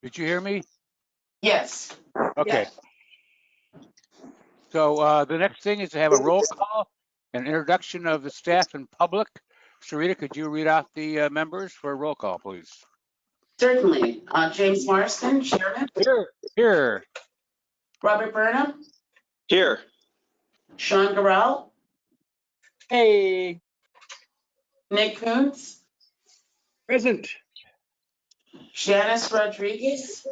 Did you hear me? Yes. Okay. Yes. So the next thing is to have a roll call and introduction of the staff and public. Sarita, could you read out the members for a roll call, please? Certainly. James Marston, Chairman. Here. Robert Burnham. Here. Sean Garrell. Hey. Nick Koontz. Present. Janice Rodriguez.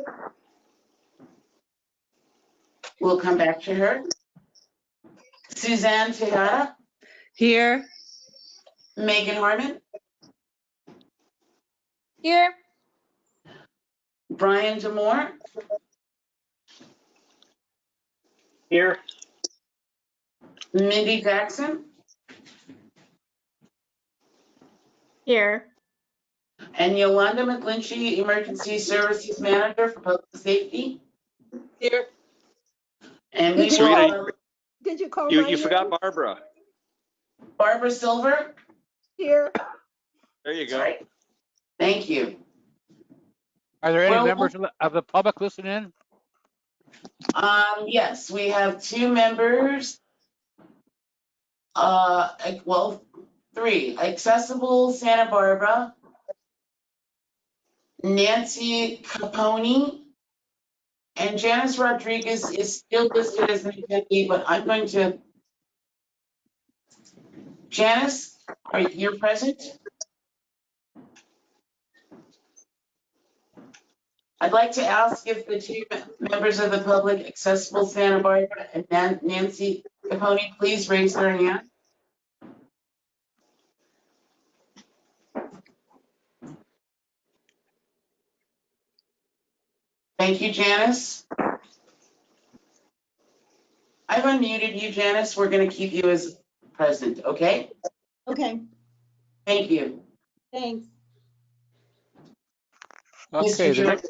We'll come back to her. Suzanne Tejada. Here. Megan Harmon. Here. Brian Demore. Here. Mindy Jackson. Here. And Yolanda McGlinchey, Emergency Services Manager for Public Safety. Here. And we Did will, Did you call my You name? forgot Barbara. Barbara Silver. Here. There you go. Sorry. Thank you. Are there any Well- members of the public listening in? Yes, we have two members. Well, three. Accessible Santa Barbara. Nancy Capone. And Janice Rodriguez is still listed as an attendee, but I'm going to. Janice, are you present? I'd like to ask if the two members of the public, Accessible Santa Barbara and Nancy Capone, please raise their hand. Thank you, Janice. I've unmuted you, Janice. We're going to keep you as present, okay? Okay, Thank you. thanks. Okay, Mr. Chairman.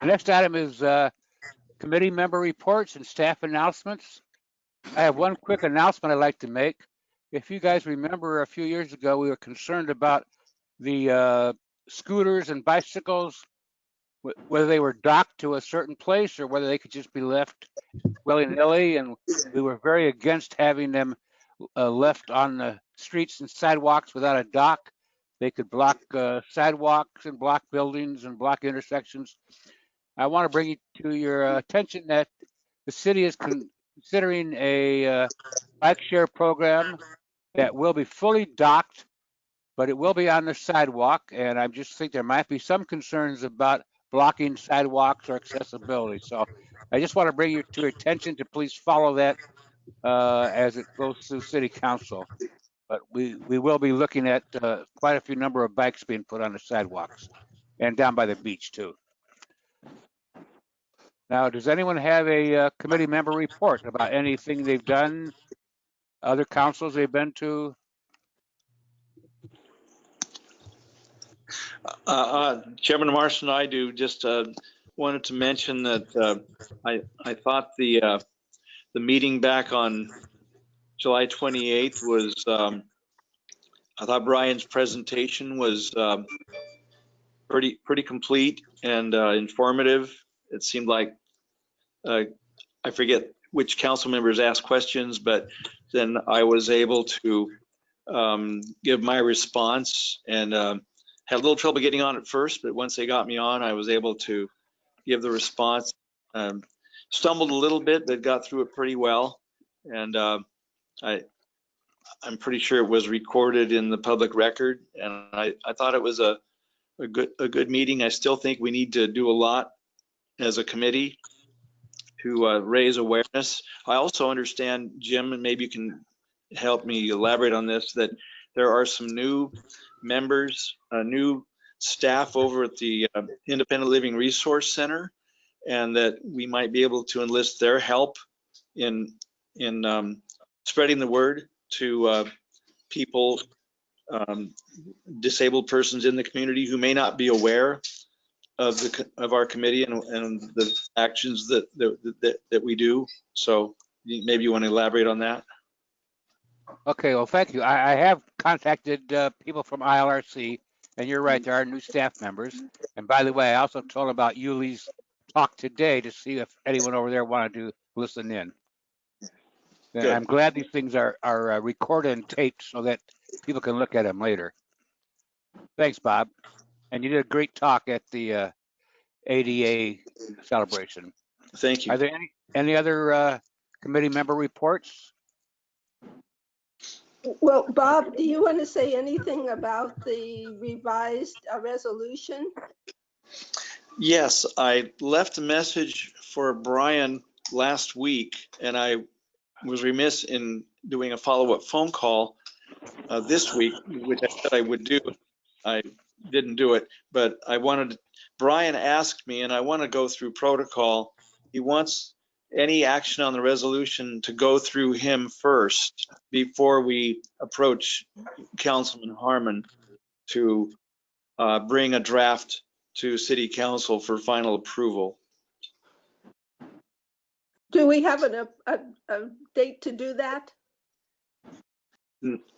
the next item is committee member reports and staff announcements. I have one quick announcement I'd like to make. If you guys remember, a few years ago, we were concerned about the scooters and bicycles, whether they were docked to a certain place or whether they could just be left willy-nilly, and we were very against having them left on the streets and sidewalks without a dock. They could block sidewalks and block buildings and block intersections. I want to bring it to your attention that the city is considering a bike share program that will be fully docked, but it will be on the sidewalk. And I just think there might be some concerns about blocking sidewalks or accessibility. So I just want to bring you to your attention to please follow that as it goes through city council. But we will be looking at quite a few number of bikes being put on the sidewalks and down by the beach too. Now, does anyone have a committee member report about anything they've done, other councils they've been to? Chairman Marston, I do. Just wanted to mention that I thought the meeting back on July 28th was, I thought Brian's presentation was pretty complete and informative. It seemed like, I forget which council members asked questions, but then I was able to give my response and had a little trouble getting on at first, but once they got me on, I was able to give the response. Stumbled a little bit, but got through it pretty well. And I'm pretty sure it was recorded in the public record. And I thought it was a good meeting. I still think we need to do a lot as a committee to raise awareness. I also understand, Jim, and maybe you can help me elaborate on this, that there are some new members, new staff over at the Independent Living Resource Center, and that we might be able to enlist their help in spreading the word to people, disabled persons in the community who may not be aware of our committee and the actions that we do. So maybe you want to elaborate on that. Okay, well, thank you. I have contacted people from ILRC, And you're right, there are new staff members. And by the way, I also told them about Yuli's talk today to see if anyone over there wanted to listen in. And Good. I'm glad these things are recorded and taped so that people can look at them later. Thanks, Bob. And you did a great talk at the ADA celebration. Thank you. Are there any other committee member reports? Well, Bob, do you want to say anything about the revised resolution? Yes, I left a message for Brian last week, and I was remiss in doing a follow-up phone call this week, which I said I would do. I didn't do it, but Brian asked me, and I want to go through protocol. He wants any action on the resolution to go through him first before we approach Councilman Harmon to bring a draft to City Council for final approval. Do we have a date to do that?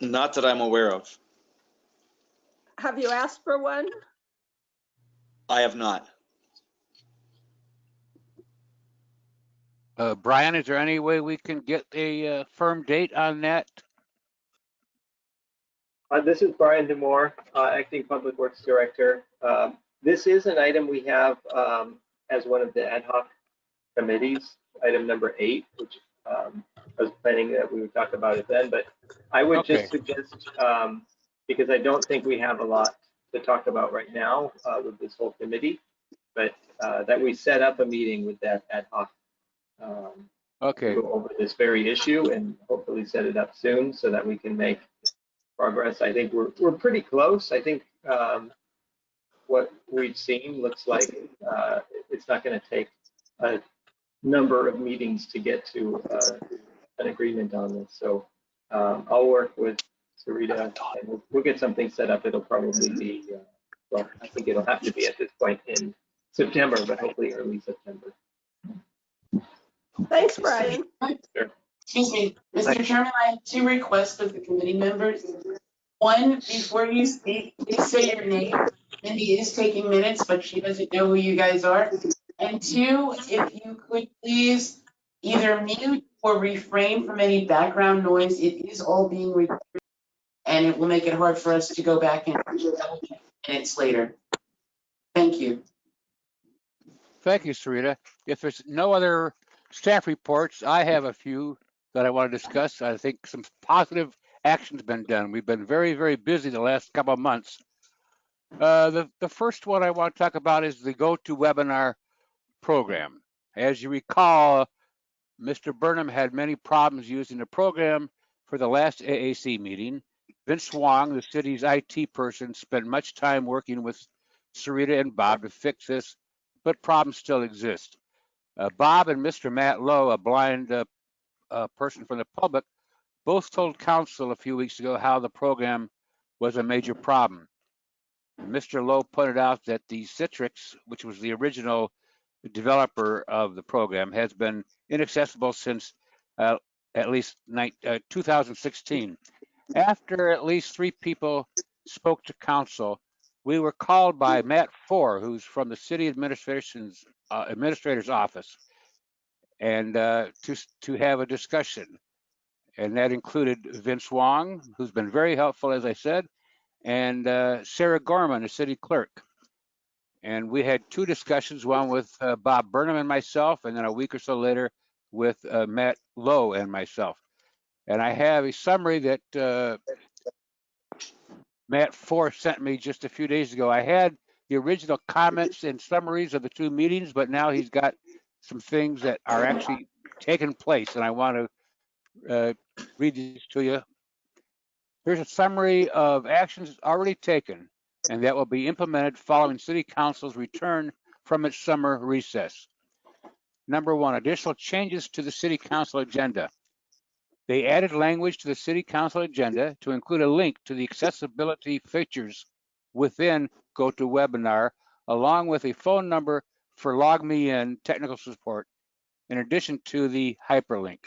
Not that I'm aware of. Have you asked for one? I have not. Brian, is there any way we can get a firm date on that? This is Brian Demore, Acting Public Works Director. This is an item we have as one of the ad hoc committees, item number 8, which I was planning that we would talk about it then, but I would just suggest, because I don't think we have a lot to talk about right now with this whole committee, but that we set up a meeting with that ad hoc to go over this very issue and hopefully set it up soon so that we can make progress. I think we're pretty close. I think what we've seen looks like it's not going to take a number of meetings to get to an agreement on this. So I'll work with Sarita and we'll get something set up. It'll probably be, well, I think it'll have to be at this point in September, but hopefully early September. Thanks, Brian. Sure. Excuse me, Mr. Chairman, I have 2 requests of the committee members. One, before you speak, please say your name. Mindy is taking minutes, but she doesn't know who you guys are. And 2, if you could please either mute or refrain from any background noise. It is all being recorded, and it will make it hard for us to go back and double check minutes later. Thank you. Thank you, Sarita. If there's no other staff reports, I have a few that I want to discuss. I think some positive action's been done. We've been very, very busy the last couple of months. The first one I want to talk about is the GoToWebinar program. As you recall, Mr. Burnham had many problems using the program for the last AAC meeting. Vince Wong, the city's IT person, spent much time working with Sarita and Bob to fix this, but problems still exist. Bob and Mr. Matt Lowe, a blind person from the public, both told council a few weeks ago how the program was a major problem. Mr. Lowe pointed out that the Citrix, which was the original developer of the program, has been inaccessible since at least 2016. After at least 3 people spoke to council, we were called by Matt Four, who's from the city administrator's office, and to have a discussion. And that included Vince Wong, who's been very helpful, as I said, and Sarah Gorman, the city clerk. And we had 2 discussions, one with Bob Burnham and myself, and then a week or so later with Matt Lowe and myself. And I have a summary that Matt Four sent me just a few days ago. I had the original comments and summaries of the 2 meetings, but now he's got some things that are actually taking place, and I want to read these to you. Here's a summary of actions already taken and that will be implemented following City Council's return from its summer recess. Number 1, additional changes to the City Council agenda. They added language to the City Council agenda to include a link to the accessibility features within GoToWebinar, along with a phone number for LogMeIn technical support, in addition to the hyperlink.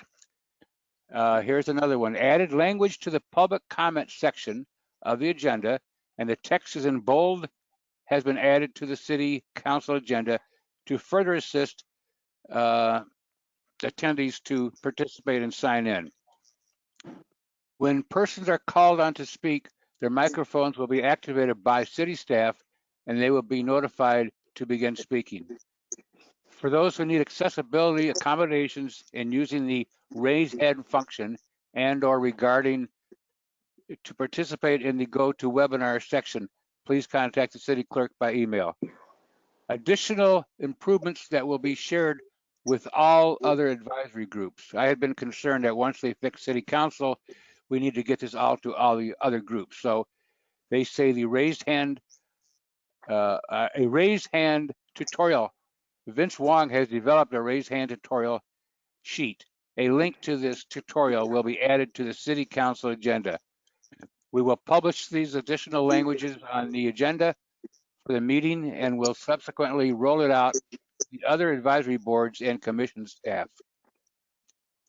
Here's another one. Added language to the public comment section of the agenda and the text is in bold, has been added to the city council agenda to further assist attendees to participate and sign in. When persons are called on to speak, their microphones will be activated by city staff and they will be notified to begin speaking. For those who need accessibility accommodations in using the raise hand function and/or regarding to participate in the GoToWebinar section, please contact the city clerk by email. Additional improvements that will be shared with all other advisory groups. I had been concerned that once they fix city council, we need to get this out to all the other groups. So they say the raised hand, a raised hand tutorial. Vince Wong has developed a raised hand tutorial sheet. A link to this tutorial will be added to the city council agenda. We will publish these additional languages on the agenda for the meeting and will subsequently roll it out to the other advisory boards and commission staff.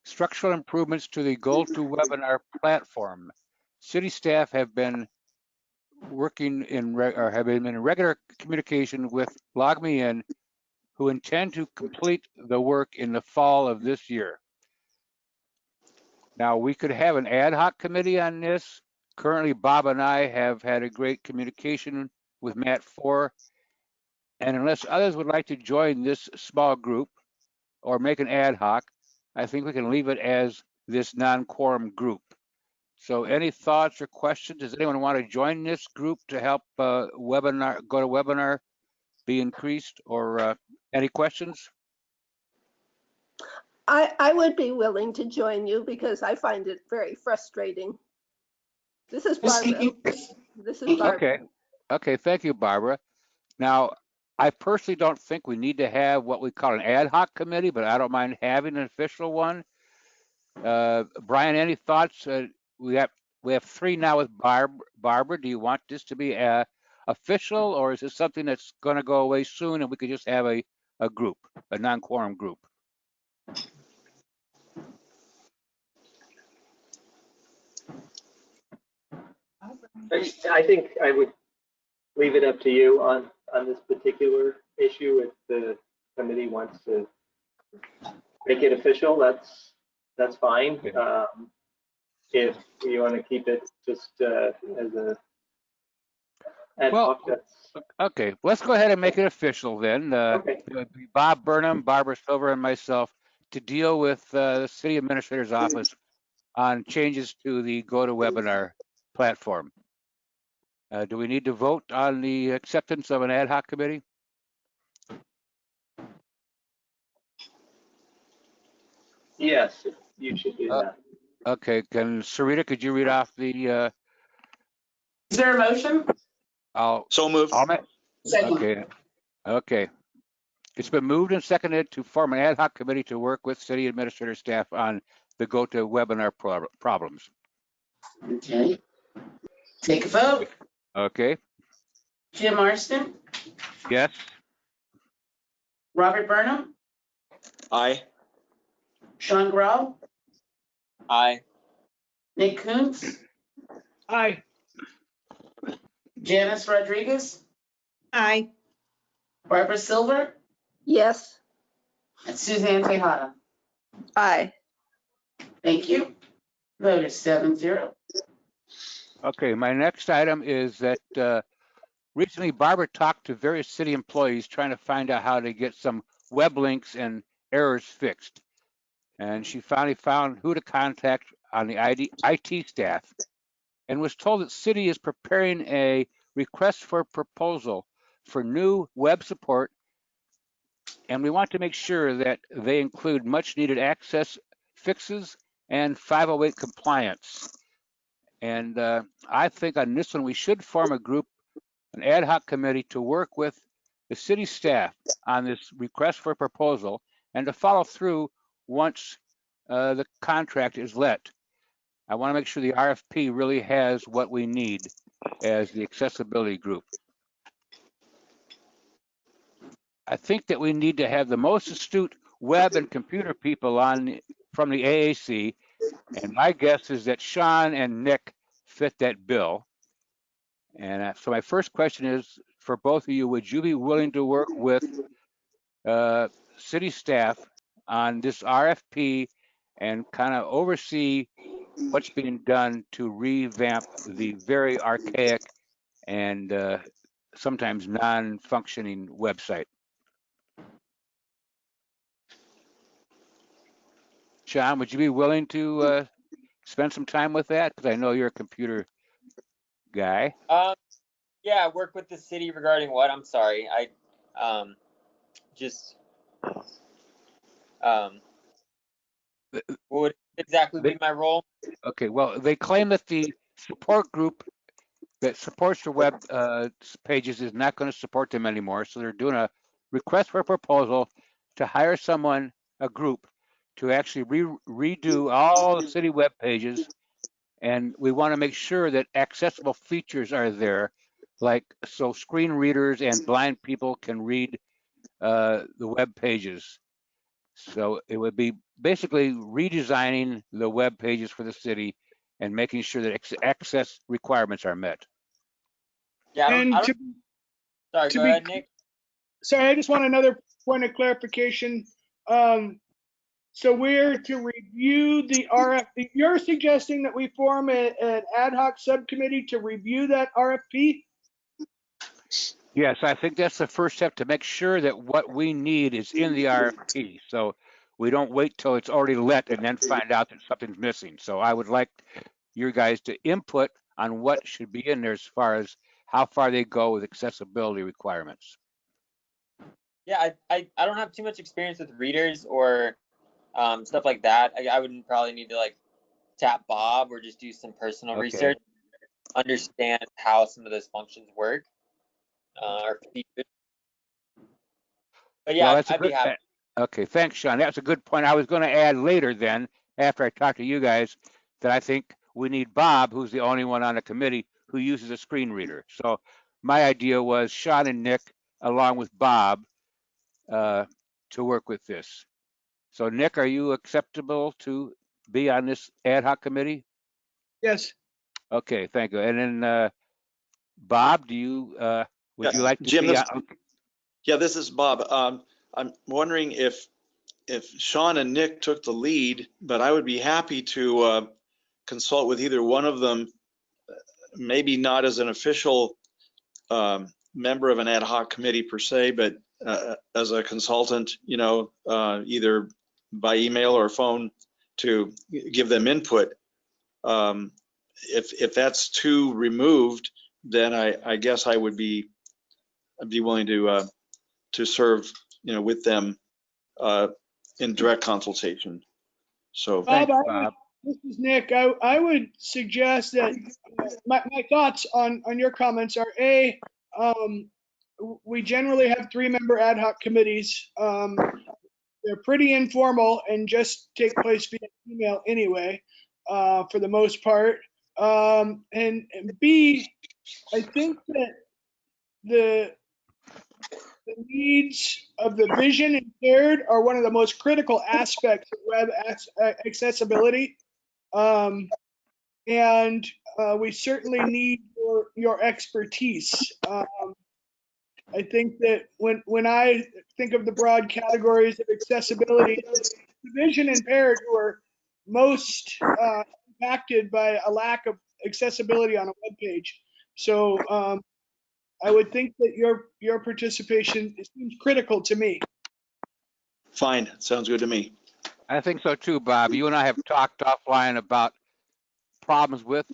Structural improvements to the GoToWebinar platform. City staff have been working in regular communication with LogMeIn, who intend to complete the work in the fall of this year. Now, we could have an ad hoc committee on this. Currently, Bob and I have had a great communication with Matt Four, and unless others would like to join this small group or make an ad hoc, I think we can leave it as this non-quorum group. So any thoughts or questions? Does anyone want to join this group to help GoToWebinar be increased, or any questions? I would be willing to join you because I find it very frustrating. This is Barbara. This is Barbara. Okay. Okay, thank you, Barbara. Now, I personally don't think we need to have what we call an ad hoc committee, but I don't mind having an official one. Brian, any thoughts? We have three now with Barbara. Do you want this to be official, or is this something that's going to go away soon and we could just have a group, a non-quorum group? I think I would leave it up to you on this particular issue. If the committee wants to make it official, that's fine. If you want to keep it just as a ad hoc, that's okay. Let's go ahead and make it official then. okay. Bob Burnham, Barbara Silver, and myself to deal with the city administrator's office on changes to the GoToWebinar platform. Do we need to vote on the acceptance of an ad hoc committee? Yes, you should do that. Okay, Sarita, could you read off the, Is there a motion? So moved. Second. Okay. It's been moved and seconded to form an ad hoc committee to work with city administrator staff on the GoToWebinar problems. Okay. Take a vote. Okay, Jim Marston, yes, Robert Burnham, Aye. Sean Grau, Aye. Nick Kuntz, Aye. Janice Rodriguez, Aye. Barbara Silver, Yes. and Suzanne Tejada. Aye. Thank you. Vote is 7-0. okay. My next item is that recently Barbara talked to various city employees trying to find out how to get some web links and errors fixed. And she finally found who to contact on the IT staff and was told that city is preparing a request for proposal for new web support. And we want to make sure that they include much needed access fixes and 508 compliance. And I think on this one, we should form a group, an ad hoc committee to work with the city staff on this request for proposal and to follow through once the contract is let. I want to make sure the RFP really has what we need as the accessibility group. I think that we need to have the most astute web and computer people on from the AAC, and my guess is that Sean and Nick fit that bill. And so my first question is for both of you, would you be willing to work with city staff on this RFP and kind of oversee what's being done to revamp the very archaic and sometimes non-functioning website? Sean, would you be willing to spend some time with that? Because I know you're a computer guy. Yeah, I work with the city regarding what? I'm sorry. Just what would exactly be my role? Okay, well, they claim that the support group that supports the web pages is not going to support them anymore. So they're doing a request for a proposal to hire someone, a group, to actually redo all the city web pages. And we want to make sure that accessible features are there, like so screen readers and blind people can read the web pages. So it would be basically redesigning the web pages for the city and making sure that access requirements are met. Yeah, I And don't, to, sorry, to go be- ahead, Nick. sorry, I just want another point of clarification. So we're to review the RFP. You're suggesting that we form an ad hoc subcommittee to review that RFP? Yes, I think that's the first step to make sure that what we need is in the RFP. So we don't wait till it's already let and then find out that something's missing. So I would like your guys to input on what should be in there as far as how far they go with accessibility requirements. Yeah, I don't have too much experience with readers or stuff like that. I would probably need to like tap Bob or just do some personal Okay. research, understand how some of those functions work or features. But yeah, Well, that's a I'd be good, happy. okay, thanks, Sean. That's a good point. I was going to add later then, after I talk to you guys, that I think we need Bob, who's the only one on the committee who uses a screen reader. So my idea was Sean and Nick, along with Bob, to work with this. So Nick, are you acceptable to be on this ad hoc committee? Yes. Okay, thank you. And then Bob, do you, would you Yeah, like to Jim, be this- on? Yeah, this is Bob. I'm wondering if Sean and Nick took the lead, but I would be happy to consult with either one of them, maybe not as an official member of an ad hoc committee per se, but as a consultant, either by email or phone to give them input. If that's too removed, then I guess I'd be willing to serve, with them in direct consultation. So Thanks, Bob, Bob. this is Nick. I would suggest that my thoughts on your comments are we generally have 3-member ad hoc committees. They're pretty informal and just take place via email anyway, for the most part. And B, I think that the needs of the vision impaired are one of the most critical aspects of web accessibility. And we certainly need your expertise. I think that when I think of the broad categories of accessibility, it's the vision impaired who are most impacted by a lack of accessibility on a web page. So I would think that your participation seems critical to me. fine, sounds good to me. I think so too, Bob. You and I have talked offline about problems with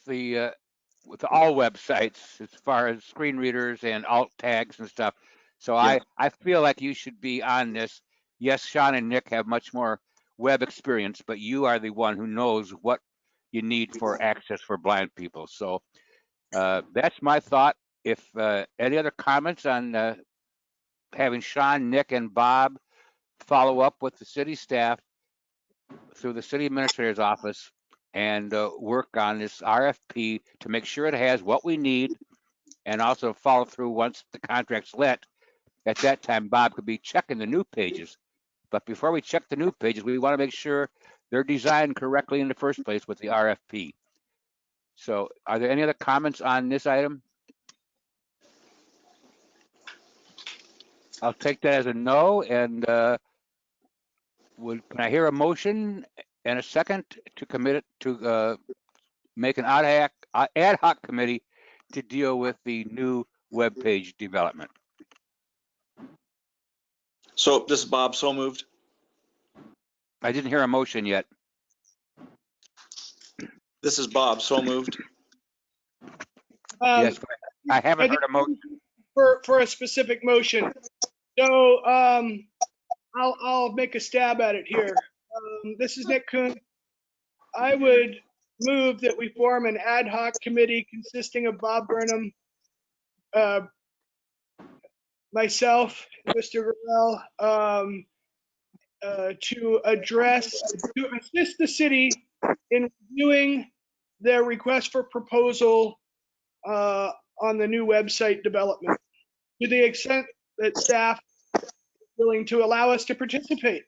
all websites as far as screen readers and alt tags and stuff. So Yeah. I feel like you should be on this. Yes, Sean and Nick have much more web experience, but you are the one who knows what you need for access for blind people. So that's my thought. If any other comments on having Sean, Nick, and Bob follow up with the city staff through the city administrator's office and work on this RFP to make sure it has what we need and also follow through once the contract's let. At that time, Bob could be checking the new pages. But before we check the new pages, we want to make sure they're designed correctly in the first place with the RFP. So are there any other comments on this item? I'll take that as a no, and can I hear a motion and a second to commit it to make an ad hoc committee to deal with the new webpage development? So this is Bob, so moved. I didn't hear a motion yet. This is Bob, so moved. Yes, I haven't I think heard a motion. for a specific motion. So I'll make a stab at it here. This is Nick Kuhn. I would move that we form an ad hoc committee consisting of Bob Burnham, myself, Mr. Gorell, to assist the city in reviewing their request for proposal on the new website development, to the extent that staff is willing to allow us to participate.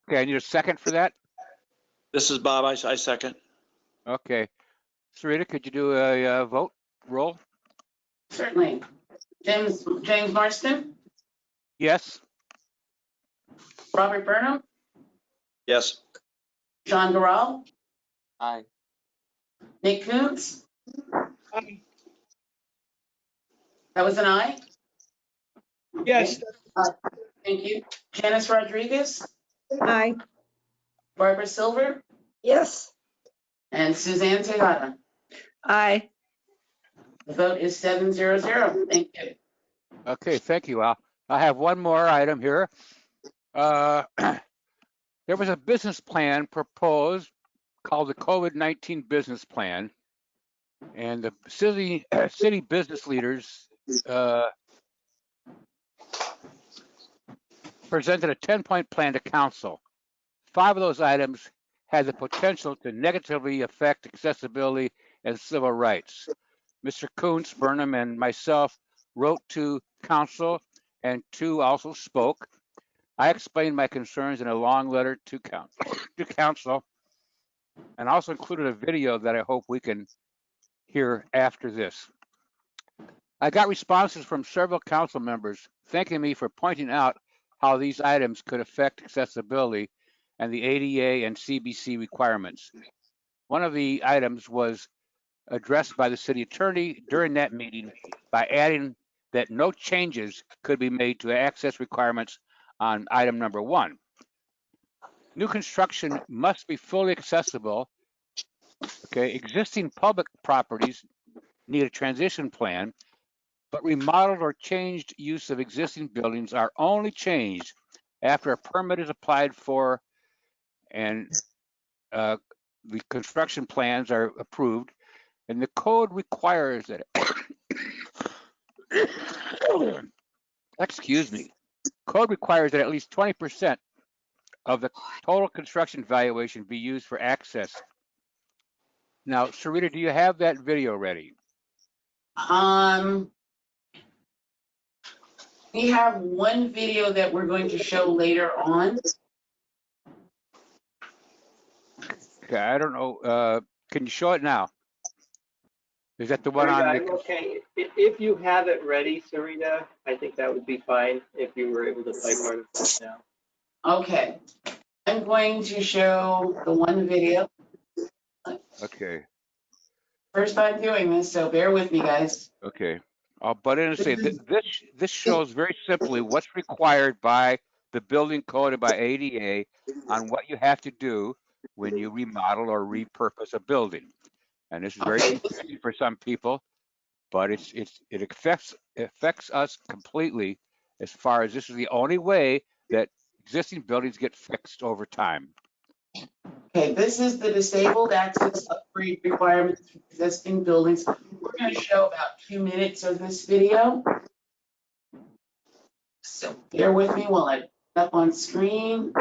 Okay, I need a second for that. This is Bob, I second. Okay. Sarita, could you do a vote roll? Certainly. James Marston, Yes. Robert Burnham, Yes. John Doral, Aye. Nick Coontz. Um, That was an aye? Yes, Thank you. Janice Rodriguez, Aye. Barbara Silver, Yes. and Suzanne Tejada. Aye. The vote is 7-0-0. Thank you. Okay, thank you, Al. I have one more item here. There was a business plan proposed called the COVID-19 business plan, and the city business leaders presented a 10-point plan to council. 5 of those items had the potential to negatively affect accessibility and civil rights. Mr. Kuntz, Burnham, and myself wrote to council, and 2 also spoke. I explained my concerns in a long letter to council, and also included a video that I hope we can hear after this. I got responses from several council members thanking me for pointing out how these items could affect accessibility and the ADA and CBC requirements. One of the items was addressed by the city attorney during that meeting by adding that no changes could be made to access requirements on item number 1. New construction must be fully accessible. Okay, existing public properties need a transition plan, but remodeled or changed use of existing buildings are only changed after a permit is applied for and the construction plans are approved, and the code requires that excuse me, code requires that at least 20% of the total construction valuation be used for access. Now, Sarita, do you have that video ready? We have one video that we're going to show later on. Okay, I don't know. Can you show it now? Is that the one on Sarita, the? okay, if you have it ready, Sarita, I think that would be fine if you were able to play part of that now. Okay. I'm going to show the one video. Okay. First time doing this, so bear with me, guys. Okay. I'll butt in and say that this shows very simply what's required by the building code and by ADA on what you have to do when you remodel or repurpose a building. And this is very confusing for some people, but it affects us completely as far as this is the only way that existing buildings get fixed over time. Okay, this is the disabled access upgrade requirements for existing buildings. We're going to show about 2 minutes of this video. So bear with me while I put it up on screen.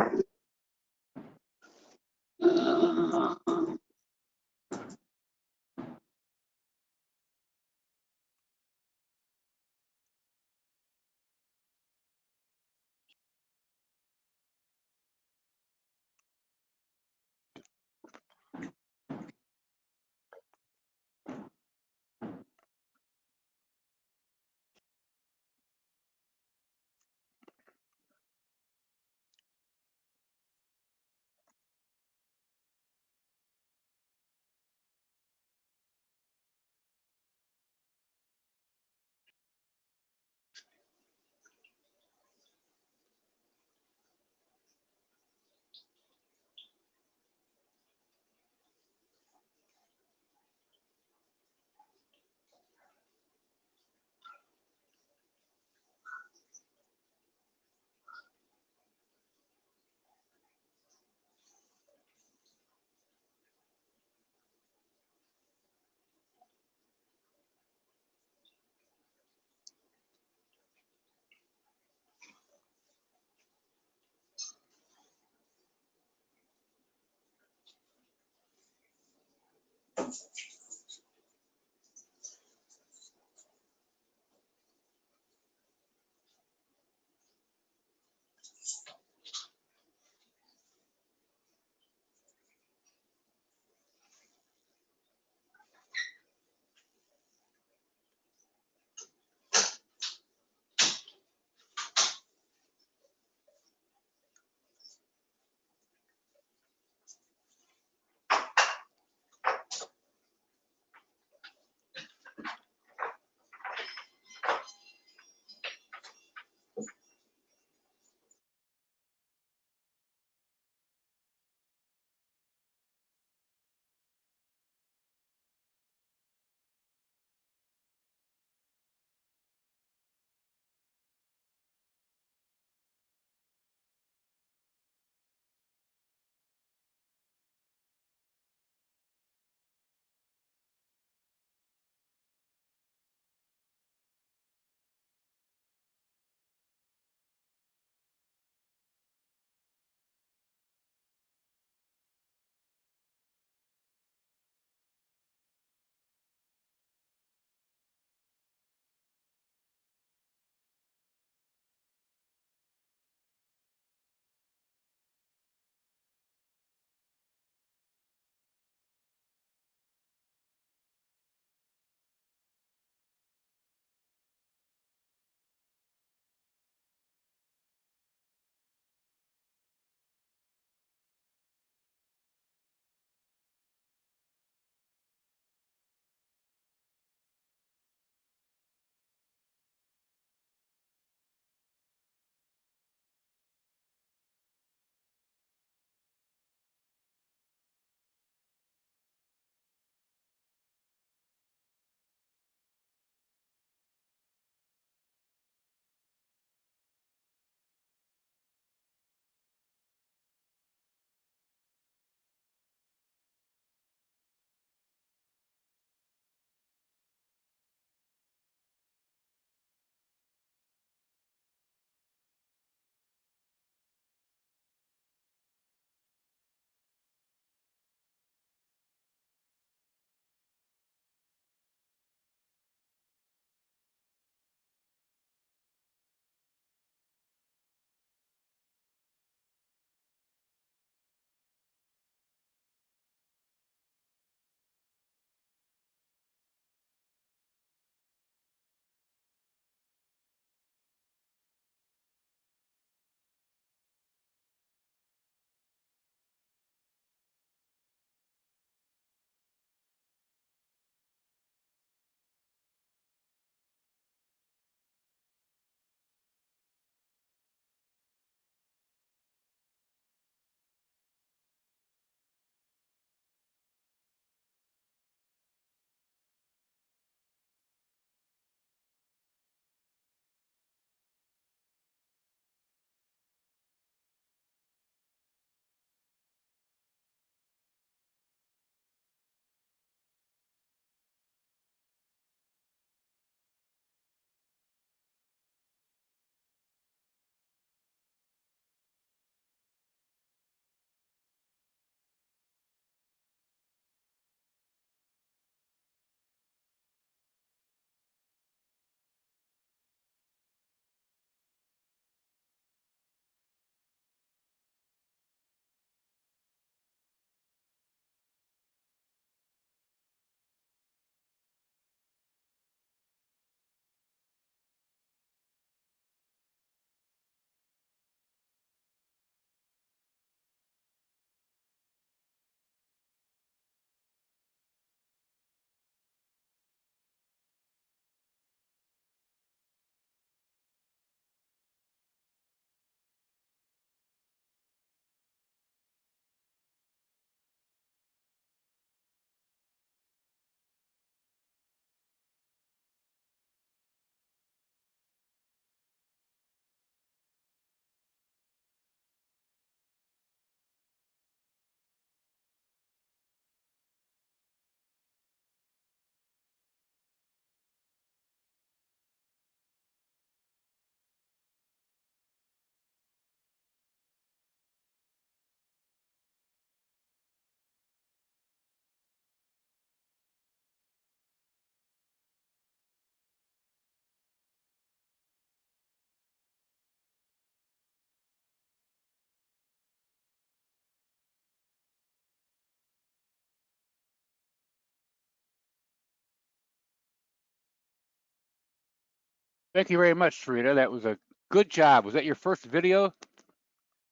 Thank you very much, Sarita. That was a good job. Was that your first video?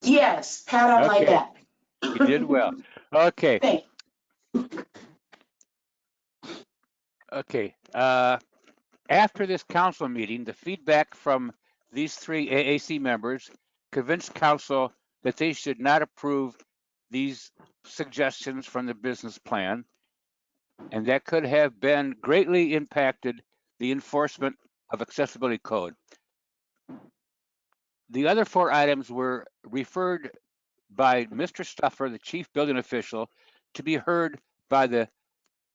Yes, pat on my Okay. back. You did well. Okay. Thanks. Okay. After this council meeting, the feedback from these 3 AAC members convinced council that they should not approve these suggestions from the business plan, and that could have been greatly impacted the enforcement of accessibility code. The other 4 items were referred by Mr. Stuffer, the chief building official, to be heard by the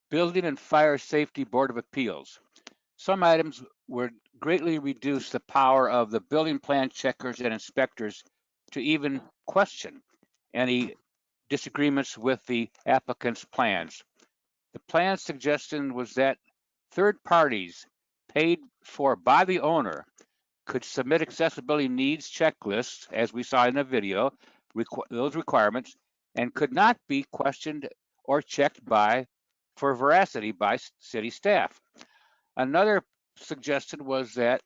Building and Fire Safety Board of Appeals. Some items would greatly reduce the power of the building plan checkers and inspectors to even question any disagreements with the applicant's plans. The plan suggestion was that third parties paid for by the owner could submit accessibility needs checklists, as we saw in the video, those requirements, and could not be questioned or checked for veracity by city staff. Another suggestion was that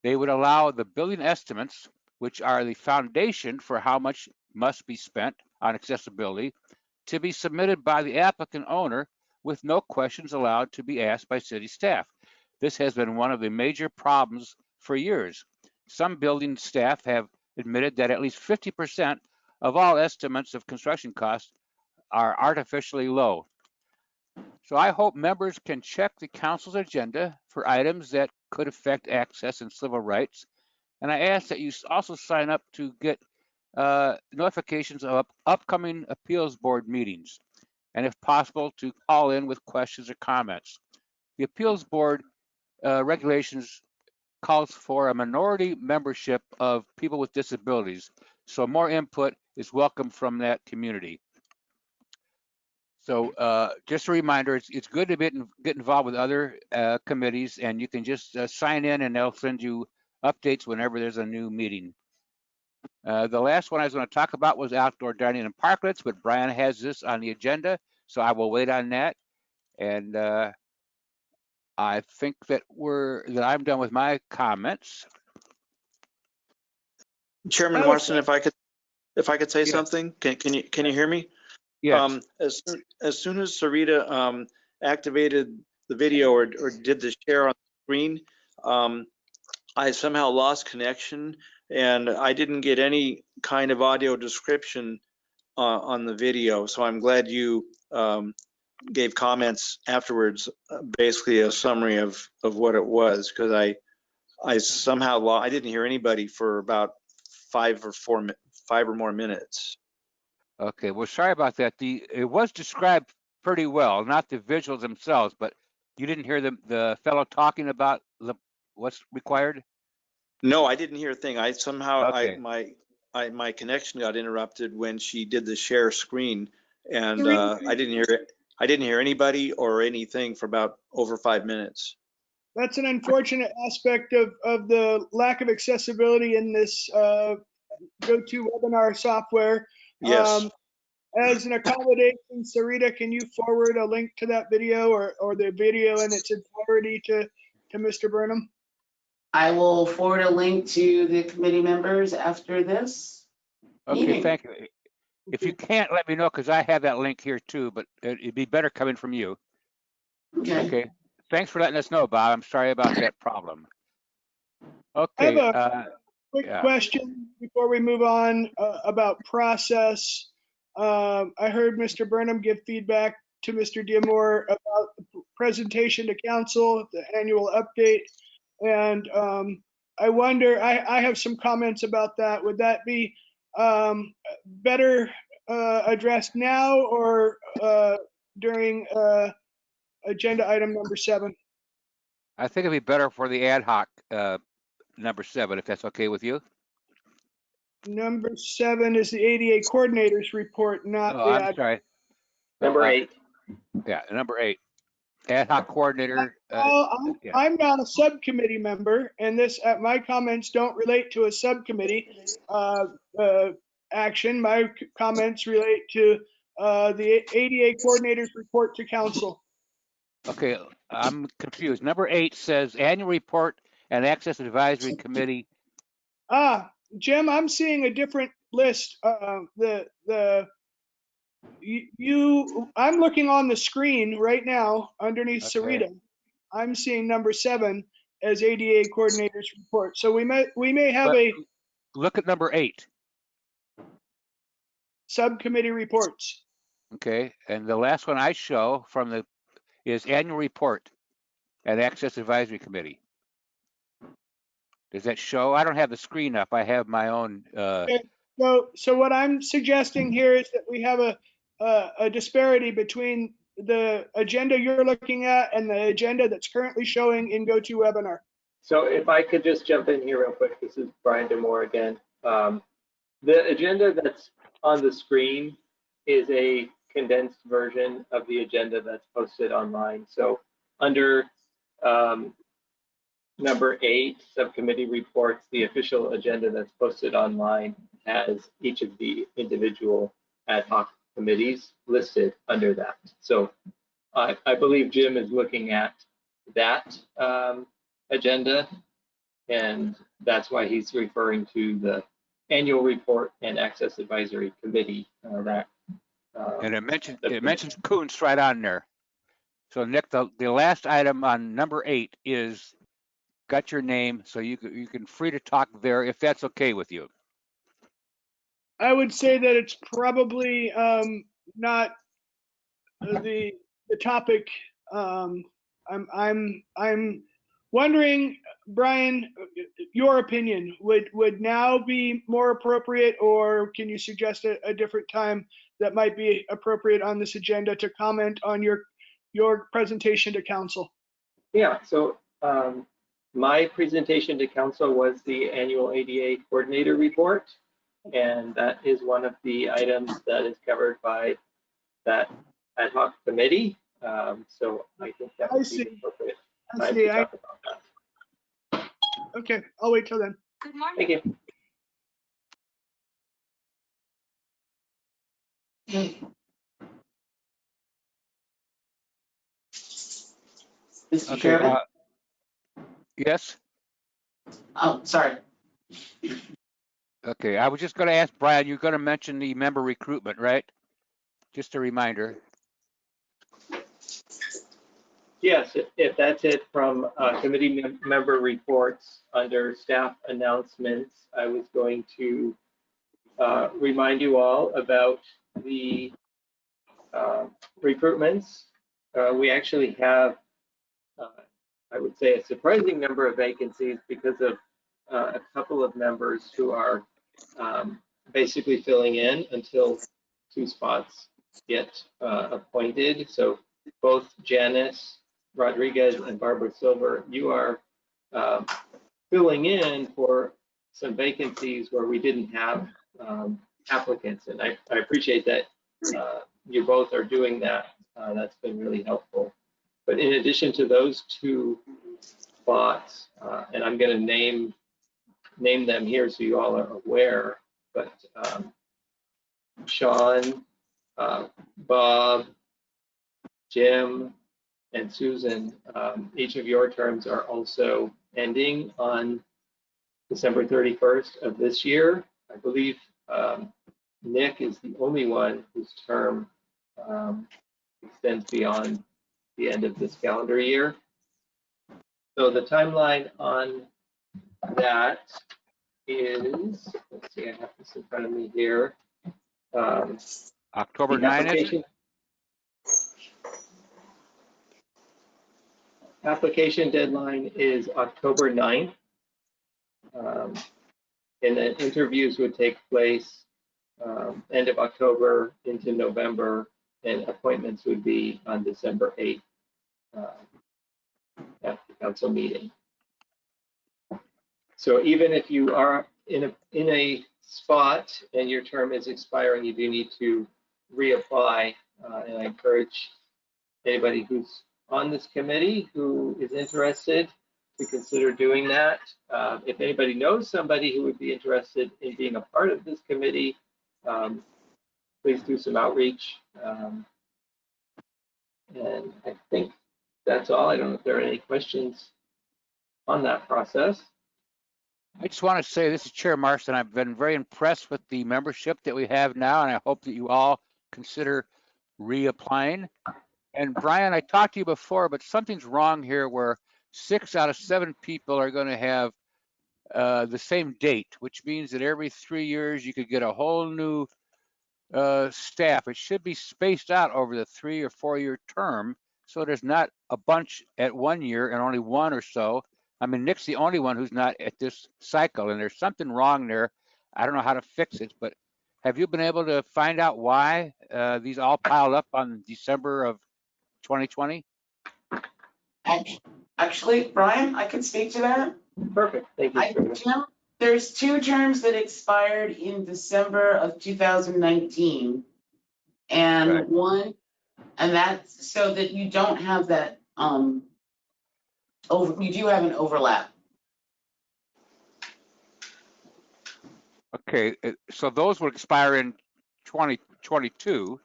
they would allow the building estimates, which are the foundation for how much must be spent on accessibility, to be submitted by the applicant owner with no questions allowed to be asked by city staff. This has been one of the major problems for years. Some building staff have admitted that at least 50% of all estimates of construction costs are artificially low. So I hope members can check the council's agenda for items that could affect access and civil rights. And I ask that you also sign up to get notifications of upcoming appeals board meetings, and if possible, to call in with questions or comments. The appeals board regulations calls for a minority membership of people with disabilities, so more input is welcome from that community. So just a reminder, it's good to get involved with other committees, and you can just sign in and they'll send you updates whenever there's a new meeting. The last one I was going to talk about was outdoor dining and parklets, but Brian has this on the agenda, so I will wait on that. And I think that I'm done with my comments. Chairman Oh, Watson, if I could say Yeah. something, can you hear me? Yes. As soon as Sarita activated the video or did the share on the screen, I somehow lost connection and I didn't get any kind of audio description on the video. So I'm glad you gave comments afterwards, basically a summary of what it was, because I somehow I didn't hear anybody for about 5 or more minutes. Okay, well, sorry about that. It was described pretty well, not the visuals themselves, but you didn't hear the fellow talking about what's required? No, I didn't hear a thing. I somehow Okay. my connection got interrupted when she did the share screen, and Sarita? I didn't hear anybody or anything for about over 5 minutes. That's an unfortunate aspect of the lack of accessibility in this GoToWebinar software. Yes. As an accommodation, Sarita, can you forward a link to that video or the video in its entirety to Mr. Burnham? I will forward a link to the committee members after this. Okay, meeting. thank you. If you can't, let me know, because I have that link here too, but it'd be better coming from you. Okay. Okay, thanks for letting us know, Bob. I'm sorry about that problem. Okay. I have a quick yeah. question before we move on about process. I heard Mr. Burnham give feedback to Mr. Diamore about the presentation to council, the annual update. And I wonder, I have some comments about that. Would that be better addressed now or during agenda item number 7? I think it'd be better for the ad hoc number 7, if that's okay with you. Number 7 is the ADA coordinators report, not Oh, the I'm sorry. Number 8. Yeah, number 8, ad hoc coordinator. Well, yeah. I'm not a subcommittee member, and my comments don't relate to a subcommittee action. My comments relate to the ADA coordinators report to council. Okay, I'm confused. Number 8 says annual report and Access Advisory Committee. Jim, I'm seeing a different list. I'm looking on the screen right now underneath Okay. Sarita. I'm seeing number 7 as ADA coordinators report. So we may have But a look at number 8. subcommittee reports. Okay, and the last one I show is annual report and Access Advisory Committee. Does that show? I don't have the screen up. I have my own. Okay. So what I'm suggesting here is that we have a disparity between the agenda you're looking at and the agenda that's currently showing in GoToWebinar. So if I could just jump in here real quick, this is Brian Demore again. The agenda that's on the screen is a condensed version of the agenda that's posted online. So under number 8, subcommittee reports, the official agenda that's posted online has each of the individual ad hoc committees listed under that. So I believe Jim is looking at that agenda, and that's why he's referring to the annual report and Access Advisory Committee. And it mentions Kuntz right on there. So Nick, the last item on number 8 is got your name, so you can free to talk there if that's okay with you. I would say that it's probably not the topic. I'm wondering, Brian, your opinion would now be more appropriate, or can you suggest a different time that might be appropriate on this agenda to comment on your presentation to council? Yeah, so my presentation to council was the annual ADA coordinator report, and that is one of the items that is covered by that ad hoc committee. So I think that would be the appropriate time to talk about that. Okay, I'll wait till then. Good morning. Thank you. Mr. Okay. Chairman? Yes. Oh, sorry. Okay. I was just going to ask Brian. You're going to mention the member recruitment, right? Just a reminder. Yes, if that's it from committee member reports under staff announcements, I was going to remind you all about the recruitments. We actually have, I would say, a surprising number of vacancies because of a couple of members who are basically filling in until 2 spots get appointed. So both Janice Rodriguez and Barbara Silver, you are filling in for some vacancies where we didn't have applicants, and I appreciate that you both are doing that. That's been really helpful. But in addition to those 2 spots, and I'm going to name them here so you all are aware, but Sean, Bob, Jim, and Susan, each of your terms are also ending on December 31st of this year. I believe Nick is the only one whose term extends beyond the end of this calendar year. So the timeline on that is, let's see, I have this in front of me here. October 9th, is it? Application deadline is October 9th. And then interviews would take place end of October into November, and appointments would be on December 8th at the council meeting. So even if you are in a spot and your term is expiring, you do need to reapply. And I encourage anybody who's on this committee who is interested to consider doing that. If anybody knows somebody who would be interested in being a part of this committee, please do some outreach. And I think that's all. I don't know if there are any questions on that process. I just want to say, this is Chair Marston. I've been very impressed with the membership that we have now, and I hope that you all consider reapplying. And Brian, I talked to you before, but something's wrong here where 6 out of 7 people are going to have the same date, which means that every 3 years you could get a whole new staff. It should be spaced out over the 3 or 4 year term, so there's not a bunch at 1 year and only 1 or so. I mean, Nick's the only one who's not at this cycle, and there's something wrong there. I don't know how to fix it, but have you been able to find out why these all piled up on December of 2020? Actually, Brian, I can speak to that. Perfect. Thank you. Jim, there's 2 terms that expired in December of 2019. And Right. one, and that's so that you don't have that, you do have an overlap. Okay, so those will expire in 2022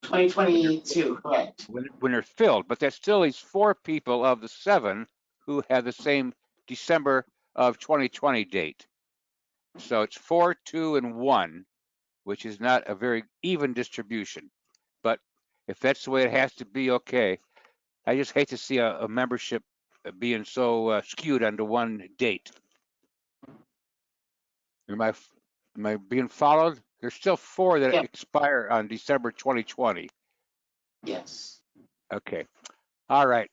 2022, correct. when they're filled, but that still leaves 4 people of the 7 who have the same December of 2020 date. So it's 4, 2, and 1, which is not a very even distribution. But if that's the way it has to be, okay. I just hate to see a membership being so skewed onto one date. Am I being followed? There's still 4 that Yeah. expire on December 2020. Yes. Okay. All right.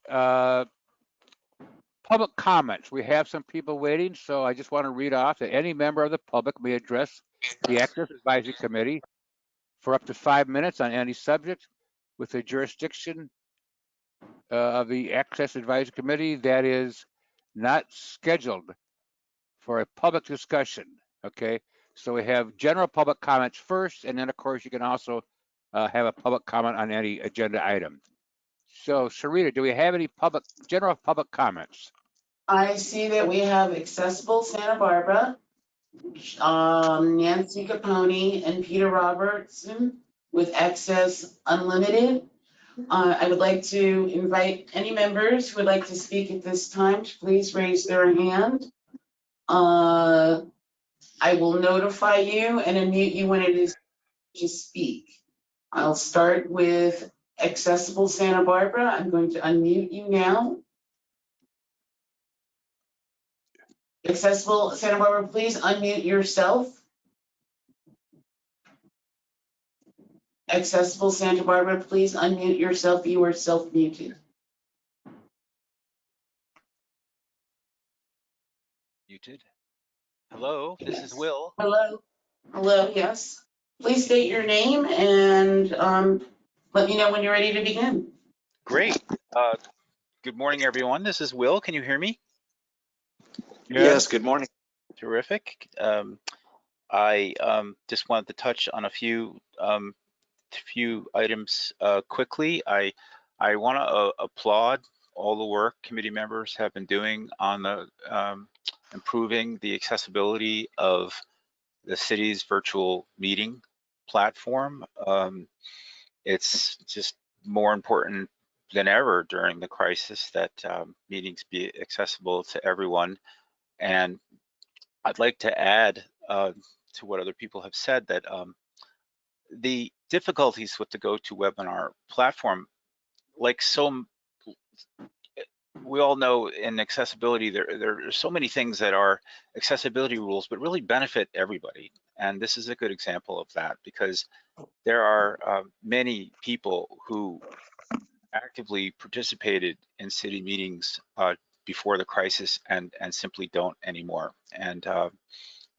Public comments. We have some people waiting, so I just want to read off that any member of the public may address the Access Advisory Committee for up to 5 minutes on any subject with the jurisdiction of the Access Advisory Committee that is not scheduled for a public discussion. Okay, so we have general public comments first, and then of course you can also have a public comment on any agenda item. So Sarita, do we have any general public comments? I see that we have Accessible Santa Barbara, Nancy Capone and Peter Robertson with Access Unlimited. I would like to invite any members who would like to speak at this time to please raise their hand. I will notify you and unmute you when it is to speak. I'll start with Accessible Santa Barbara. I'm going to unmute you now. Accessible Santa Barbara, please unmute yourself. Accessible Santa Barbara, please unmute yourself. You are self-muted. Muted. Hello, this is Will. Hello. Hello, yes. Please state your name and let me know when you're ready to begin. Great. Good morning, everyone. This is Will. Can you hear me? Yes, good morning. Terrific. I just wanted to touch on a few items quickly. I want to applaud all the work committee members have been doing on the improving the accessibility of the city's virtual meeting platform. It's just more important than ever during the crisis that meetings be accessible to everyone. And I'd like to add to what other people have said that the difficulties with the GoToWebinar platform, like we all know in accessibility, there are so many things that are accessibility rules, but really benefit everybody. And this is a good example of that because there are many people who actively participated in city meetings before the crisis and simply don't anymore. And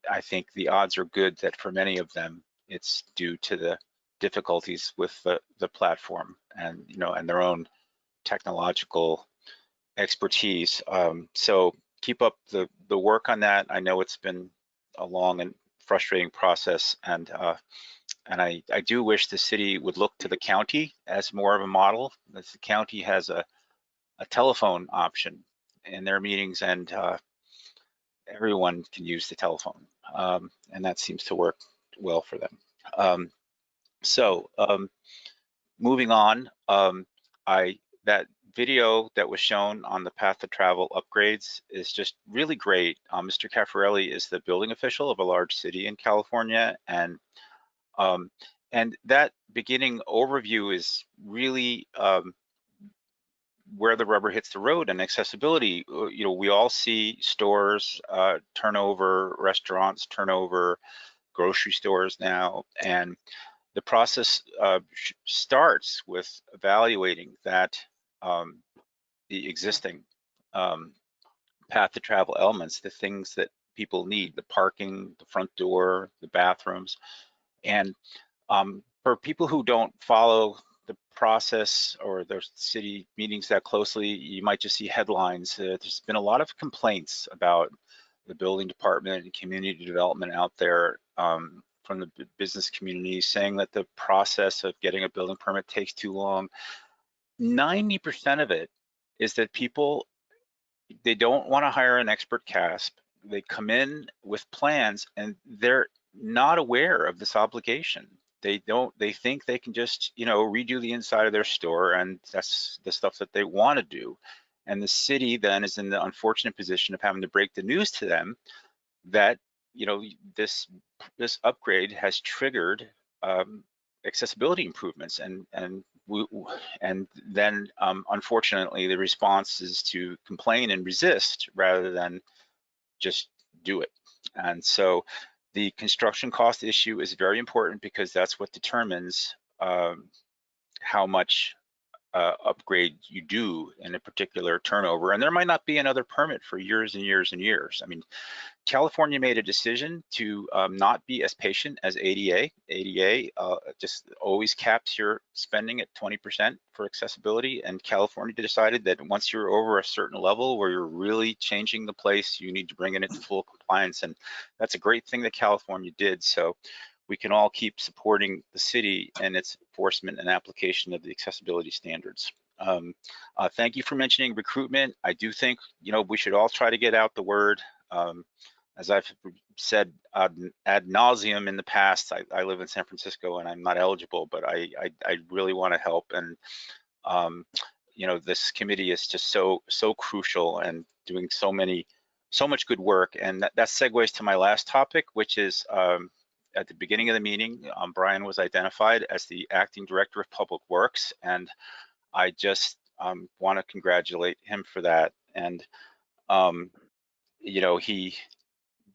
I think the odds are good that for many of them, it's due to the difficulties with the platform and and their own technological expertise. So keep up the work on that. I know it's been a long and frustrating process, and I do wish the city would look to the county as more of a model. The county has a telephone option in their meetings, and everyone can use the telephone, and that seems to work well for them. So moving on, video that was shown on the path to travel upgrades is just really great. Mr. Caffarelli is the building official of a large city in California, and that beginning overview is really where the rubber hits the road and accessibility. You know, we all see stores turnover, restaurants turnover, grocery stores now, and the process starts with evaluating that the existing path to travel elements, the things that people need, the parking, the front door, the bathrooms. And for people who don't follow the process or their city meetings that closely, you might just see headlines. There's been a lot of complaints about the building department and community development out there from the business community, saying that the process of getting a building permit takes too long. 90% of it is that people, they don't want to hire an expert CASP. They come in with plans and they're not aware of this obligation. They think they can just, you know, redo the inside of their store, and that's the stuff that they want to do. And the city then is in the unfortunate position of having to break the news to them that, you know, this upgrade has triggered accessibility improvements, and then unfortunately the response is to complain and resist rather than just do it. And so the construction cost issue is very important because that's what determines how much upgrade you do in a particular turnover. And there might not be another permit for years and years and years. I mean, California made a decision to not be as patient as ADA. ADA just always caps your spending at 20% for accessibility, and California decided that once you're over a certain level where you're really changing the place, you need to bring it into full compliance, and that's a great thing that California did. So we can all keep supporting the city and its enforcement and application of the accessibility standards. Thank you for mentioning recruitment. I do think, you know, we should all try to get out the word. As I've said ad nauseum in the past, I live in San Francisco and I'm not eligible, but I really want to help. And you know, this committee is just so crucial and doing so much good work. And that segues to my last topic, which is at the beginning of the meeting, Brian was identified as the acting director of Public Works, and I just want to congratulate him for that. And you know, he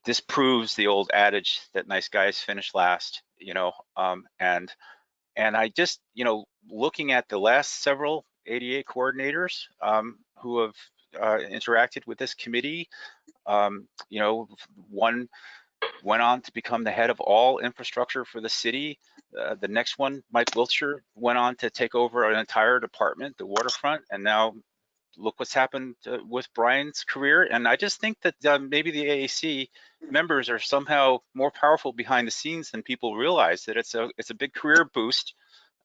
disproves the old adage that nice guys finish last, you know, and I just, you know, looking at the last several ADA coordinators who have interacted with this committee, you know, one went on to become the head of all infrastructure for the city. The next one, Mike Wiltshire, went on to take over an entire department, the waterfront, and now look what's happened with Brian's career. And I just think that maybe the AAC members are somehow more powerful behind the scenes than people realize, that it's a big career boost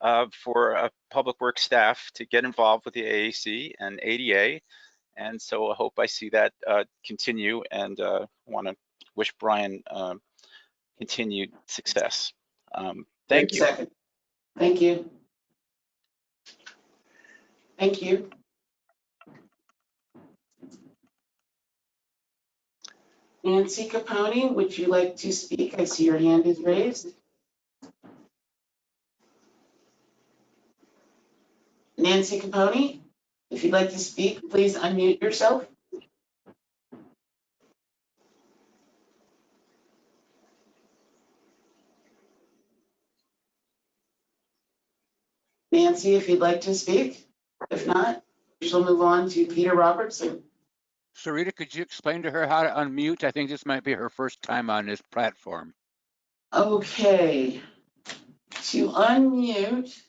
for public works staff to get involved with the AAC and ADA. And so I hope I see that continue, and want to wish Brian continued success. Thank you. Thank you. Thank you. Nancy Capone, would you like to speak? I see your hand is raised. Nancy Capone, if you'd like to speak, please unmute yourself. Nancy, if you'd like to speak. If not, she'll move on to Peter Robertson. Sarita, could you explain to her how to unmute? I think this might be her first time on this platform. Okay. To unmute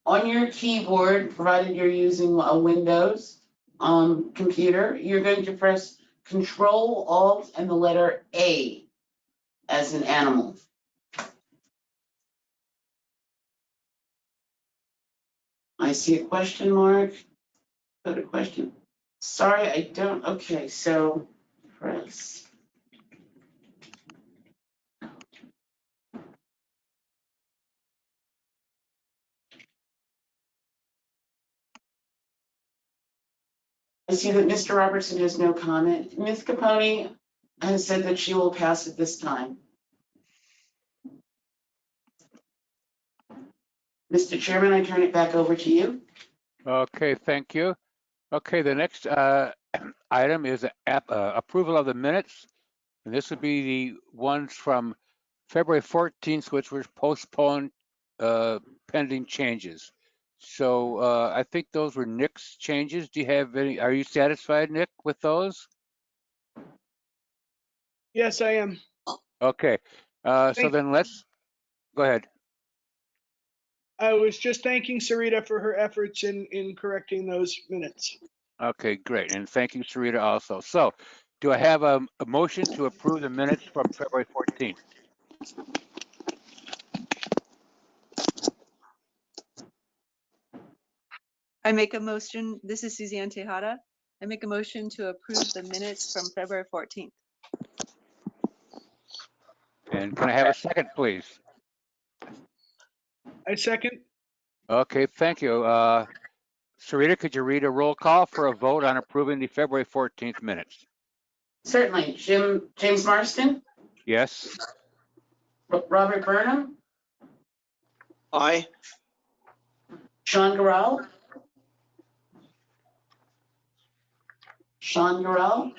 on your keyboard, provided you're using a Windows computer, you're going to press Control, Alt, and the letter A as an animal. I see a question mark. Put a question. Sorry, I don't. Okay, so press. I see that Mr. Robertson has no comment. Ms. Caponi has said that she will pass at this time. Mr. Chairman, I turn it back over to you. Okay, thank you. Okay, the next item is approval of the minutes. And this would be the ones from February 14th, which were postponed pending changes. So I think those were Nick's changes. Do you have any, are you satisfied, Nick, with those? Yes, I am. Okay, so Thank- then let's, go ahead. I was just thanking Sarita for her efforts in correcting those minutes. Okay, great. And thank you, Sarita, also. So do I have a motion to approve the minutes from February 14th? I make a motion, this is Suzanne Tejada. I make a motion to approve the minutes from February 14th. And can I have a second, please? I second. Okay, thank you. Sarita, could you read a roll call for a vote on approving the February 14th minutes? Certainly. James Marston, Yes? Robert Burnham, Aye. Sean Garrell. Sean Garrell.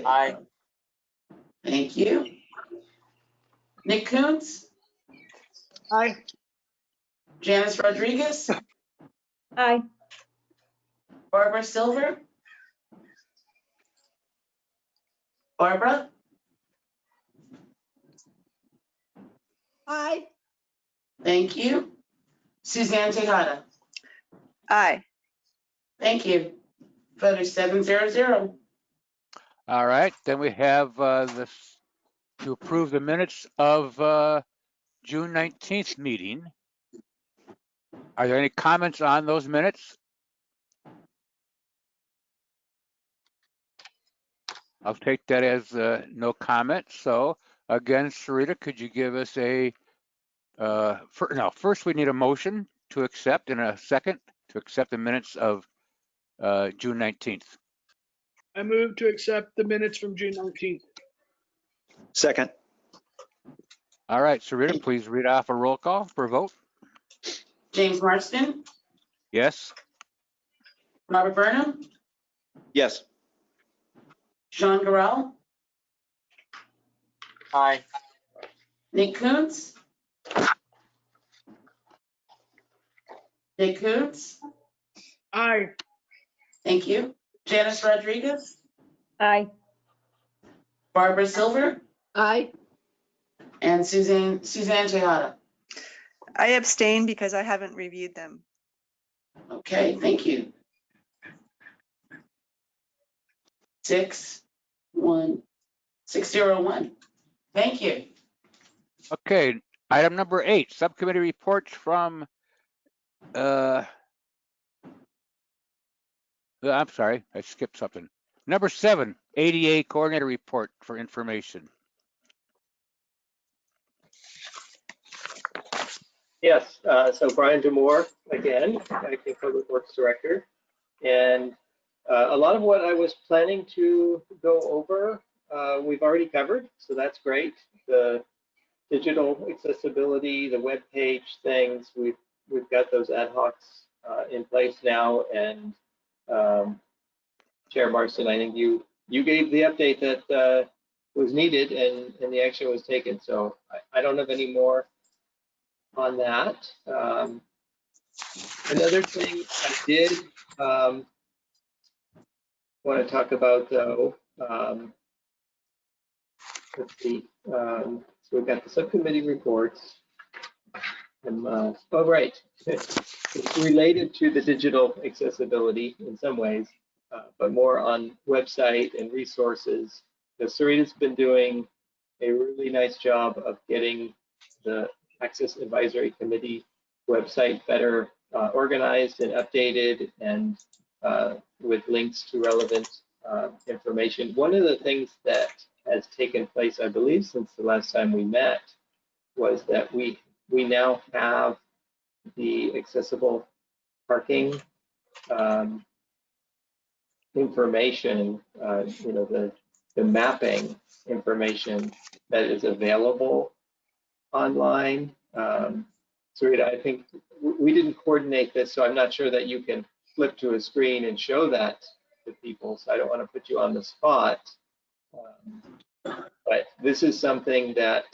Aye. Thank you. Nick Coons, Aye. Janice Rodriguez, Aye. Barbara Silver. Barbara, Aye. thank you. Suzanne Tejada, Aye. thank you. Vote is 700. All right, then we have this to approve the minutes of June 19th meeting. Are there any comments on those minutes? I'll take that as no comment. So again, Sarita, could you give us a, first we need a motion to accept and a second to accept the minutes of June 19th. I move to accept the minutes from June 19th. Second. All right, Sarita, please read off a roll call for a vote. James Marston, Yes? Robert Burnham, Yes. Sean Garrell, Aye. Nick Coons. Nick Coons, Aye. thank you. Janice Rodriguez, Aye. Barbara Silver, Aye. and Suzanne Tejada. I abstain because I haven't reviewed them. Okay, thank you. 601. Thank you. Okay, item number 8, subcommittee reports from, I'm sorry, I skipped something. Number 7, ADA coordinator report for information. Yes, so Brian Demore, again, Acting Public Works Director. And a lot of what I was planning to go over, we've already covered, so that's great. The digital accessibility, the web page things, we've got those ad hocs in place now. And Chair Marston, I think you gave the update that was needed and the action was taken. So I don't have any more on that. Another thing I did want to talk about, though, let's see. So we've got the subcommittee reports. Oh, right. It's related to the digital accessibility in some ways, but more on website and resources. Sarita's been doing a really nice job of getting the Access Advisory Committee website better organized and updated, and with links to relevant information. One of the things that has taken place, I believe, since the last time we met, was that we now have the accessible parking information, the mapping information that is available online. Sarita, I think we didn't coordinate this, so I'm not sure that you can flip to a screen and show that to people, so I don't want to put you on the spot. But this is something that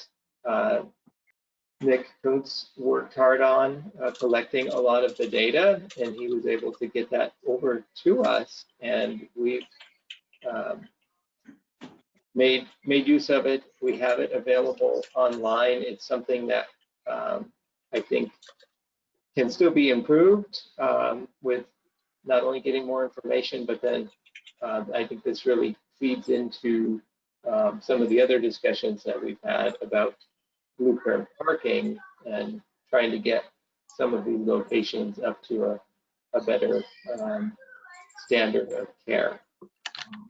Nick Kuntz worked hard on, collecting a lot of the data, and he was able to get that over to us, and we've made use of it. We have it available online. It's something that I think can still be improved with not only getting more information, but then I think this really feeds into some of the other discussions that we've had about blue current parking and trying to get some of these locations up to a better standard of care.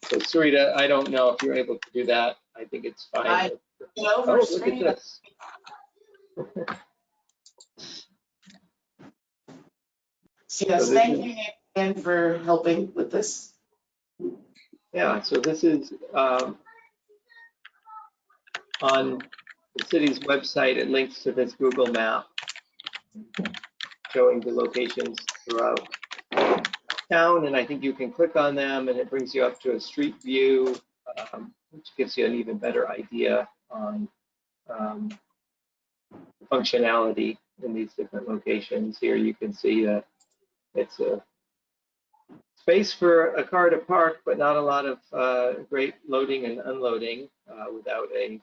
So Sarita, I don't know if you're able to do that. I think it's fine. Over look screen. at this. Yes, thank you, Nick, again for helping with this. Yeah, so this is on the city's website. It links to this Google map showing the locations throughout town, and I think you can click on them and it brings you up to a street view, which gives you an even better idea on functionality in these different locations. Here you can see that it's a space for a car to park, but not a lot of great loading and unloading without a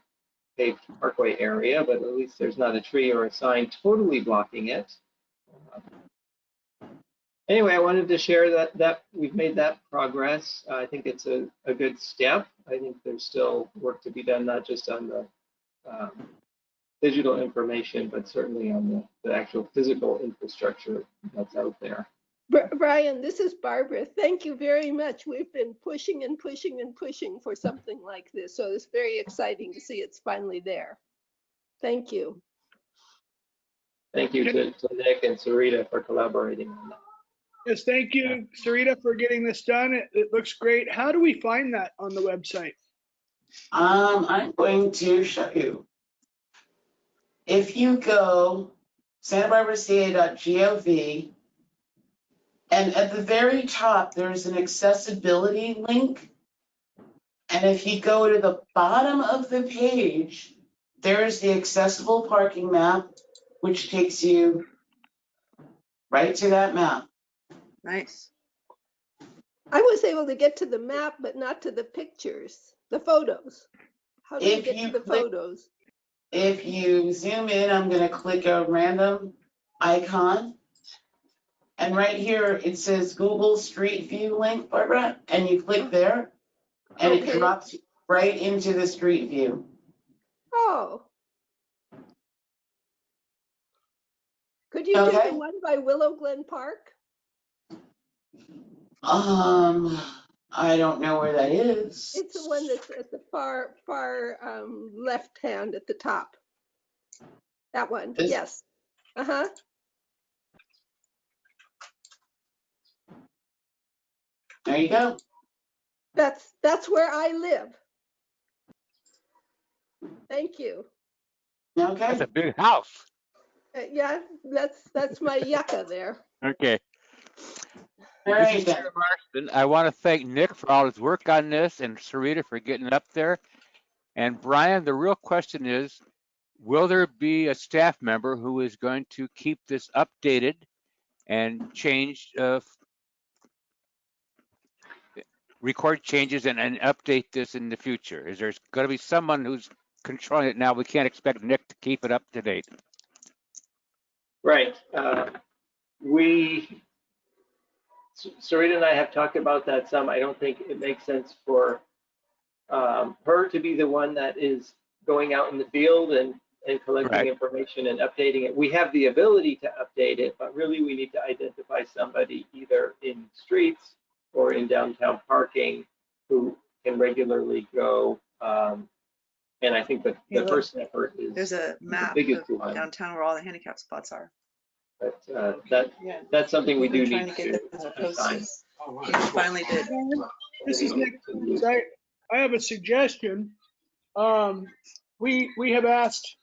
paved parkway area, but at least there's not a tree or a sign totally blocking it. Anyway, I wanted to share that we've made that progress. I think it's a good step. I think there's still work to be done, not just on the digital information, but certainly on the actual physical infrastructure that's out there. Brian, this is Barbara. Thank you very much. We've been pushing and pushing and pushing for something like this. So it's very exciting to see it's finally there. Thank you. Thank you to Nick and Sarita for collaborating on that. Yes, thank you, Sarita, for getting this done. It looks great. How do we find that on the website? I'm going to show you. If you go santabarbaraca.gov, and at the very top, there's an accessibility link. And if you go to the bottom of the page, there's the accessible parking map, which takes you right to that map. Nice. I was able to get to the map, but not to the pictures, the photos. How do you get to the photos? If you zoom in, I'm going to click a random icon. And right here, it says Google Street View link, Barbara, and you click there, and it drops right into the Street View. Oh. Could you do the one by Willow Glen Park? I don't know where that is. It's the one that's at the far left hand at the top. That one, yes. Uh-huh. There you go. That's where I live. Thank you. Okay. That's a big house. Yeah, that's my yucca there. Okay. All This right, is Chair Marston. I want to thank Nick for all his work on this and Sarita for getting up there. And Brian, the real question is, will there be a staff member who is going to keep this updated and change, record changes and update this in the future? Is there going to be someone who's controlling it now? We can't expect Nick to keep it up to date. Right. Sarita and I have talked about that some. I don't think it makes sense for her to be the one that is going out in the field and collecting information and updating it. We have the ability to update it, but really we need to identify somebody either in streets or in downtown parking who can regularly go. And I think that the first effort is there's a map the biggest of one. downtown where all the handicap spots are. But that's something we do need to assign. You finally did. This is Nick. I have a suggestion. We have asked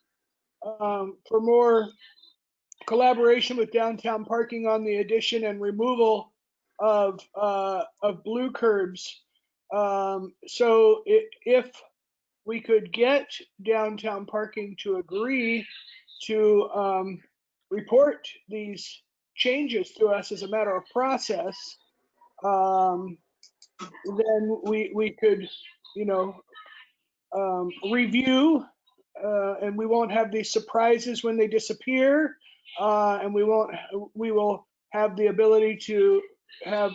for more collaboration with downtown parking on the addition and removal of blue curbs. So if we could get downtown parking to agree to report these changes to us as a matter of process, then we could, review, and we won't have these surprises when they disappear, and we will have the ability to have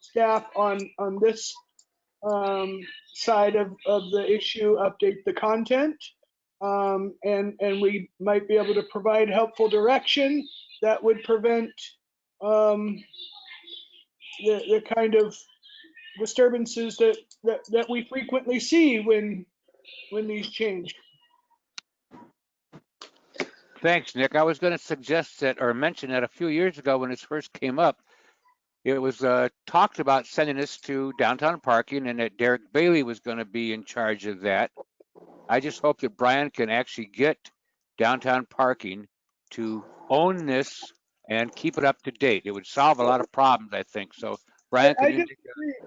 staff on this side of the issue update the content, and we might be able to provide helpful direction that would prevent the kind of disturbances that we frequently see when these change. Thanks, Nick. I was going to suggest that or mention that a few years ago when this first came up, it was talked about sending this to downtown parking and that Derek Bailey was going to be in charge of that. I just hope that Brian can actually get downtown parking to own this and keep it up to date. It would solve a lot of problems, I think. So, Brian, can you?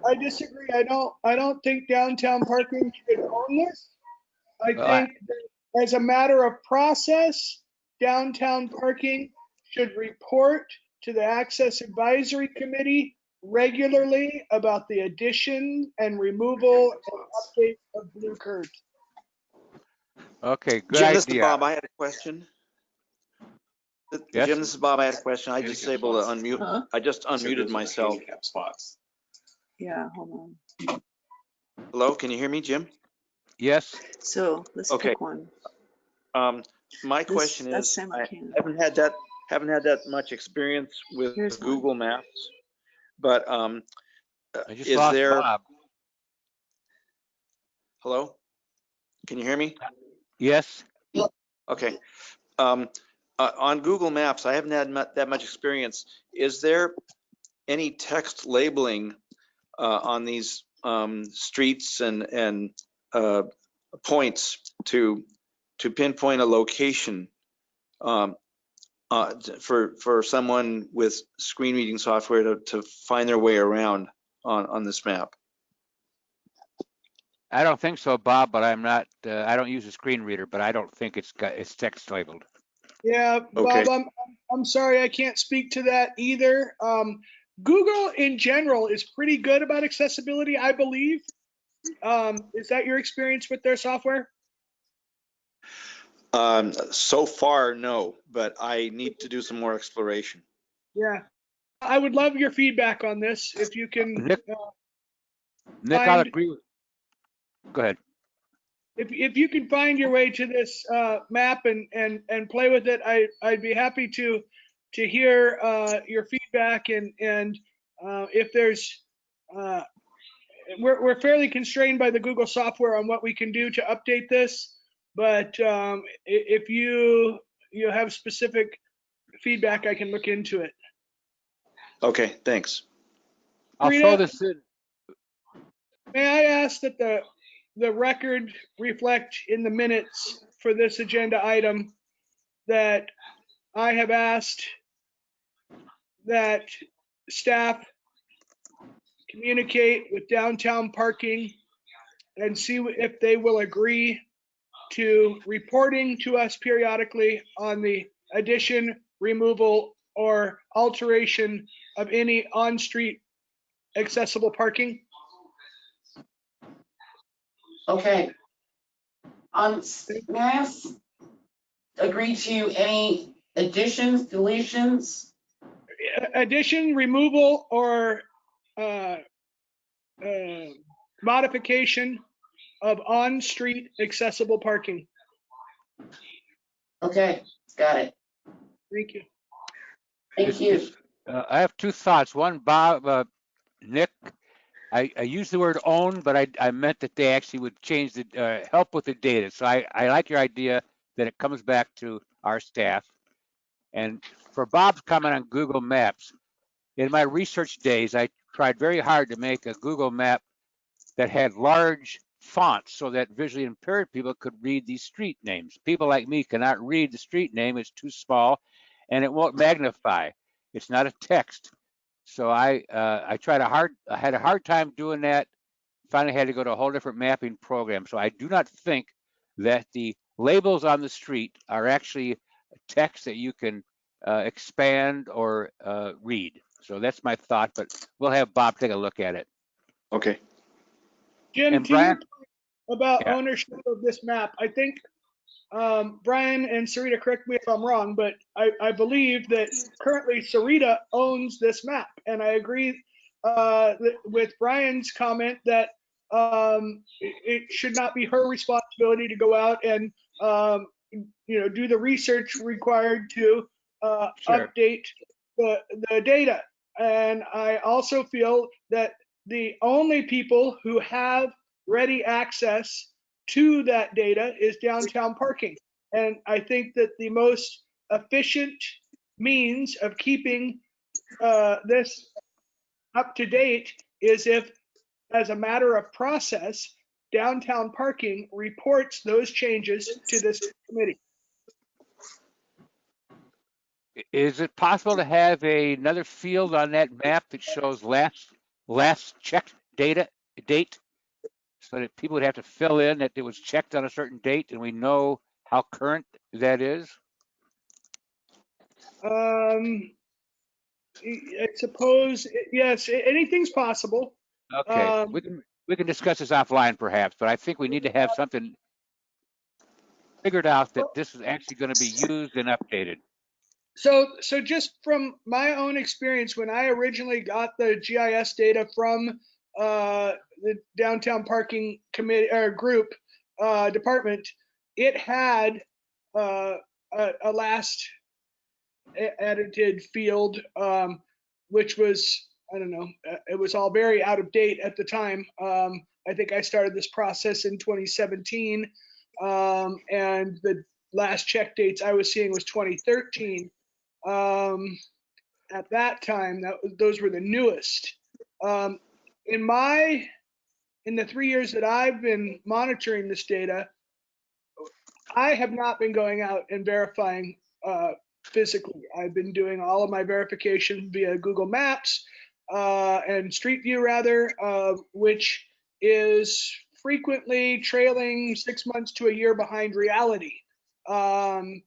I disagree. I don't think downtown parking should own this. I think that as a matter of process, downtown parking should report to the Access Advisory Committee regularly about the addition and removal and update of blue curbs. Okay, good Jim, idea. this is Bob. I had a question. Yes? Jim, this is Bob. I had a question. I just able to unmute. Huh? I just unmuted myself. Yeah, hold on. Hello, can you hear me, Jim? Yes. So let's Okay. pick one. My This- question that's is, San I Martin. haven't had that much experience with Here's one. Google Maps, but I just is lost there? Bob. Hello, can you hear me? Yes. Okay. On Google Maps, I haven't had that much experience. Is there any text labeling on these streets and points to pinpoint a location for someone with screen reading software to find their way around on this map? I don't think so, Bob, but I'm not, I don't use a screen reader, but I don't think it's text labeled. Yeah, Okay. Bob, I'm sorry, I can't speak to that either. Google in general is pretty good about accessibility, I believe. Is that your experience with their software? So far, no, but I need to do some more exploration. Yeah. I would love your feedback on this, if you can. Nick, I'll find- agree with. Go ahead. If you can find your way to this map and play with it, I'd be happy to hear your feedback and if there's we're fairly constrained by the Google software on what we can do to update this, but if you have specific feedback, I can look into it. Okay, thanks. I'll Rita? throw this in. May I ask that the record reflect in the minutes for this agenda item that I have asked that staff communicate with downtown parking and see if they will agree to reporting to us periodically on the addition, removal, or alteration of any on-street accessible parking? Okay. May I agree to any additions, deletions? Addition, removal, or modification of on-street accessible parking. Okay, got it. Thank you. Thank you. I have two thoughts. One, Bob, Nick, I used the word own, but I meant that they actually would change the, help with the data. So I like your idea that it comes back to our staff. And for Bob's comment on Google Maps, in my research days, I tried very hard to make a Google map that had large fonts so that visually impaired people could read these street names. People like me cannot read the street name, it's too small and it won't magnify. It's not a text. So I had a hard time doing that. Finally had to go to a whole different mapping program. So I do not think that the labels on the street are actually text that you can expand or read. So that's my thought, but we'll have Bob take a look at it. Okay. Jim, And to your Brian? point about Yeah. ownership of this map, I think Brian and Sarita, correct me if I'm wrong, but I believe that currently Sarita owns this map. And I agree with Brian's comment that it should not be her responsibility to go out and do the research required to Sure. update the data. And I also feel that the only people who have ready access to that data is downtown parking. And I think that the most efficient means of keeping this up to date is if, as a matter of process, downtown parking reports those changes to this committee. Is it possible to have another field on that map that shows last checked date, so that people would have to fill in that it was checked on a certain date and we know how current that is? I suppose, yes, anything's possible. Okay, we can discuss this offline perhaps, but I think we need to have something figured out that this is actually going to be used and updated. So just from my own experience, when I originally got the GIS data from the downtown parking committee or group department, it had a last edited field, which was, I don't know, it was all very out of date at the time. I think I started this process in 2017, and the last check dates I was seeing was 2013. At that time, those were the newest. In the 3 years that I've been monitoring this data, I have not been going out and verifying physically. I've been doing all of my verification via Google Maps and Street View rather, which is frequently trailing 6 months to a year behind reality. But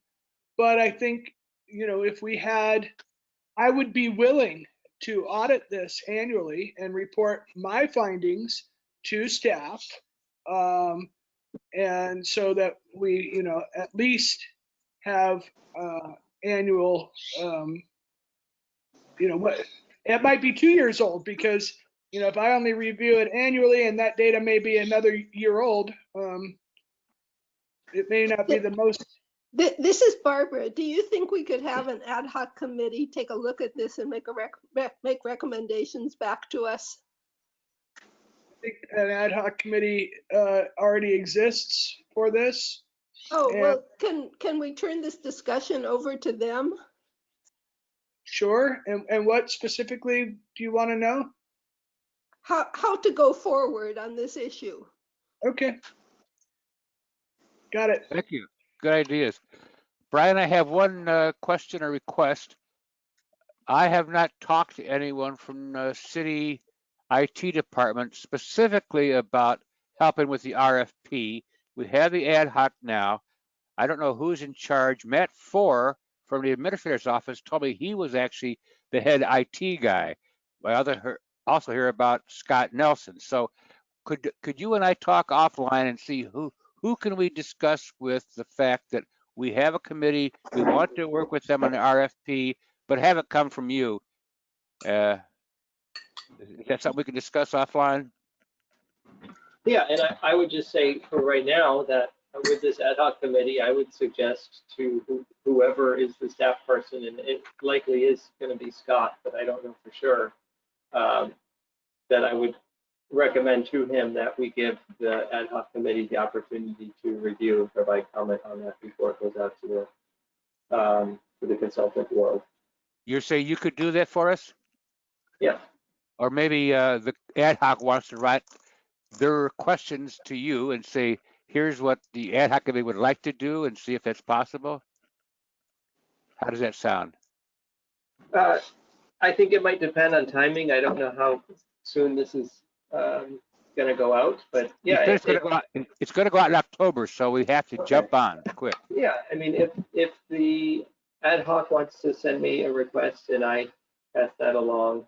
I think, if we had, I would be willing to audit this annually and report my findings to staff. And so that we, at least have annual, it might be 2 years old because, if I only review it annually and that data may be another year old, it may not be the most. This is Barbara. Do you think we could have an ad hoc committee take a look at this and make recommendations back to us? I think an ad hoc committee already exists for this. Oh, And- well, can we turn this discussion over to them? Sure. And what specifically do you want to know? How to go forward on this issue? Okay. Got it. Thank you. Good ideas. Brian, I have one question or request. I have not talked to anyone from the city IT department specifically about helping with the RFP. We have the ad hoc now. I don't know who's in charge. Matt Four from the administrator's office told me he was actually the head IT guy. I also hear about Scott Nelson. So could you and I talk offline and see who can we discuss with the fact that we have a committee, we want to work with them on the RFP, but have it come from you? Is that something we can discuss offline? Yeah, and I would just say for right now that with this ad hoc committee, I would suggest to whoever is the staff person, and it likely is going to be Scott, but I don't know for sure, that I would recommend to him that we give the ad hoc committee the opportunity to review and provide comment on that before it goes out to the consultant world. You're saying you could do that for us? Yeah. or maybe the ad hoc wants to write their questions to you and say, here's what the ad hoc committee would like to do, and see if that's possible. How does that sound? I think it might depend on timing. I don't know how soon this is going to go out, but yeah. It's going to go out in October, so we have to jump on quick. Yeah, I mean, if the ad hoc wants to send me a request and I pass that along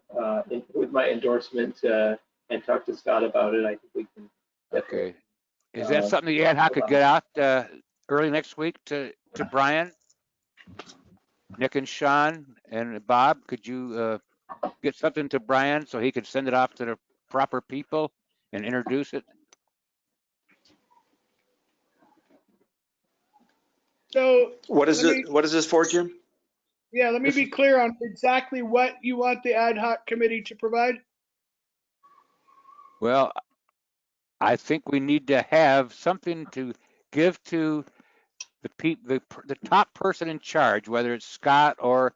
with my endorsement and talk to Scott about it, I think we can. Okay. Is that something the ad hoc could get out early next week to Brian, Nick and Sean and Bob? Could you get something to Brian so he could send it off to the proper people and introduce it? So What is it? What is this for, Jim? yeah, let me be clear on exactly what you want the ad hoc committee to provide. Well, I think we need to have something to give to the top person in charge, whether it's Scott or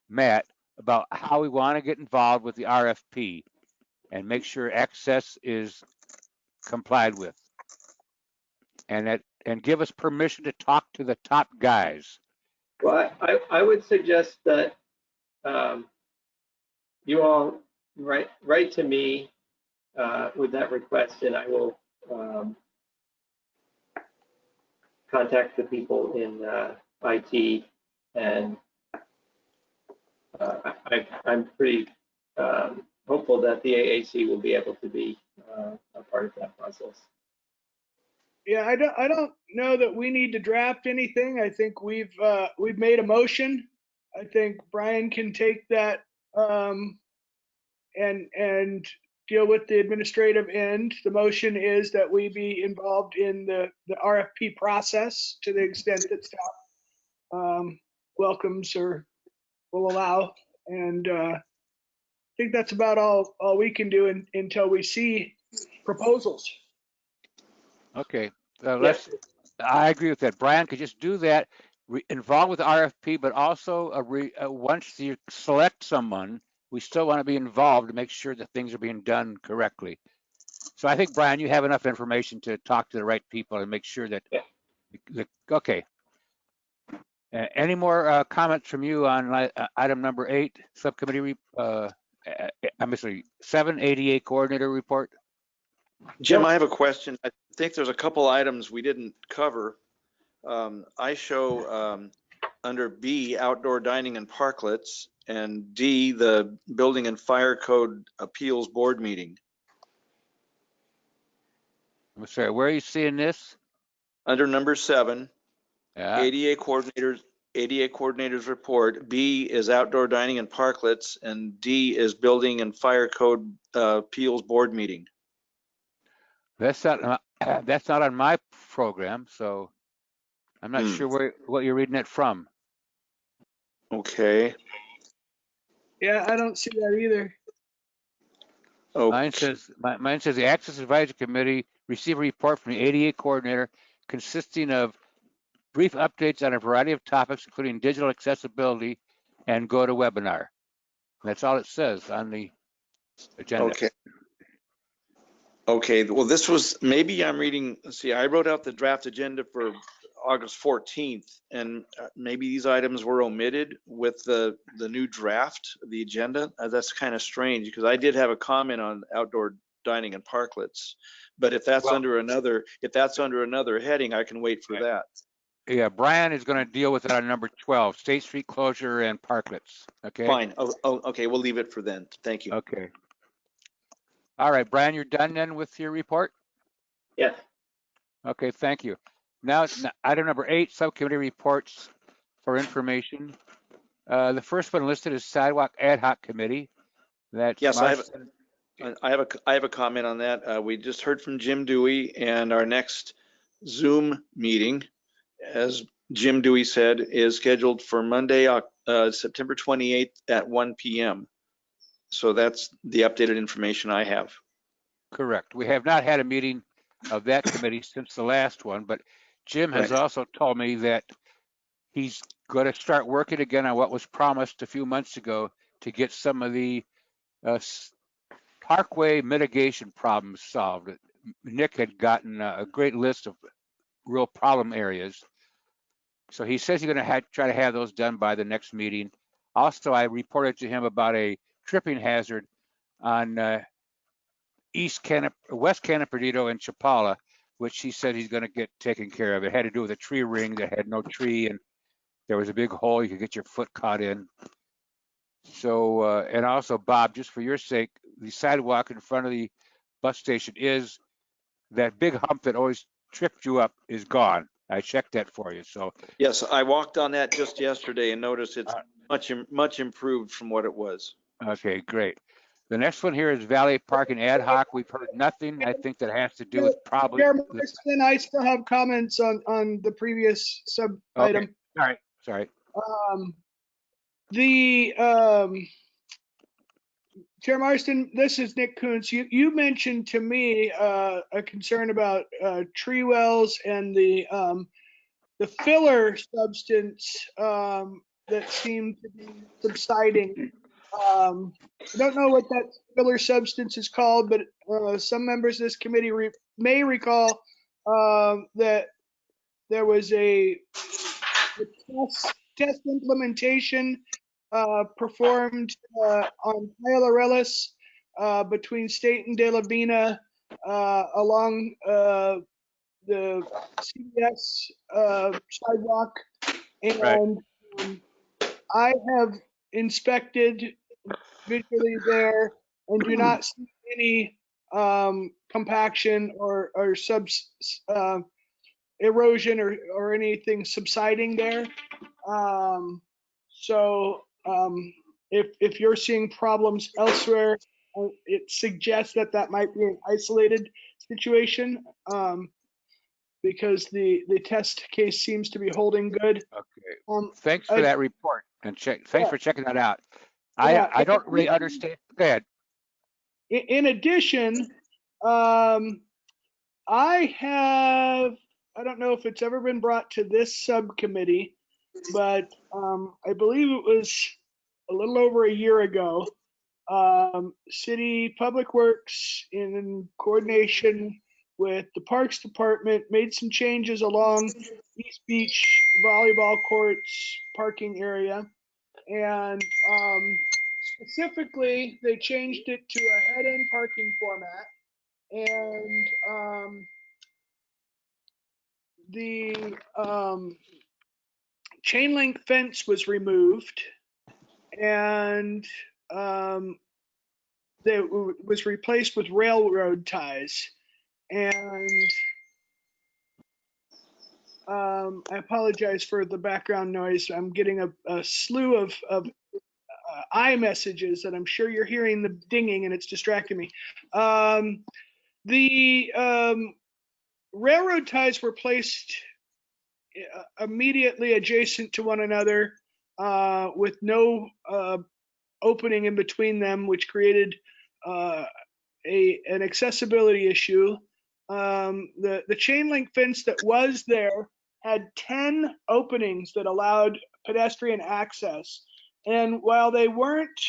Matt, about how we want to get involved with the RFP and make sure access is complied with, and give us permission to talk to the top guys. Well, I would suggest that you all write to me with that request, and I will contact the people in IT, and I'm pretty hopeful that the AAC will be able to be a part of that process. Yeah, I don't know that we need to draft anything. I think we've made a motion. I think Brian can take that and deal with the administrative end. The motion is that we be involved in the RFP process to the extent that staff welcomes or will allow. And I think that's about all we can do until we see proposals. Okay, I agree with that. Brian could just do that, involved with the RFP, but also once you select someone, we still want to be involved to make sure that things are being done correctly. So I think, Brian, you have enough information to talk to the right people and make sure that, okay. Any more comments from you on item number 8, subcommittee, I'm sorry, 7, ADA coordinator report? Jim, I have a question. I think there's a couple items we didn't cover. I show under B, outdoor dining and parklets, and D, the building and fire code appeals board meeting. I'm sorry, where are you seeing this? Under number 7, Yeah. ADA coordinators report. B is outdoor dining and parklets, and D is building and fire code appeals board meeting. That's not on my program, so I'm not sure what you're reading it from. Okay. Yeah, I don't see that either. Okay. Mine says the Access Advisory Committee received a report from the ADA coordinator consisting of brief updates on a variety of topics, including digital accessibility and GoToWebinar. That's all it says on the agenda. Okay. Okay, well, this was, maybe I'm reading, see, I wrote out the draft agenda for August 14th, and maybe these items were omitted with the new draft of the agenda. That's kind of strange, because I did have a comment on outdoor dining and parklets, but if that's under another heading, I can wait for that. Yeah, Brian is going to deal with it on number 12, State Street closure and parklets. Okay. Fine. Oh, okay, we'll leave it for then. Thank you. Okay. All right, Brian, you're done then with your report? Yes. Okay, thank you. Now, item number 8, subcommittee reports for information. The first one listed is Sidewalk Ad Hoc Committee. That's yes, I have a comment on that. We just heard from Jim Dewey, and our next Zoom meeting, as Jim Dewey said, is scheduled for Monday, September 28th at 1 p.m. So that's the updated information I have. Correct. We have not had a meeting of that committee since the last one, but Jim has also told me that he's going to start working again on what was promised a few months ago to get some of the parkway mitigation problems solved. Nick had gotten a great list of real problem areas. So he says he's going to try to have those done by the next meeting. Also, I reported to him about a tripping hazard on West Cannon Perdido and Chapala, which he said he's going to get taken care of. It had to do with a tree ring that had no tree, and there was a big hole you could get your foot caught in. So, and also, Bob, just for your sake, the sidewalk in front of the bus station is that big hump that always tripped you up is gone. I checked that for you. So, Yes, I walked on that just yesterday and noticed it's much improved from what it was. okay, great. The next one here is Valley Parking Ad Hoc. We've heard nothing. I think that has to do with probably. Chairman, I still have comments on the previous sub item. Okay. All right. Sorry. Chair Marston, this is Nick Kuntz. You mentioned to me a concern about tree wells and the filler substance that seemed to be subsiding. I don't know what that filler substance is called, but some members of this committee may recall that there was a test implementation performed on Tyler-Ellis between State and De La Vina along the CBS sidewalk. And Right. I have inspected visually there and do not see any compaction or erosion or anything subsiding there. If you're seeing problems elsewhere, it suggests that might be an isolated situation because the test case seems to be holding good. Okay. Thanks for that report and thanks for checking that out. Yeah. I don't really understand. Go ahead. In addition, I don't know if it's ever been brought to this subcommittee, but I believe it was a little over a year ago. City Public Works, in coordination with the Parks Department, made some changes along East Beach volleyball courts parking area. And specifically, they changed it to a head-end parking format. And the chain link fence was removed, and it was replaced with railroad ties. And I apologize for the background noise. I'm getting a slew of iMessages that I'm sure you're hearing the dinging, and it's distracting me. The railroad ties were placed immediately adjacent to one another with no opening in between them, which created an accessibility issue. The chain link fence that was there had 10 openings that allowed pedestrian access. And while they weren't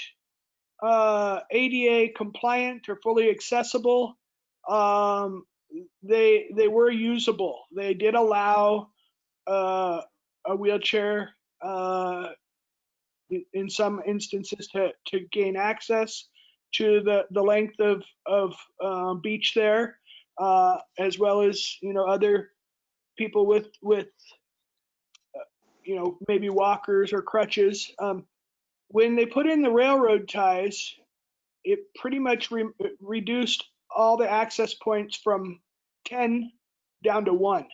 ADA compliant or fully accessible, they were usable. They did allow a wheelchair in some instances to gain access to the length of beach there, as well as other people with maybe walkers or crutches. When they put in the railroad ties, it pretty much reduced all the access points from 10 down to 1.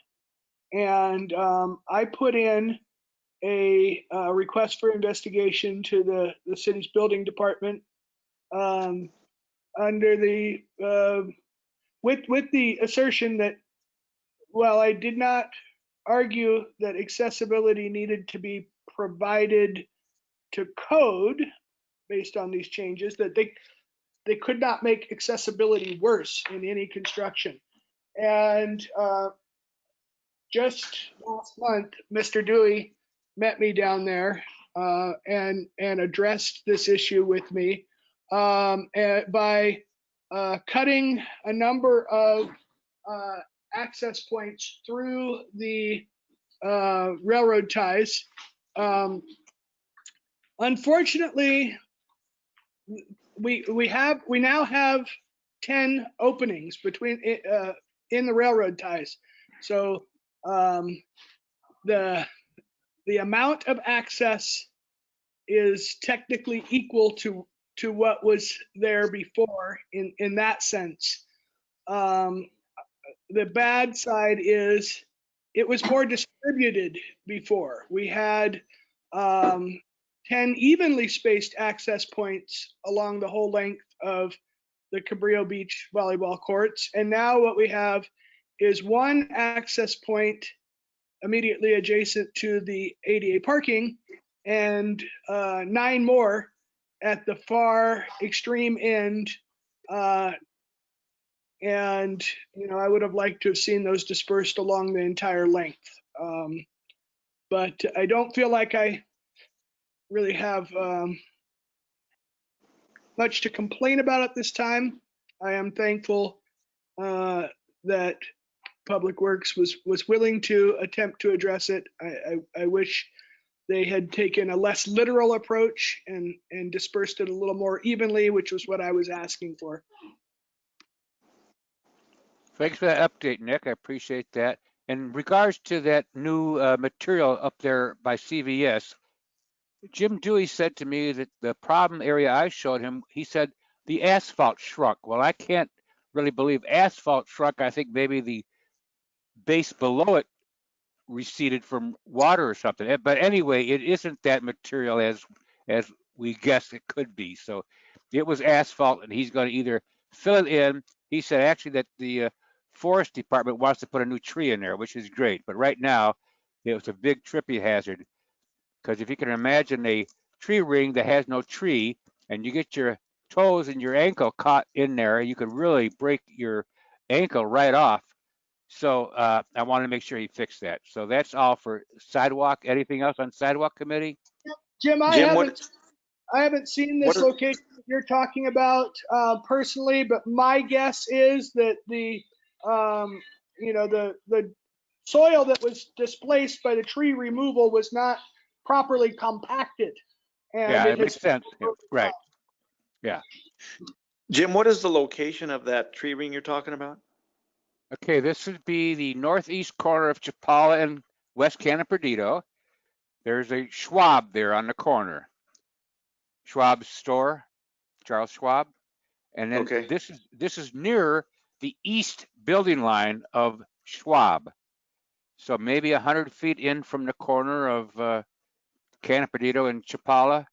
And I put in a request for investigation to the city's building department under the with the assertion that while I did not argue that accessibility needed to be provided to code based on these changes, that they could not make accessibility worse in any construction. And just last month, Mr. Dewey met me down there and addressed this issue with me by cutting a number of access points through the railroad ties. Unfortunately, we now have 10 openings between in the railroad ties. So the amount of access is technically equal to what was there before in that sense. The bad side is it was more distributed before. We had 10 evenly spaced access points along the whole length of the Cabrillo Beach volleyball courts. And now what we have is one access point immediately adjacent to the ADA parking and 9 more at the far extreme end. And, you know, I would have liked to have seen those dispersed along the entire length. But I don't feel like I really have much to complain about at this time. I am thankful that Public Works was willing to attempt to address it. I wish they had taken a less literal approach and dispersed it a little more evenly, which was what I was asking for. Thanks for that update, Nick. I appreciate that. In regards to that new material up there by CVS, Jim Dewey said to me that the problem area I showed him, he said the asphalt shrunk. Well, I can't really believe asphalt shrunk. I think maybe the base below it receded from water or something. But anyway, it isn't that material as we guessed it could be. So it was asphalt, and he's going to either fill it in. He said actually that the forest department wants to put a new tree in there, which is great. But right now, it was a big trippy hazard, because if you can imagine a tree ring that has no tree, and you get your toes and your ankle caught in there, you could really break your ankle right off. So I want to make sure he fixed that. So that's all for sidewalk. Anything else on sidewalk committee? Jim, I haven't seen this what are- location that you're talking about personally, but my guess is that the you know, the soil that was displaced by the tree removal was not properly compacted. And Yeah, it it makes has- sense. Yeah, right. Jim, what is the location of that tree ring you're talking about? Okay, this would be the northeast corner of Chapala and West Cannon Perdido. There's a Schwab there on the corner. Schwab's store, Charles Schwab. And then Okay. this is near the east building line of Schwab. So maybe 100 feet in from the corner of Cannon Perdido and Chapala.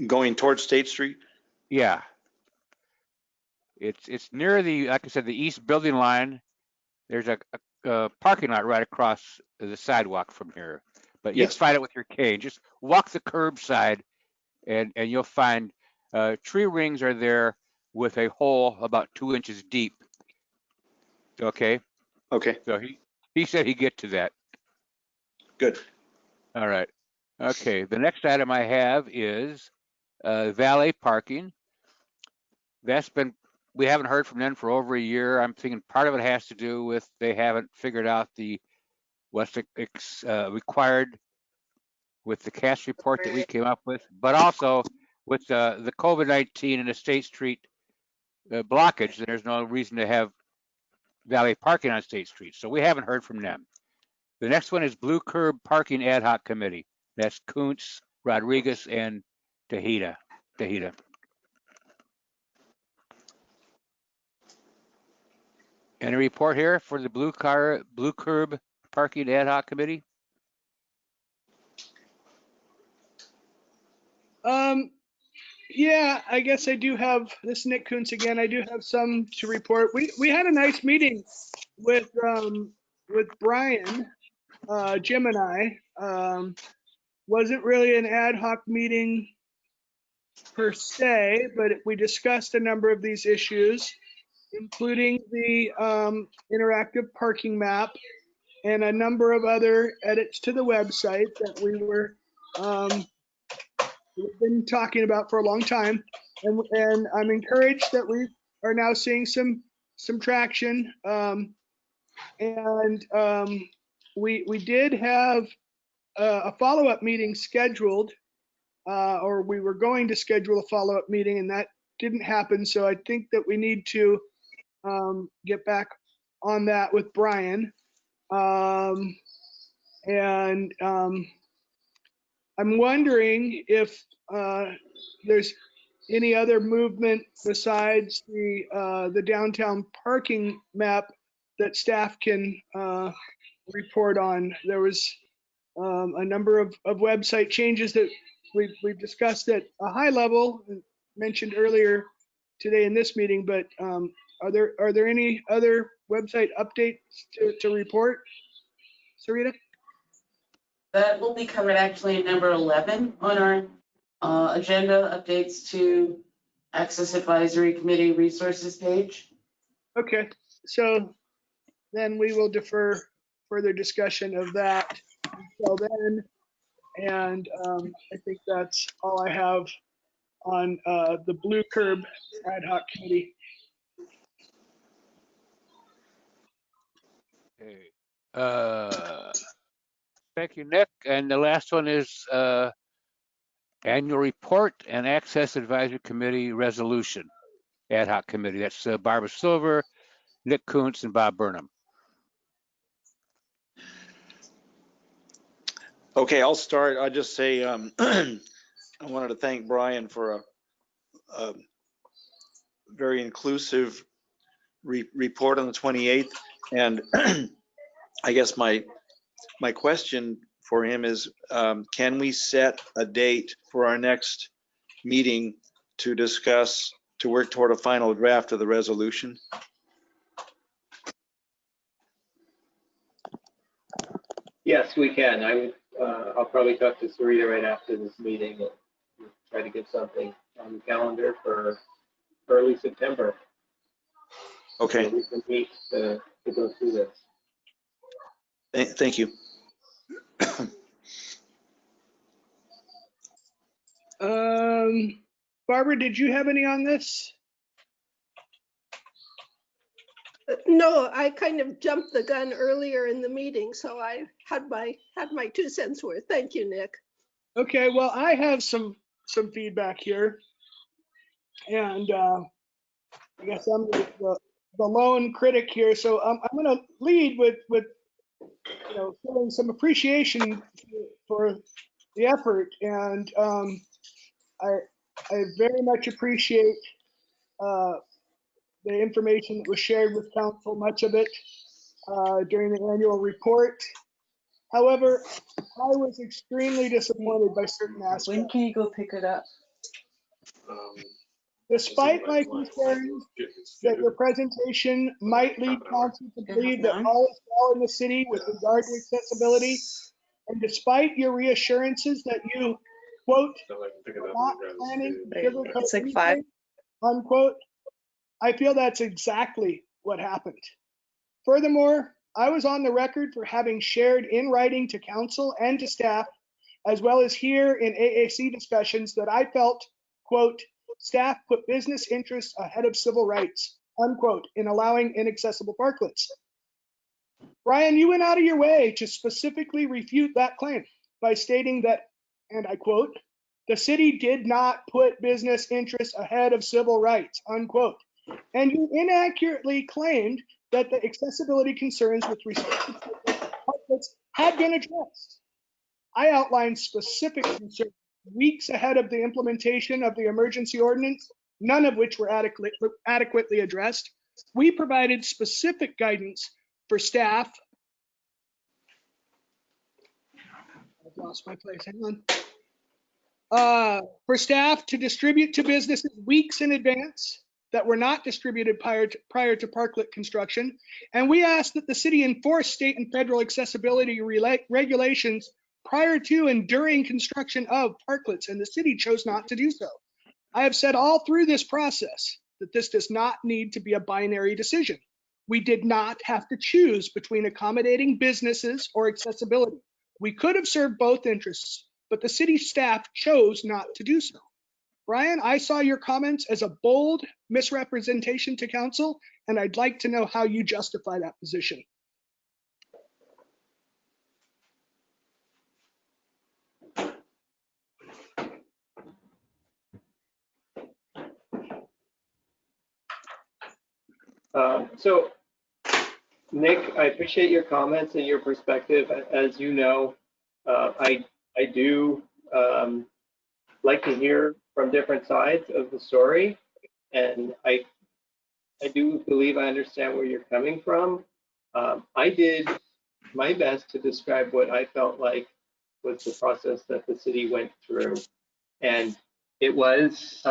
Going towards State Street? Yeah. It's near the, like I said, the east building line. There's a parking lot right across the sidewalk from here. But you can Yes. find it with your cane. Just walk the curbside and you'll find tree rings are there with a hole about 2 inches deep. Okay. Okay, So he said he'd get to that. good. All right. Okay. The next item I have is valet parking. We haven't heard from them for over a year. I'm thinking part of it has to do with they haven't figured out what's required with the CAS report that we came up with, but also with the COVID-19 and the State Street blockage, there's no reason to have valet parking on State Street. So we haven't heard from them. The next one is Blue Curb Parking Ad Hoc Committee. That's Kuntz, Rodriguez, and Tejeda. Any report here for the Blue Curb Parking Ad Hoc Committee? Yeah, I guess I do have, this is Nick Kuntz again. I do have some to report. We had a nice meeting with Brian, Jim and I. Wasn't really an ad hoc meeting per se, but we discussed a number of these issues, including the interactive parking map and a number of other edits to the website that we were we've been talking about for a long time. And I'm encouraged that we are now seeing some traction. We did have a follow-up meeting scheduled, or we were going to schedule a follow-up meeting, and that didn't happen. So I think that we need to get back on that with Brian. I'm wondering if there's any other movement besides the downtown parking map that staff can report on. There was a number of website changes that we've discussed at a high level, mentioned earlier today in this meeting, but are there any other website updates to report, Sarita? That will be covered actually in number 11 on our agenda, updates to Access Advisory Committee resources page. Okay, so then we will defer further discussion of that until then. And I think that's all I have on the Blue Curb Ad Hoc Committee. Okay. Thank you, Nick. And the last one is annual report and Access Advisory Committee resolution, ad hoc committee. That's Barbara Silver, Nick Kuntz, and Bob Burnham. Okay, I'll start. I'll just say I wanted to thank Brian for a very inclusive report on the 28th. And I guess my question for him is, can we set a date for our next meeting to discuss, to work toward a final draft of the resolution? Yes, we can. I'll probably talk to Sarita right after this meeting and try to get something on the calendar for early September. Okay. So we can meet to go through this. Thank you. Barbara, did you have any on this? No, I kind of jumped the gun earlier in the meeting, so I had my 2 cents worth. Thank you, Nick. Okay, well, I have some feedback here. And I guess I'm the lone critic here. So I'm going to lead with showing some appreciation for the effort. And I very much appreciate the information that was shared with council, much of it during the annual report. However, I was extremely disappointed by certain aspects. When can you go pick it up? Despite my concerns that your presentation might lead council to believe that all is well in the city with regard to accessibility, and despite your reassurances that you, quote, are not planning to sugarcoat It's like 5. anything, unquote, I feel that's exactly what happened. Furthermore, I was on the record for having shared in writing to council and to staff, as well as here in AAC discussions, that I felt, quote, staff put business interests ahead of civil rights, unquote, in allowing inaccessible parklets. Brian, you went out of your way to specifically refute that claim by stating that, and I quote, the city did not put business interests ahead of civil rights, unquote. And you inaccurately claimed that the accessibility concerns with respect to parklets had been addressed. I outlined specific concerns weeks ahead of the implementation of the emergency ordinance, none of which were adequately addressed. We provided specific guidance for staff. I've lost my place, hang on. For staff to distribute to businesses weeks in advance that were not distributed prior to parklet construction. And we asked that the city enforce state and federal accessibility regulations prior to and during construction of parklets, and the city chose not to do so. I have said all through this process that this does not need to be a binary decision. We did not have to choose between accommodating businesses or accessibility. We could have served both interests, but the city staff chose not to do so. Brian, I saw your comments as a bold misrepresentation to council, and I'd like to know how you justify that position. So, Nick, I appreciate your comments and your perspective. As you know, I do like to hear from different sides of the story, and I do believe I understand where you're coming from. I did my best to describe what I felt like was the process that the city went through, and it was.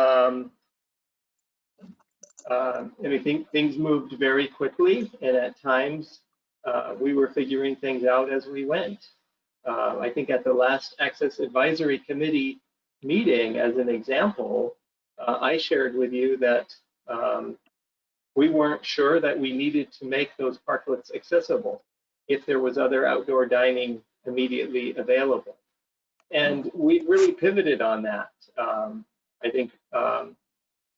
I mean, things moved very quickly, and at times we were figuring things out as we went. I think at the last Access Advisory Committee meeting, as an example, I shared with you that we weren't sure that we needed to make those parklets accessible if there was other outdoor dining immediately available. And we really pivoted on that. I think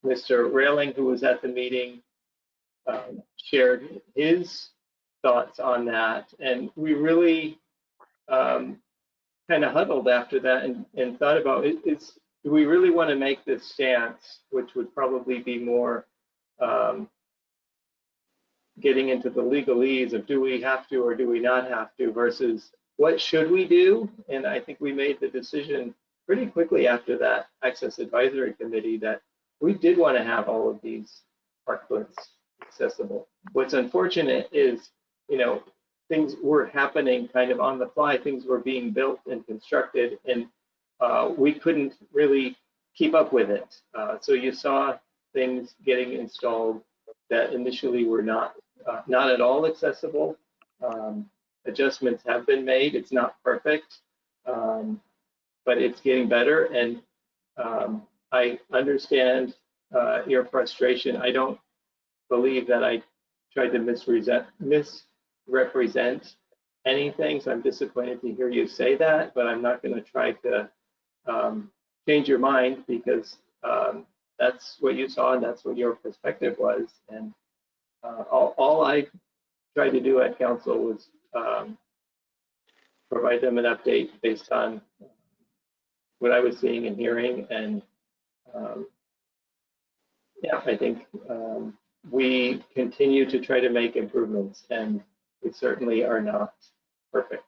Mr. Railing, who was at the meeting, shared his thoughts on that. And we really kind of huddled after that and thought about do we really want to make this stance, which would probably be more getting into the legalese of do we have to or do we not have to versus what should we do? And I think we made the decision pretty quickly after that Access Advisory Committee that we did want to have all of these parklets accessible. What's unfortunate is, you know, things were happening kind of on the fly. Things were being built and constructed, and we couldn't really keep up with it. So you saw things getting installed that initially were not at all accessible. Adjustments have been made. It's not perfect, but it's getting better. And I understand your frustration. I don't believe that I tried to misrepresent anything, so I'm disappointed to hear you say that, but I'm not going to try to change your mind because that's what you saw and that's what your perspective was. And all I tried to do at council was provide them an update based on what I was seeing and hearing. And yeah, I think we continue to try to make improvements, and we certainly are not perfect.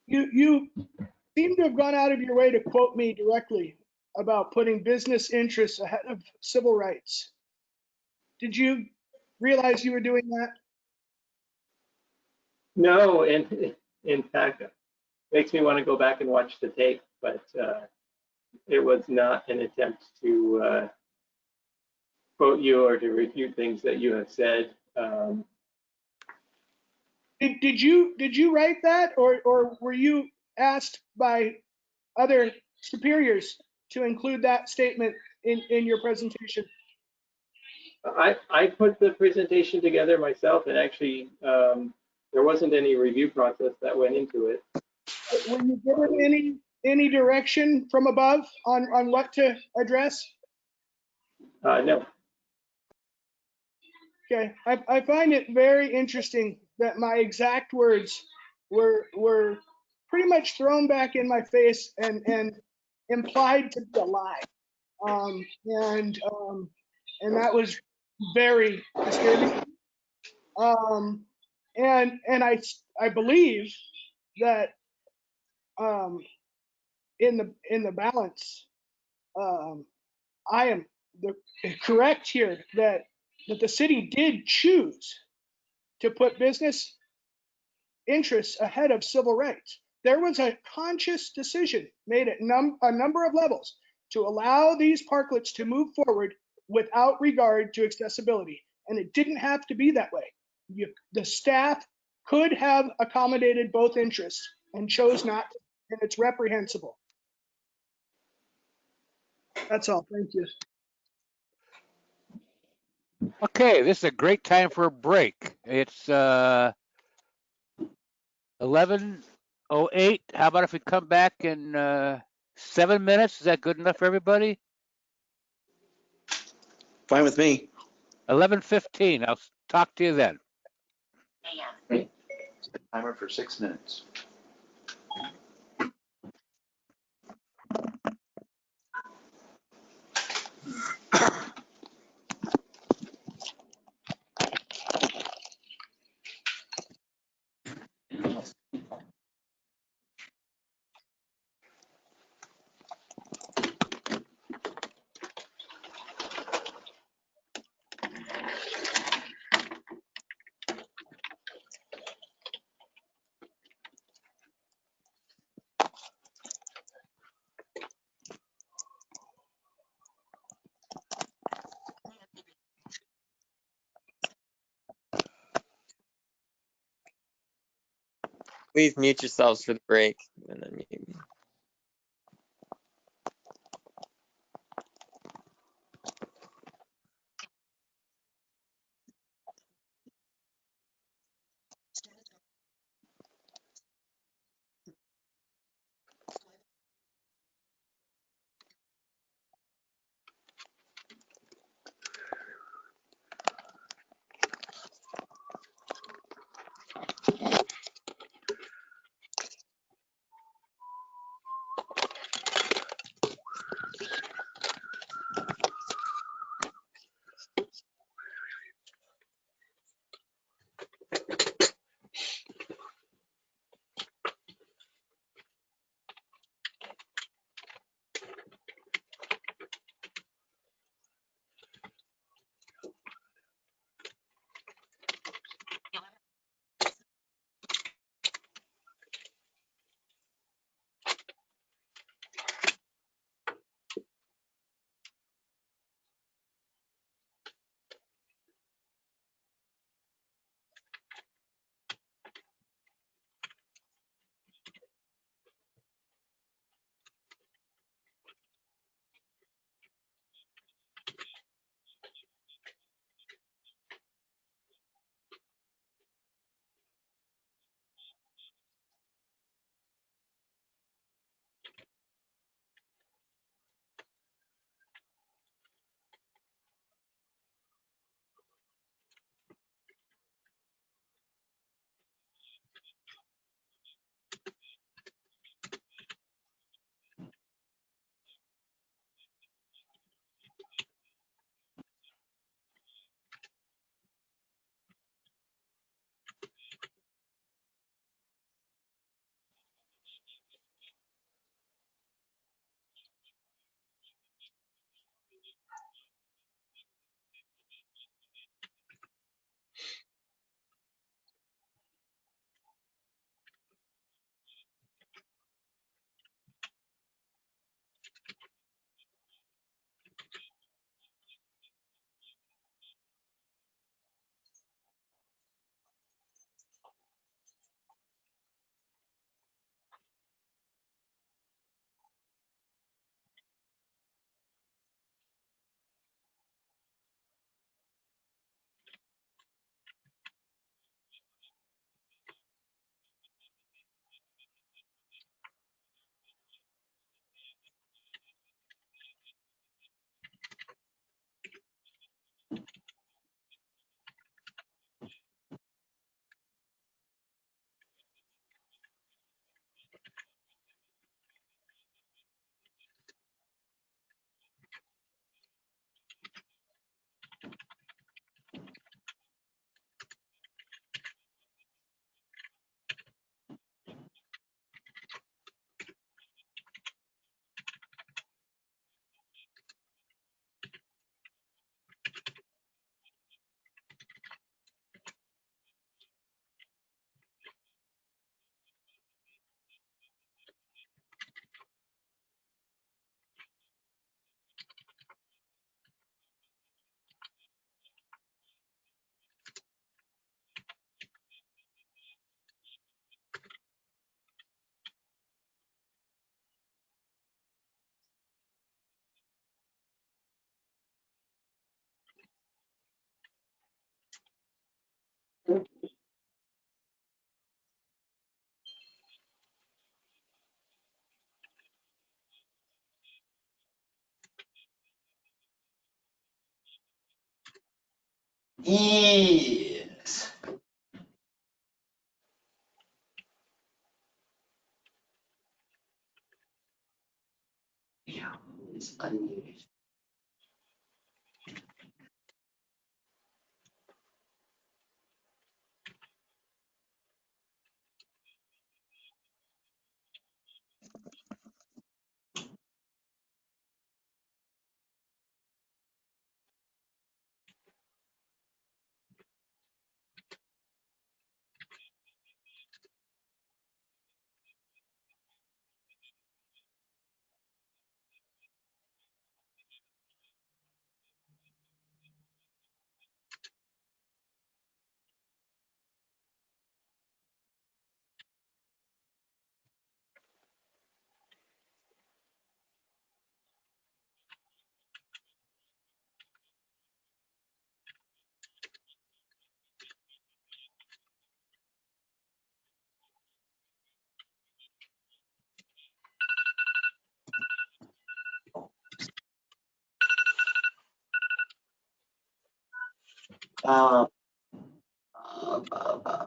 You seem to have gone out of your way to quote me directly about putting business interests ahead of civil rights. Did you realize you were doing that? No, and in fact, it makes me want to go back and watch the tape, but it was not an attempt to quote you or to refute things that you have said. Did you write that, or were you asked by other superiors to include that statement in your presentation? I put the presentation together myself, and actually there wasn't any review process that went into it. Were you given any direction from above on what to address? No. Okay, I find it very interesting that my exact words were pretty much thrown back in my face and implied to be a lie, and that was very disturbing. And I believe that in the balance, I am correct here that the city did choose to put business interests ahead of civil rights. There was a conscious decision made at a number of levels to allow these parklets to move forward without regard to accessibility. And it didn't have to be that way. The staff could have accommodated both interests and chose not, and it's reprehensible. That's all. Thank you. Okay, this is a great time for a break. It's 11 08. How about if we come back in 7 minutes? Is that good enough for everybody? Fine with me. 11:15. I'll talk to you then. Timer for 6 minutes. Please mute yourselves for the break and then mute me. Yes. Yeah, it's unmuted. Uh, uh, uh, uh,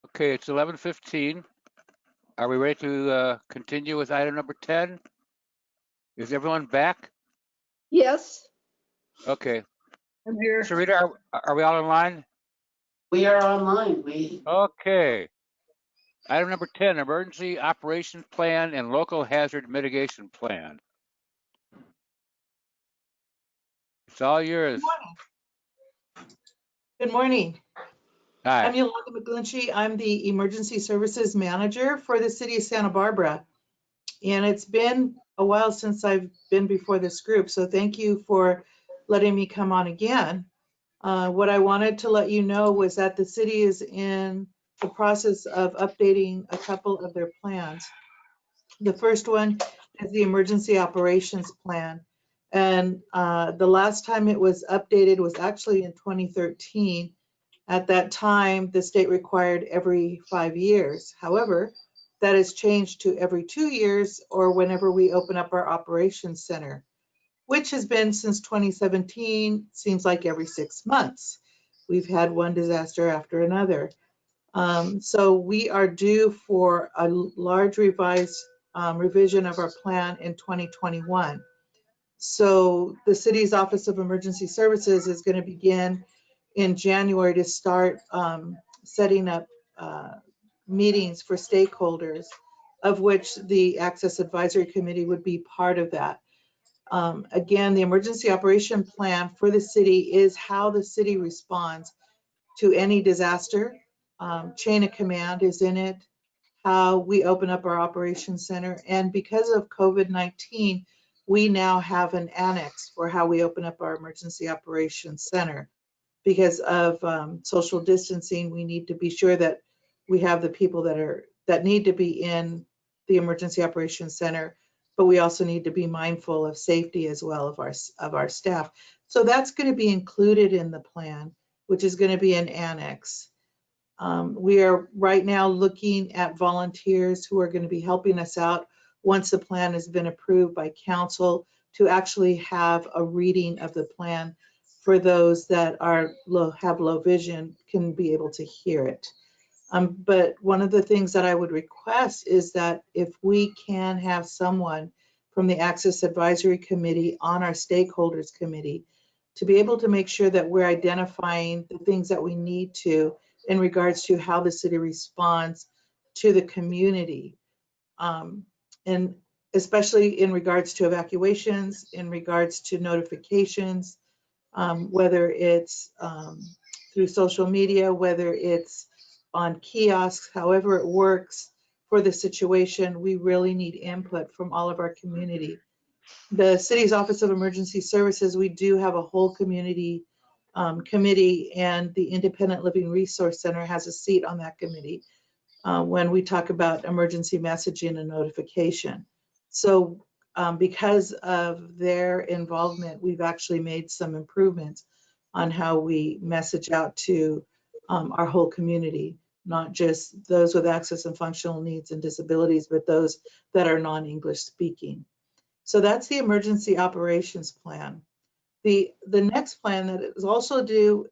Okay, it's 11:15. Are we ready to continue with item number 10? Is everyone back? Yes, Okay. I'm here. Sarita, are we all online? we are online. We, Okay. Item number 10, Emergency Operations Plan and Local Hazard Mitigation Plan. It's all yours. Good morning. I'm Hi. Yolanda McGlinchey. I'm the Emergency Services Manager for the City of Santa Barbara. And it's been a while since I've been before this group, so thank you for letting me come on again. What I wanted to let you know was that the city is in the process of updating a couple of their plans. The first one is the Emergency Operations Plan. And the last time it was updated was actually in 2013. At that time, the state required every 5 years. However, that has changed to every 2 years or whenever we open up our operations center, which has been since 2017, seems like every 6 months. We've had one disaster after another. So we are due for a large revised revision of our plan in 2021. So the city's Office of Emergency Services is going to begin in January to start setting up meetings for stakeholders, of which the Access Advisory Committee would be part of that. Again, the emergency operation plan for the city is how the city responds to any disaster. Chain of command is in it, how we open up our operations center. And because of COVID-19, we now have an annex for how we open up our emergency operations center. because of social distancing, we need to be sure that we have the people that need to be in the Emergency Operations Center, but we also need to be mindful of safety as well of our staff. So that's going to be included in the plan, which is going to be an annex. We are right now looking at volunteers who are going to be helping us out once the plan has been approved by council to actually have a reading of the plan for those that have low vision can be able to hear it. But one of the things that I would request is that if we can have someone from the Access Advisory Committee on our stakeholders committee to be able to make sure that we're identifying the things that we need to in regards to how the city responds to the community. And especially in regards to evacuations, in regards to notifications, whether it's through social media, whether it's on kiosks, however it works for the situation, we really need input from all of our community. The city's Office of Emergency Services, we do have a whole community committee, and the Independent Living Resource Center has a seat on that committee when we talk about emergency messaging and notification. So because of their involvement, we've actually made some improvements on how we message out to our whole community, not just those with access and functional needs and disabilities, but those that are non-English speaking. So that's the emergency operations plan. The next plan that is also due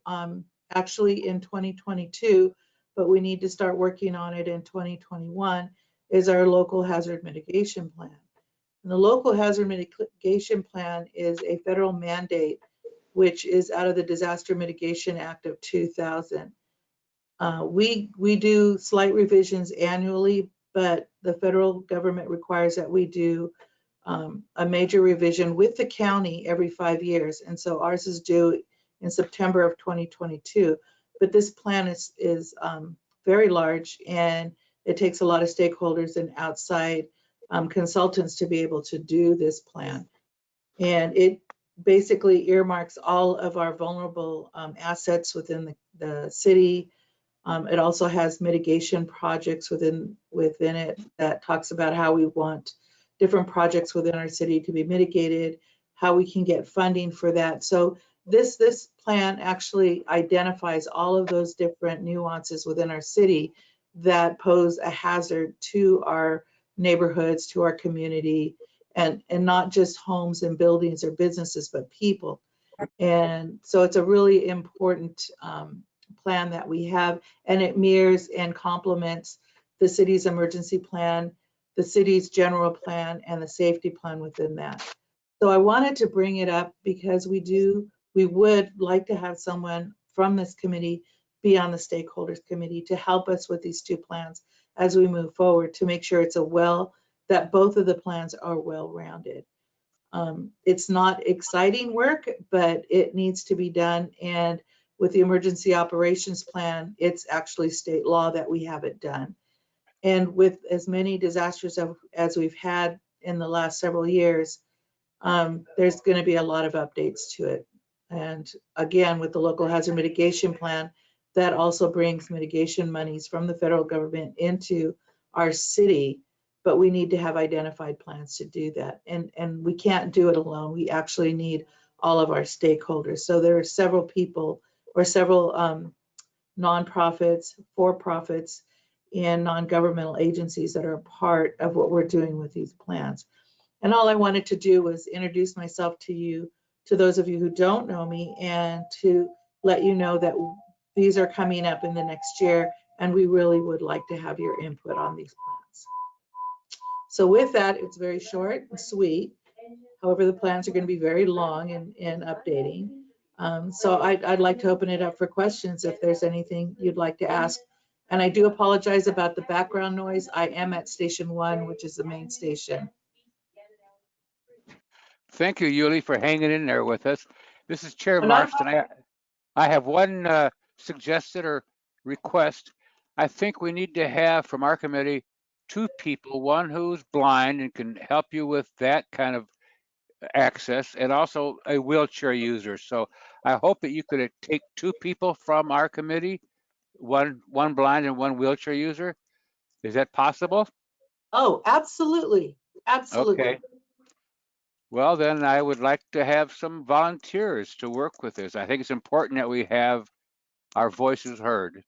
actually in 2022, but we need to start working on it in 2021, is our local hazard mitigation plan. And the local hazard mitigation plan is a federal mandate, which is out of the Disaster Mitigation Act of 2000. We do slight revisions annually, but the federal government requires that we do a major revision with the county every 5 years. And so ours is due in September of 2022. But this plan is very large, and it takes a lot of stakeholders and outside consultants to be able to do this plan. And it basically earmarks all of our vulnerable assets within the city. It also has mitigation projects within it that talks about how we want different projects within our city to be mitigated, how we can get funding for that. So this plan actually identifies all of those different nuances within our city that pose a hazard to our neighborhoods, to our community, and not just homes and buildings or businesses, but people. And so it's a really important plan that we have, and it mirrors and complements the city's emergency plan, the city's general plan, and the safety plan within that. So I wanted to bring it up because we would like to have someone from this committee be on the stakeholders committee to help us with these two plans as we move forward, to make sure that both of the plans are well-rounded. It's not exciting work, but it needs to be done. And with the emergency operations plan, it's actually state law that we have it done. And with as many disasters as we've had in the last several years, there's going to be a lot of updates to it. And again, with the local hazard mitigation plan, that also brings mitigation monies from the federal government into our city, but we need to have identified plans to do that. And we can't do it alone. We actually need all of our stakeholders. So there are several people or several nonprofits, for-profits, and non-governmental agencies that are a part of what we're doing with these plans. And all I wanted to do was introduce myself to you, to those of you who don't know me, and to let you know that these are coming up in the next year, and we really would like to have your input on these plans. So with that, it's very short and sweet. However, the plans are going to be very long in updating. So I'd like to open it up for questions if there's anything you'd like to ask. And I do apologize about the background noise. I am at Station 1, which is the main station. Thank you, Yuli, for hanging in there with us. This is Chair Marston. I have one suggested or request. I think we need to have from our committee 2 people, one who's blind and can help you with that kind of access and also a wheelchair user. So I hope that you could take 2 people from our committee, one blind and one wheelchair user. Is that possible? Oh, absolutely. Absolutely. Okay. Well, then I would like to have some volunteers to work with this. I think it's important that we have our voices heard.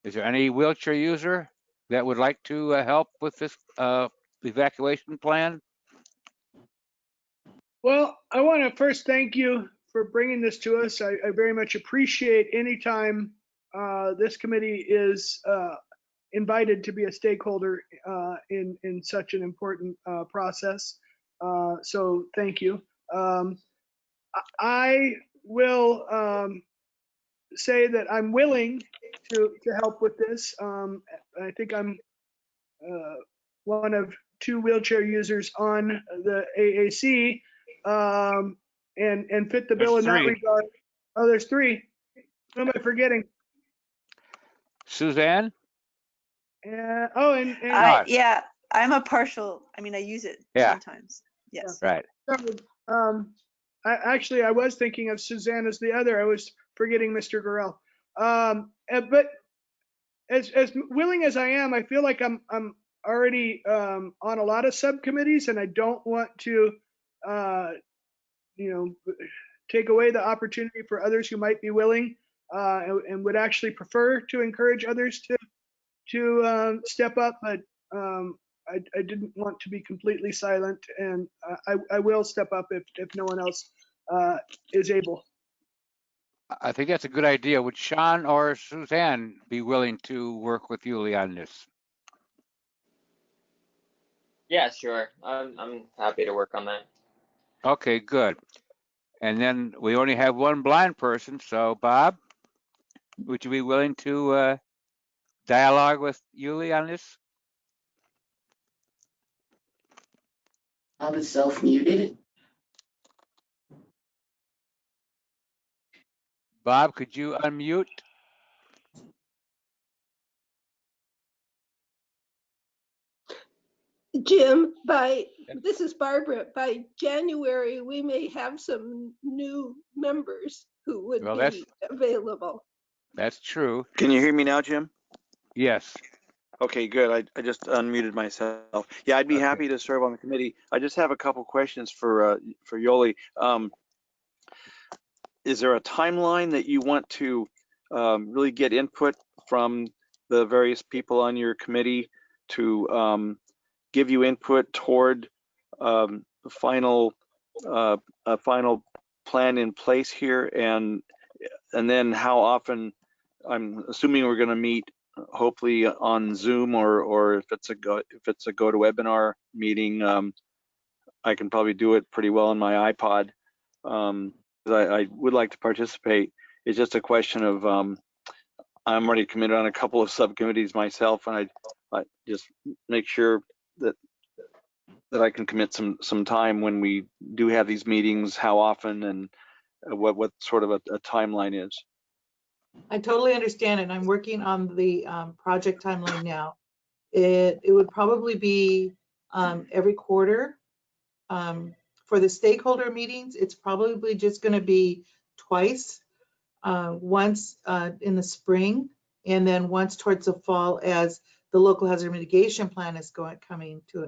Is there any wheelchair user that would like to help with this evacuation plan? Well, I want to first thank you for bringing this to us. I very much appreciate any time this committee is invited to be a stakeholder in such an important process. So thank you. I will say that I'm willing to help with this. I think I'm one of 2 wheelchair users on the AAC, and fit the bill There's in that 3. regard. Oh, there's 3. Who am I forgetting? Suzanne? And Josh. Yeah, I'm a partial, I mean, I use it Yeah. sometimes. Yes. Right. I was thinking of Suzanne as the other. I was forgetting Mr. Gorell. But as willing as I am, I feel like I'm already on a lot of subcommittees, and I don't want to, take away the opportunity for others who might be willing, and would actually prefer to encourage others to step up. But I didn't want to be completely silent, and I will step up if no one else is able. I think that's a good idea. Would Sean or Suzanne be willing to work with Yuli on this? Yeah, sure. I'm happy to work on that. Okay, good. And then we only have one blind person. So Bob, would you be willing to dialogue with Yuli on this? Bob is self-muted. Bob, could you unmute? Jim, this is Barbara. By January, we may have some new members who would be available. That's true. Can you hear me now, Jim? Yes. Okay, good. I just unmuted myself. Yeah, I'd be Okay. happy to serve on the committee. I just have a couple questions for Yoli. Is there a timeline that you want to really get input from the various people on your committee to give you input toward a final plan in place here, and then how often? I'm assuming we're going to meet, hopefully on Zoom, or if it's a GoToWebinar meeting, I can probably do it pretty well on my iPod. I would like to participate. It's just a question of I'm already committed on a couple of subcommittees myself, and I just make sure that I can commit some time when we do have these meetings, how often, and what sort of a timeline is. I totally understand, and I'm working on the project timeline now. It would probably be every quarter. For the stakeholder meetings, it's probably just going to be twice, once in the spring, and then once towards the fall as the local hazard mitigation plan is coming to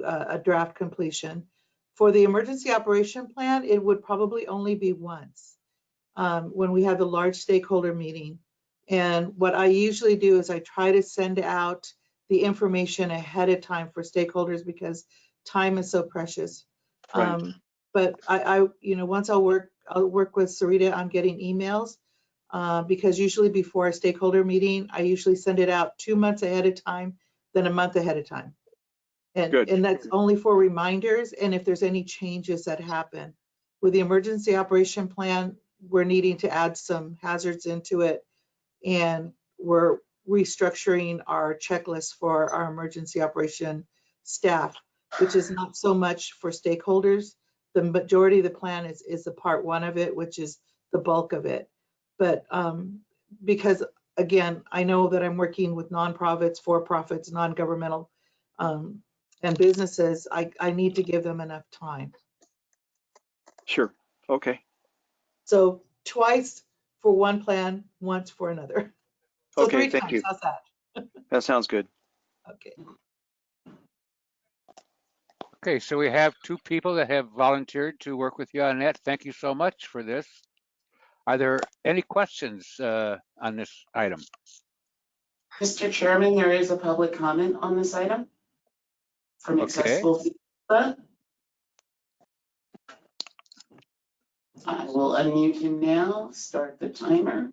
a draft completion. For the emergency operation plan, it would probably only be once when we have the large stakeholder meeting. And what I usually do is I try to send out the information ahead of time for stakeholders because time is so precious. Right. But I once I'll work with Sarita on getting emails because usually before a stakeholder meeting, I usually send it out 2 months ahead of time, then a month ahead of time. And that's only for reminders and if there's any changes that happen. With the emergency operation plan, we're needing to add some hazards into it, and we're restructuring our checklist for our emergency operation staff, which is not so much for stakeholders. The majority of the plan is the part 1 of it, which is the bulk of it. But because again, I know that I'm working with nonprofits, for-profits, non-governmental and businesses, I need to give them enough time. Sure. Okay. So twice for one plan, once for another. So Okay, 3 thank times, you. how's that? That sounds good. Okay. Okay, so we have 2 people that have volunteered to work with you on that. Thank you so much for this. Are there any questions on this item? Mr. Chairman, there is a public comment on this item from Okay. Accessible FIFA. I will unmute him now, start the timer.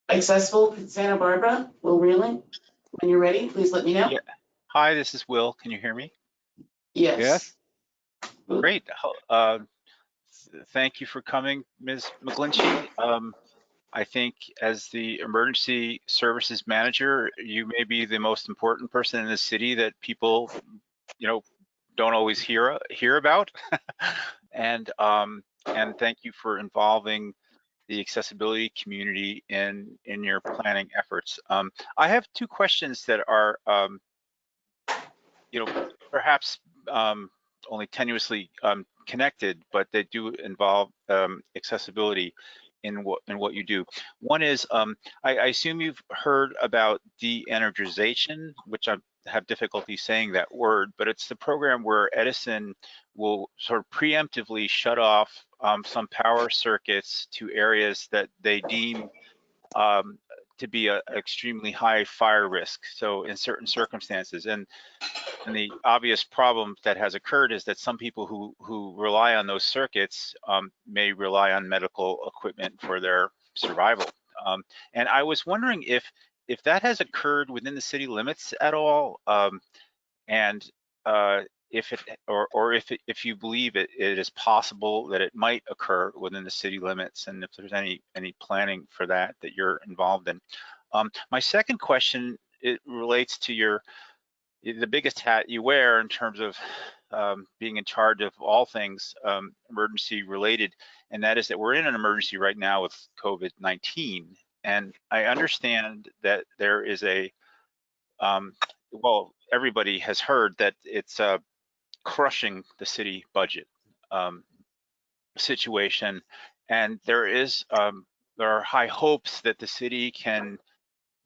Accessible Santa Barbara, Will Reeling, when you're ready, please let me know. Yeah. Hi, this is Will. Can you hear me? Yes. Yes. Great. Thank you for coming, Ms. McGlinchey. I think as the emergency services manager, you may be the most important person in the city that people, don't always hear about. And thank you for involving the accessibility community in your planning efforts. I have 2 questions that are, perhaps only tenuously connected, but they do involve accessibility in what you do. One is, I assume you've heard about de-energization, which I have difficulty saying that word, but it's the program where Edison will sort of preemptively shut off some power circuits to areas that they deem to be an extremely high fire risk. So in certain circumstances, and the obvious problem that has occurred is that some people who rely on those circuits may rely on medical equipment for their survival. And I was wondering if that has occurred within the city limits at all, and if you believe it is possible that it might occur within the city limits, and if there's any planning for that you're involved in. My second question, it relates to the biggest hat you wear in terms of being in charge of all things emergency related, and that is that we're in an emergency right now with COVID-19. And I understand that there is well, everybody has heard that it's crushing the city budget situation, and there are high hopes that the city can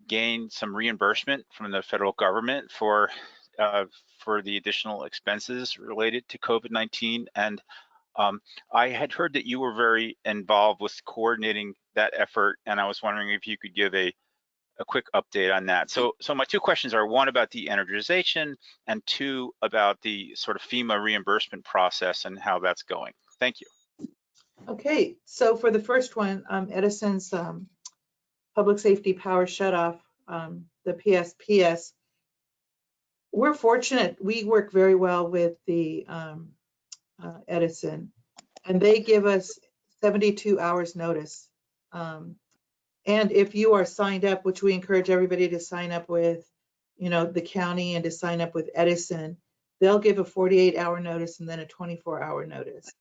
gain some reimbursement from the federal government for the additional expenses related to COVID-19. And I had heard that you were very involved with coordinating that effort, and I was wondering if you could give a quick update on that. So my 2 questions are, 1 about the energization, and 2 about the sort of FEMA reimbursement process and how that's going. Thank you. Okay, so for the first one, Edison's public safety power shutoff, the PSPS, we're fortunate. We work very well with the Edison, and they give us 72 hours notice. And if you are signed up, which we encourage everybody to sign up with, the county, and to sign up with Edison, they'll give a 48-hour notice and then a 24-hour notice.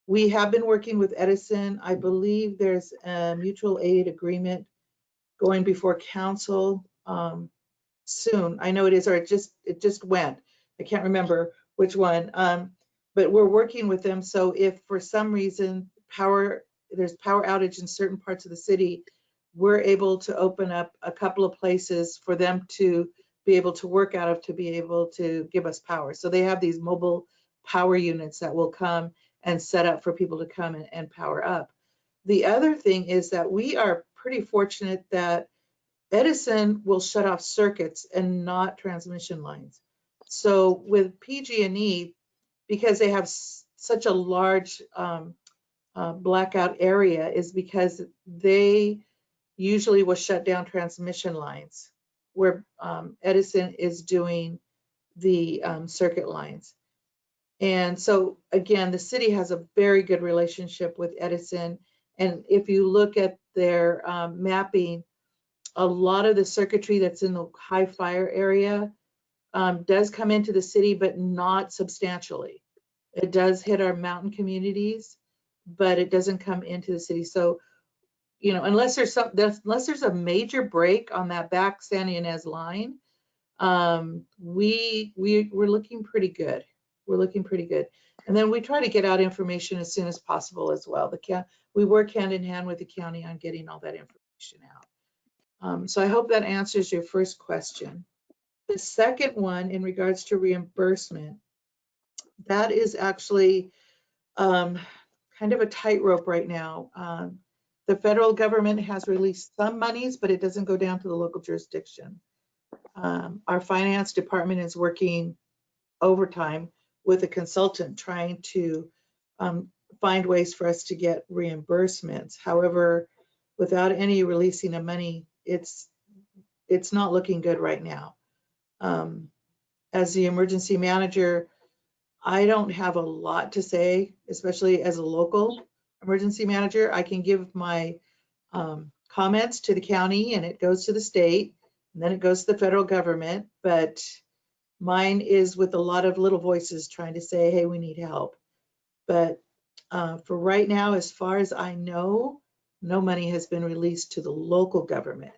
We have been working with Edison. I believe there's a mutual aid agreement going before council soon. I know it is, or it just went. I can't remember which one. But we're working with them. So if for some reason there's power outage in certain parts of the city, we're able to open up a couple of places for them to be able to work out of, to be able to give us power. So they have these mobile power units that will come and set up for people to come and power up. The other thing is that we are pretty fortunate that Edison will shut off circuits and not transmission lines. So with PG&E, because they have such a large blackout area, is because they usually will shut down transmission lines, where Edison is doing the circuit lines. And so again, the city has a very good relationship with Edison. And if you look at their mapping, a lot of the circuitry that's in the high fire area does come into the city, but not substantially. It does hit our mountain communities, but it doesn't come into the city. So, unless there's a major break on that back Santa Ynez line, we're looking pretty good. We're looking pretty good. And then we try to get out information as soon as possible as well. We work hand in hand with the county on getting all that information out. So I hope that answers your first question. The second one, in regards to reimbursement, that is actually kind of a tightrope right now. The federal government has released some monies, but it doesn't go down to the local jurisdiction. Our finance department is working overtime with a consultant trying to find ways for us to get reimbursements. However, without any releasing of money, it's not looking good right now. As the emergency manager, I don't have a lot to say, especially as a local emergency manager. I can give my comments to the county, and it goes to the state, and then it goes to the federal government. But mine is with a lot of little voices trying to say, hey, we need help. But for right now, as far as I know, no money has been released to the local government.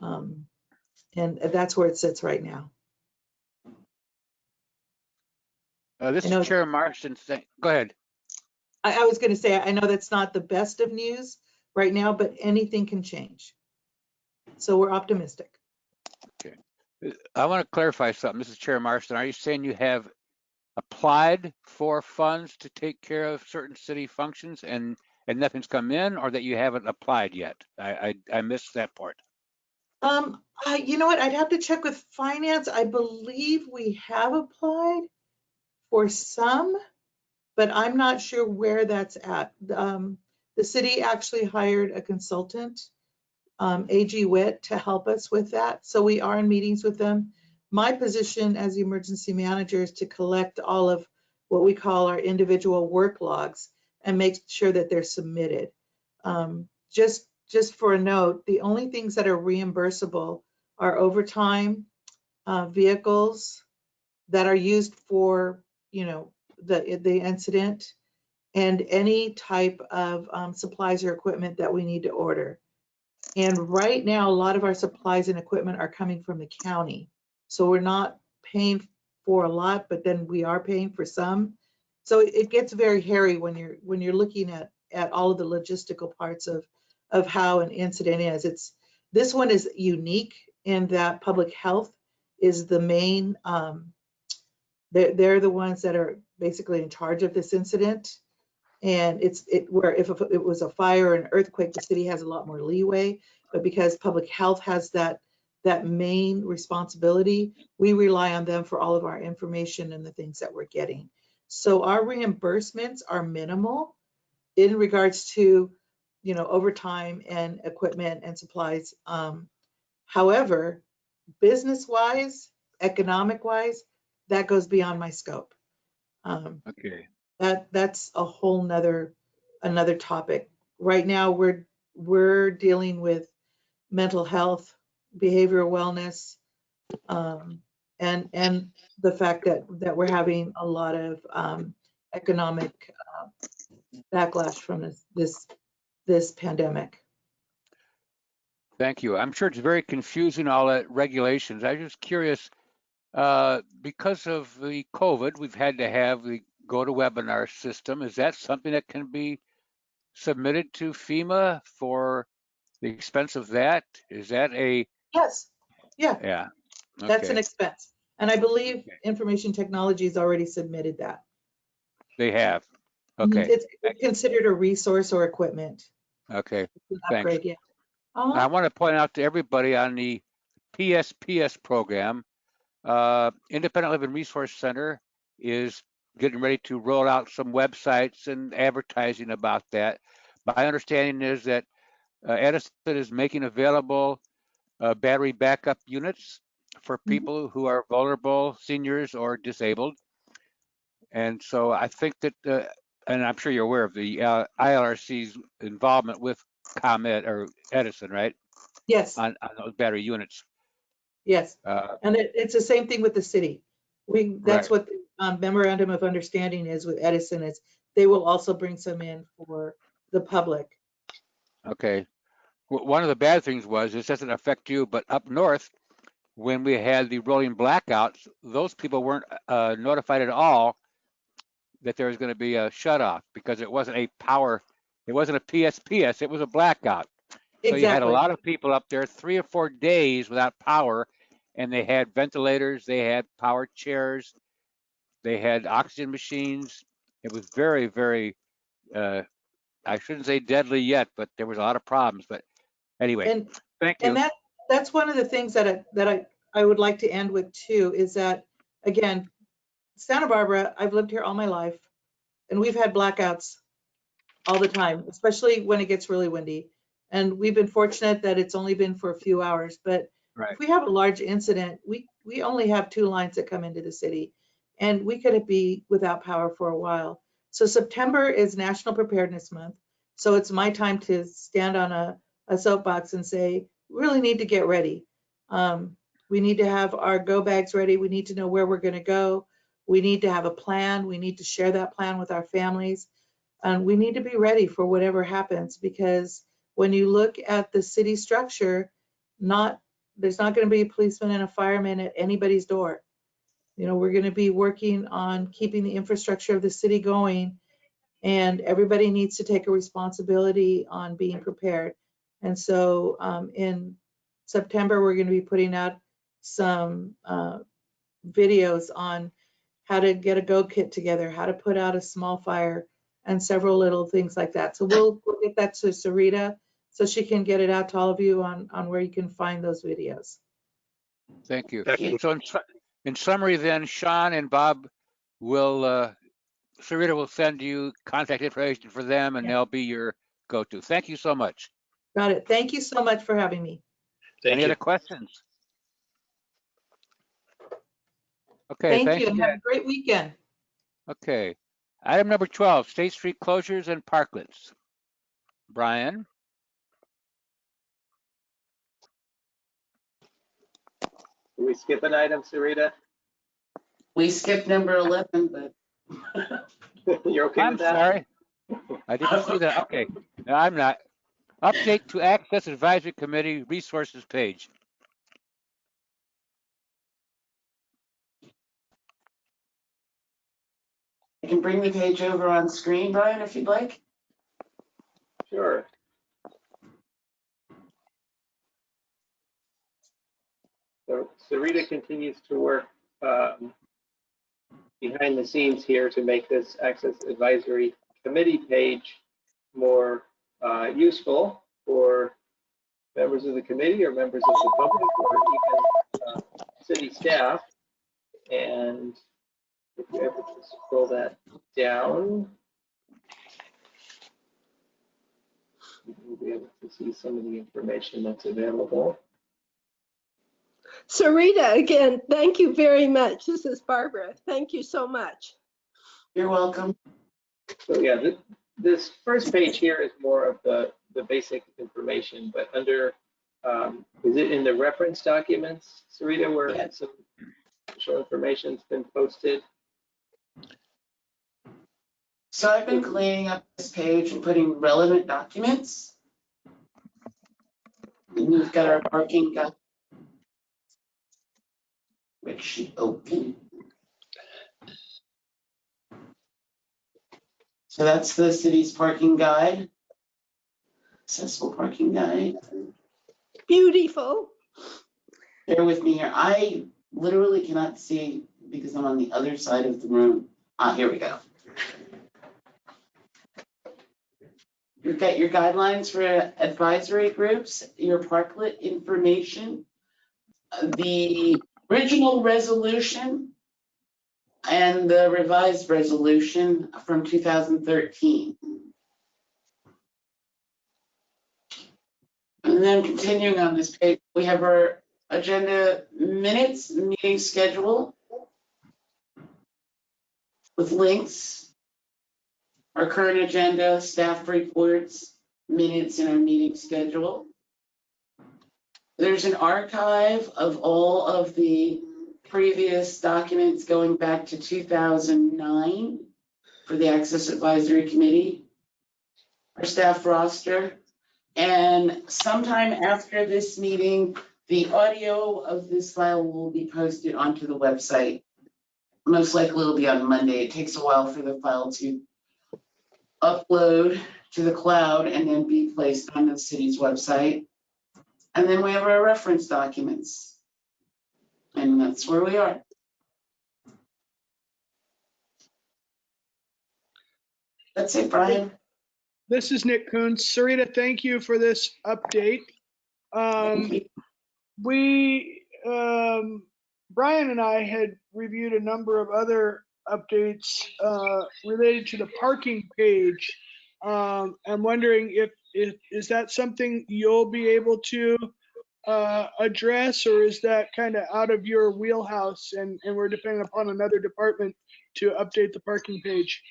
And that's where it sits right now. This is Chair Marston. Go ahead. I was going to say, I know that's not the best of news right now, but anything can change. So we're optimistic. Okay. I want to clarify something. This is Chair Marston. Are you saying you have applied for funds to take care of certain city functions and nothing's come in, or that you haven't applied yet? I missed that part. You know what? I'd have to check with finance. I believe we have applied for some, but I'm not sure where that's at. The city actually hired a consultant, AG Witt, to help us with that. So we are in meetings with them. My position as the emergency manager is to collect all of what we call our individual work logs and make sure that they're submitted. Just for a note, the only things that are reimbursable are overtime, vehicles that are used for, the incident, and any type of supplies or equipment that we need to order. And right now, a lot of our supplies and equipment are coming from the county. So we're not paying for a lot, but then we are paying for some. So it gets very hairy when you're looking at all of the logistical parts of how an incident is. This one is unique in that public health is the main, they're the ones that are basically in charge of this incident. And where if it was a fire or an earthquake, the city has a lot more leeway. But because public health has that main responsibility, we rely on them for all of our information and the things that we're getting. So our reimbursements are minimal in regards to, overtime and equipment and supplies. However, business-wise, economic-wise, that goes beyond my scope. Okay. That's a whole another topic. Right now, we're dealing with mental health, behavioral wellness, and the fact that we're having a lot of economic backlash from this pandemic. Thank you. I'm sure it's very confusing, all that regulations. I'm just curious, because of the COVID, we've had to have the GoToWebinar system. Is that something that can be submitted to FEMA for the expense of that? Is that a? Yes. Yeah. Yeah. Okay. That's an expense. And I believe Information Technology has already submitted that. They have. Okay. It's considered a resource or equipment. Okay. Upgrade, Thanks. yeah. I want to point out to everybody on the PSPS program, Independent Living Resource Center is getting ready to roll out some websites and advertising about that. My understanding is that Edison is making available battery backup units for people who are vulnerable, seniors, or disabled. And so I think that, and I'm sure you're aware of the ILRC's involvement with ComEd or Edison, right? Yes. On those battery units. Yes. And it's the same thing with the city. That's what the memorandum of understanding is with Edison, is they will also bring some in for the public. Okay. One of the bad things was, this doesn't affect you, but up north, when we had the rolling blackouts, those people weren't notified at all that there was going to be a shut off because it wasn't a power, it wasn't a PSPS, it was a blackout. So you had a Exactly. lot of people up there 3 or 4 days without power, and they had ventilators, they had power chairs, they had oxygen machines. It was very, very, I shouldn't say deadly yet, but there was a lot of problems. But anyway, And thank you. and that's one of the things that I would like to end with too, is that, again, Santa Barbara, I've lived here all my life, and we've had blackouts all the time, especially when it gets really windy. And we've been fortunate that it's only been for a few hours, but Right. if we have a large incident, we only have 2 lines that come into the city, and we could be without power for a while. So September is National Preparedness Month. So it's my time to stand on a soapbox and say, we really need to get ready. We need to have our go bags ready. We need to know where we're going to go. We need to have a plan. We need to share that plan with our families. And we need to be ready for whatever happens, because when you look at the city structure, there's not going to be a policeman and a fireman at anybody's door. You know, we're going to be working on keeping the infrastructure of the city going, and everybody needs to take a responsibility on being prepared. And so in September, we're going to be putting out some videos on how to get a go kit together, how to put out a small fire, and several little things like that. So we'll get that to Sarita so she can get it out to all of you on where you can find those videos. Thank you. Excellent. So in summary then, Sean and Bob will, Sarita will send you contact information for them, and they'll be your go-to. Thank you so much. Got it. Thank you so much for having me. Any other questions? Okay, Thank thank you, and you. have a great weekend. Okay. Item number 12, State Street closures and parklets. Brian? Can we skip an item, Sarita? We skipped number 11, but You're okay I'm with that? sorry. I didn't see that. Okay. No, I'm not. Update to Access Advisory Committee resources page. I can bring the page over on screen, Brian, if you'd like. Sure. So Sarita continues to work behind the scenes here to make this Access Advisory Committee page more useful for members of the committee or members of the public or even city staff. And if you ever just scroll that down, you'll be able to see some of the information that's available. Sarita, again, thank you very much. This is Barbara. Thank you so much. You're welcome. So yeah, this first page here is more of the basic information, but under, is it in the reference documents, Sarita, where some additional information's been posted? So I've been cleaning up this page and putting relevant documents. And we've got our parking guide, which should open. So that's the city's parking guide, accessible parking guide. Beautiful. Bear with me here. I literally cannot see because I'm on the other side of the room. Here we go. You've got your guidelines for advisory groups, your parklet information, the original resolution, and the revised resolution from 2013. And then continuing on this page, we have our agenda minutes, meeting schedule with links, our current agenda, staff reports, minutes, and our meeting schedule. There's an archive of all of the previous documents going back to 2009 for the Access Advisory Committee, our staff roster. And sometime after this meeting, The audio of this file will be posted onto the website. Most likely it'll be on Monday. It takes a while for the file to upload to the cloud and then be placed on the city's website. And then we have our reference documents. And that's where we are. That's it, Brian. This is Nick Coons. Sarita, thank you for this update. Thank you. Brian and I had reviewed a number of other updates related to the parking page. I'm wondering if is that something you'll be able to address, or is that kind of out of your wheelhouse and we're depending upon another department to update the parking page?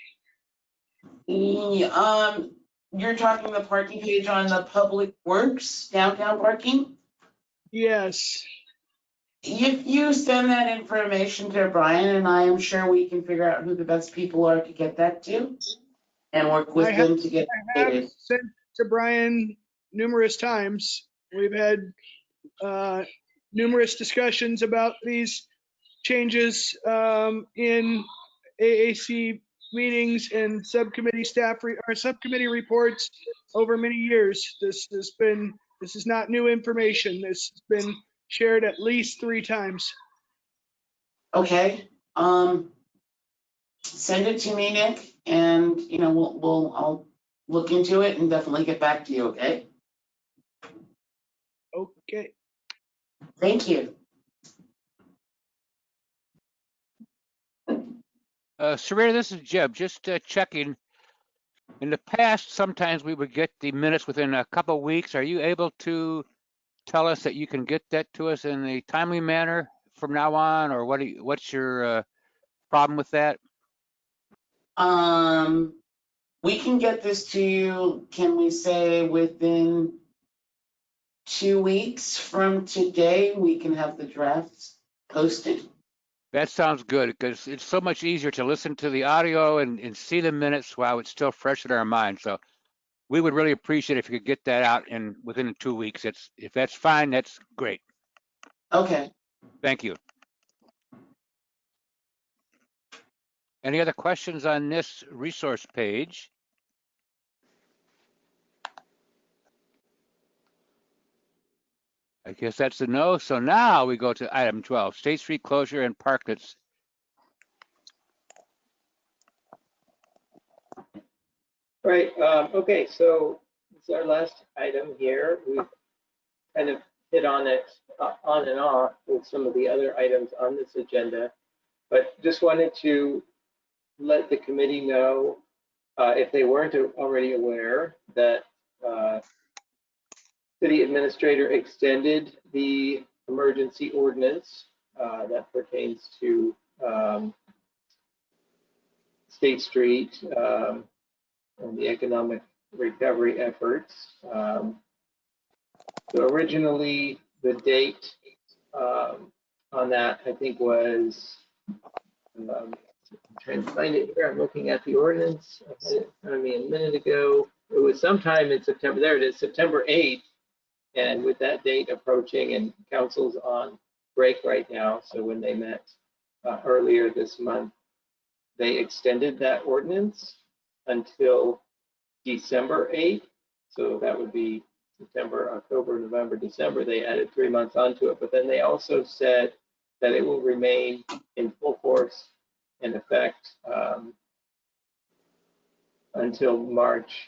You're talking the parking page on the Public Works downtown parking? Yes. If you send that information to Brian, and I am sure we can figure out who the best people are to get that to and work with them to get I have it. sent to Brian numerous times. We've had numerous discussions about these changes in AAC meetings and subcommittee subcommittee reports over many years. This is not new information. This has been shared at least 3 times. Okay, send it to me, Nick, and I'll look into it and definitely get back to you, okay? Okay. Thank you. Sarita, this is Jeb. Just checking. In the past, sometimes we would get the minutes within a couple of weeks. Are you able to tell us that you can get that to us in a timely manner from now on, or what's your problem with that? We can get this to you, can we say within 2 weeks from today, we can have the drafts posted? That sounds good, because it's so much easier to listen to the audio and see the minutes while it's still fresh in our mind. So we would really appreciate if you could get that out within 2 weeks. If that's fine, that's great. Okay. Thank you. Any other questions on this resource page? I guess that's a no. So now we go to item 12, State Street closure and parklets. Right, okay, so it's our last item here. We've kind of hit on it on and off with some of the other items on this agenda, but just wanted to let the committee know, if they weren't already aware, that city administrator extended the emergency ordinance that pertains to State Street and the economic recovery efforts. So originally, the date on that, I think, was, I'm trying to find it here. I'm looking at the ordinance. I had it in front of me a minute ago. It was sometime in September. There it is, September 8th. And with that date approaching, and council's on break right now, so when they met earlier this month, they extended that ordinance until December 8th. So that would be September, October, November, December. They added 3 months onto it, but then they also said that it will remain in full force and effect until March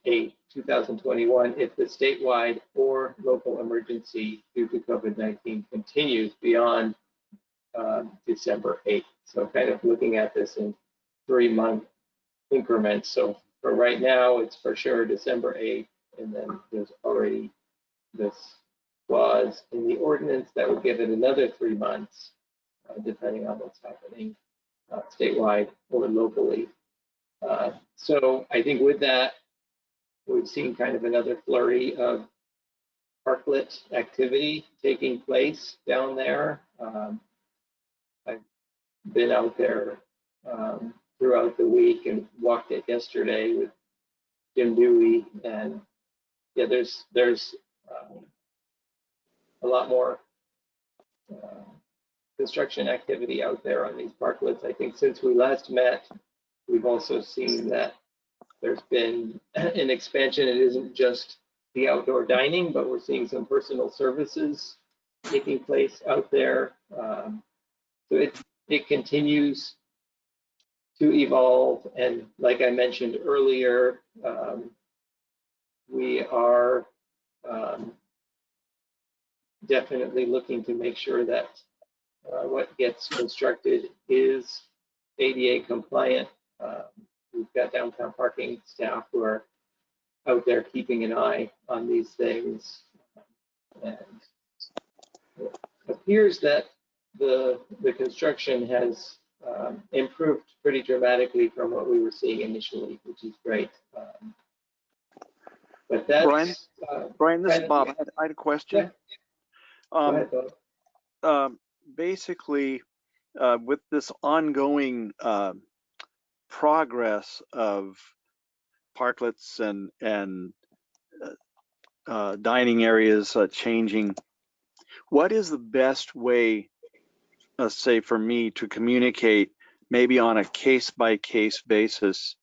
8th, 2021, if the statewide or local emergency due to COVID-19 continues beyond December 8th. So kind of looking at this in 3-month increments. So for right now, it's for sure December 8th, and then there's already this clause in the ordinance that would give it another 3 months, depending on what's happening statewide or locally. So I think with that, we've seen kind of another flurry of parklet activity taking place down there. I've been out there throughout the week and walked it yesterday with Jim Dewey, and yeah, there's a lot more construction activity out there on these parklets. I think since we last met, we've also seen that there's been an expansion. It isn't just the outdoor dining, but we're seeing some personal services taking place out there. So it continues to evolve. And like I mentioned earlier, we are definitely looking to make sure that what gets constructed is ADA compliant. We've got downtown parking staff who are out there keeping an eye on these things. And it appears that the construction has improved pretty dramatically from what we were seeing initially, which is great. But that's Brian, this is Bob. I had a question. Yeah. Go ahead, Bob. Basically, with this ongoing progress of parklets and dining areas changing, what is the best way, say for me, to communicate maybe on a case-by-case basis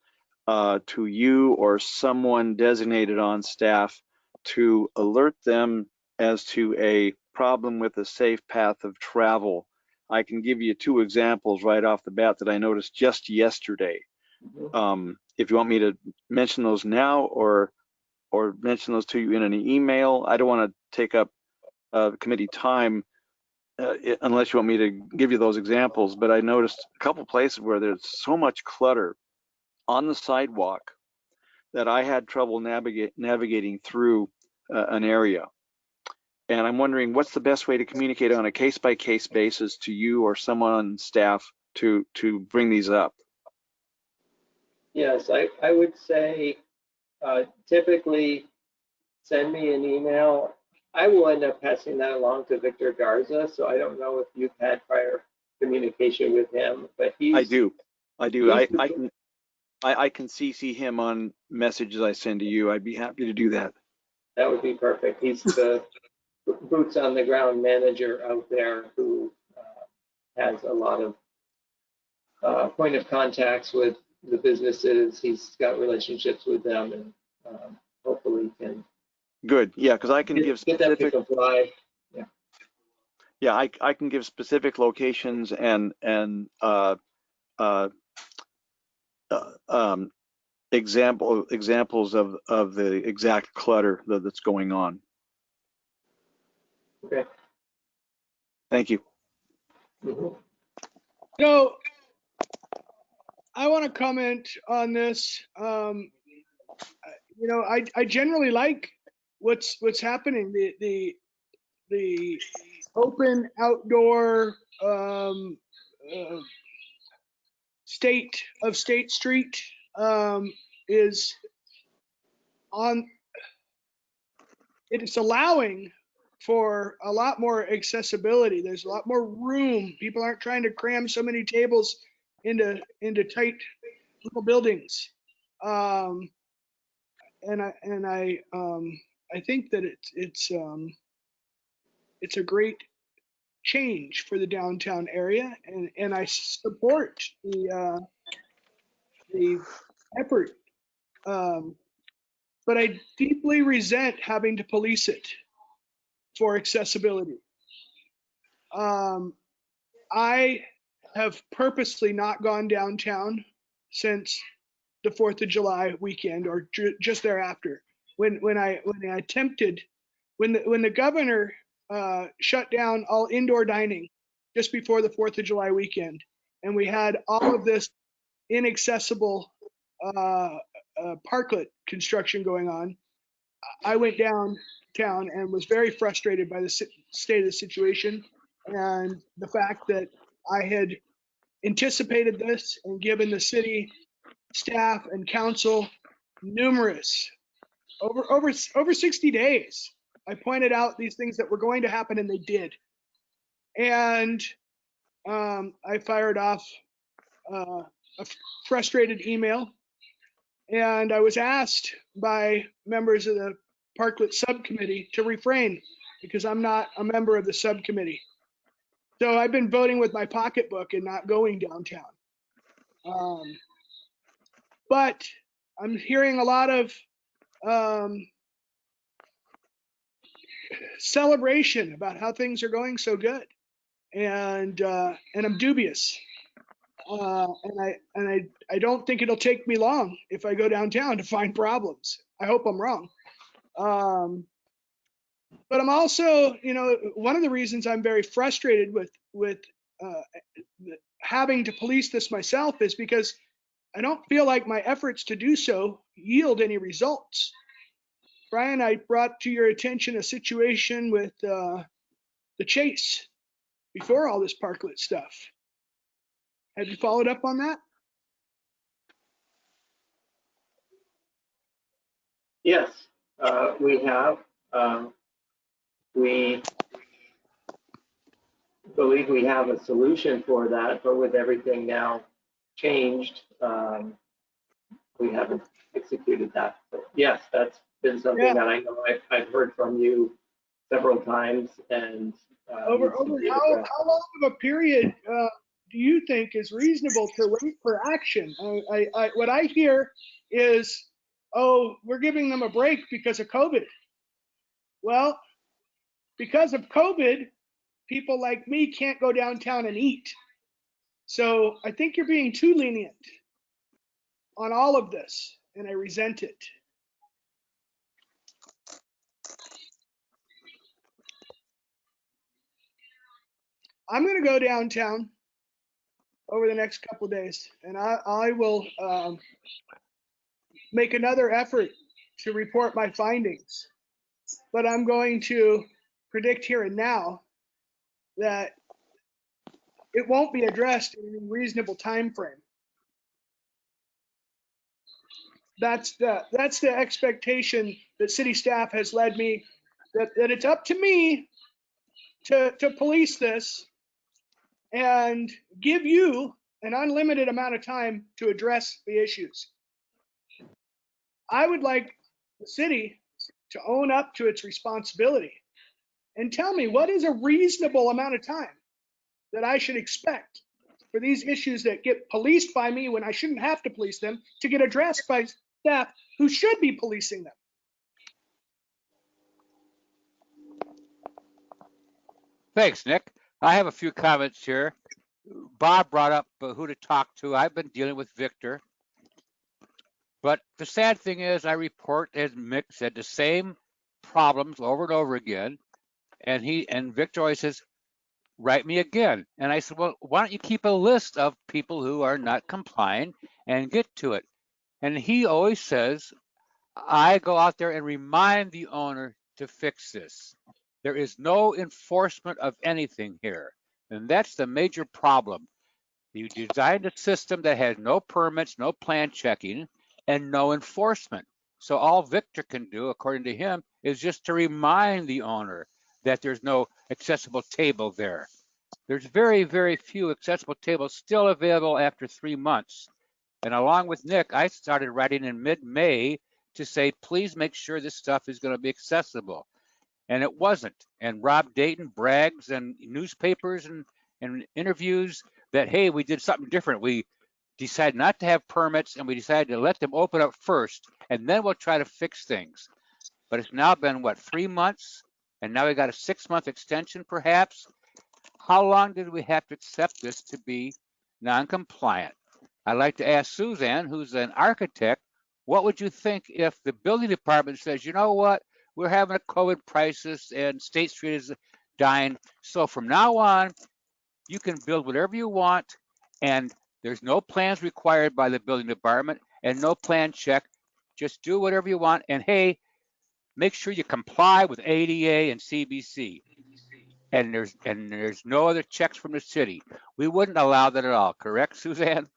to you or someone designated on staff to alert them as to a problem with a safe path of travel? I can give you 2 examples right off the bat that I noticed just yesterday. If you want me to mention those now or mention those to you in an email, I don't want to take up committee time unless you want me to give you those examples. But I noticed a couple places where there's so much clutter on the sidewalk that I had trouble navigating through an area. And I'm wondering what's the best way to communicate on a case-by-case basis to you or someone on staff to bring these up? Yes, I would say typically send me an email. I will end up passing that along to Victor Garza, so I don't know if you've had prior communication with him, but I do. I can CC him on messages I send to you. I'd be happy to do that. That would be perfect. He's the boots on the ground manager out there who has a lot of point of contacts with the businesses. He's got relationships with them, and hopefully can. Good, yeah, because I can give get them to specific. comply. Yeah, I can give specific locations and examples of the exact clutter that's going on. Okay. Thank you. So I want to comment on this. I generally like what's happening. The open outdoor State Street is on. It's allowing for a lot more accessibility. There's a lot more room. People aren't trying to cram so many tables into tight little buildings. And I think that it's a great change for the downtown area, and I support the effort. But I deeply resent having to police it for accessibility. I have purposely not gone downtown since the 4th of July weekend or just thereafter. When the governor shut down all indoor dining just before the 4th of July weekend, and we had all of this inaccessible parklet construction going on, I went downtown and was very frustrated by the state of the situation and the fact that I had anticipated this and given the city staff and council numerous over 60 days. I pointed out these things that were going to happen, and they did. And I fired off a frustrated email, and I was asked by members of the Parklet subcommittee to refrain because I'm not a member of the subcommittee. So I've been voting with my pocketbook and not going downtown. But I'm hearing a lot of celebration about how things are going so good, and I'm dubious. And I don't think it'll take me long if I go downtown to find problems. I hope I'm wrong. But I'm also, one of the reasons I'm very frustrated with having to police this myself is because I don't feel like my efforts to do so yield any results. Brian, I brought to your attention a situation with the Chase before all this parklet stuff. Have you followed up on that? Yes, we have. We believe we have a solution for that, but with everything now changed, we haven't executed that. But yes, that's been something that I know I've heard from you several times. And over how long of a period do you think is reasonable to wait for action? What I hear is, oh, we're giving them a break because of COVID. Well, because of COVID, people like me can't go downtown and eat. So I think you're being too lenient on all of this, and I resent it. I'm going to go downtown over the next couple of days, and I will make another effort to report my findings. But I'm going to predict here and now that it won't be addressed in a reasonable time frame. That's the expectation that city staff has led me, that it's up to me to police this and give you an unlimited amount of time to address the issues. I would like the city to own up to its responsibility and tell me what is a reasonable amount of time that I should expect for these issues that get policed by me when I shouldn't have to police them to get addressed by staff who should be policing them. Thanks, Nick. I have a few comments here. Bob brought up who to talk to. I've been dealing with Victor. But the sad thing is I report, as Mick said, the same problems over and over again. And Victor always says, write me again. And I said, well, why don't you keep a list of people who are not complying and get to it? And he always says, I go out there and remind the owner to fix this. There is no enforcement of anything here. And that's the major problem. You designed a system that has no permits, no plan checking, and no enforcement. So all Victor can do, according to him, is just to remind the owner that there's no accessible table there. There's very, very few accessible tables still available after 3 months. And along with Nick, I started writing in mid-May to say, please make sure this stuff is going to be accessible. And it wasn't. And Rob Dayton brags in newspapers and interviews that, hey, we did something different. We decided not to have permits, and we decided to let them open up first, and then we'll try to fix things. But it's now been, what, 3 months? And now we got a 6-month extension, perhaps? How long did we have to accept this to be non-compliant? I'd like to ask Suzanne, who's an architect, what would you think if the building department says, you know what, we're having a COVID crisis and State Street is dying, so from now on, you can build whatever you want, and there's no plans required by the building department and no plan check. Just do whatever you want, and hey, make sure you comply with ADA and CBC. And there's no other checks from the city. We wouldn't allow that at all, correct, Suzanne?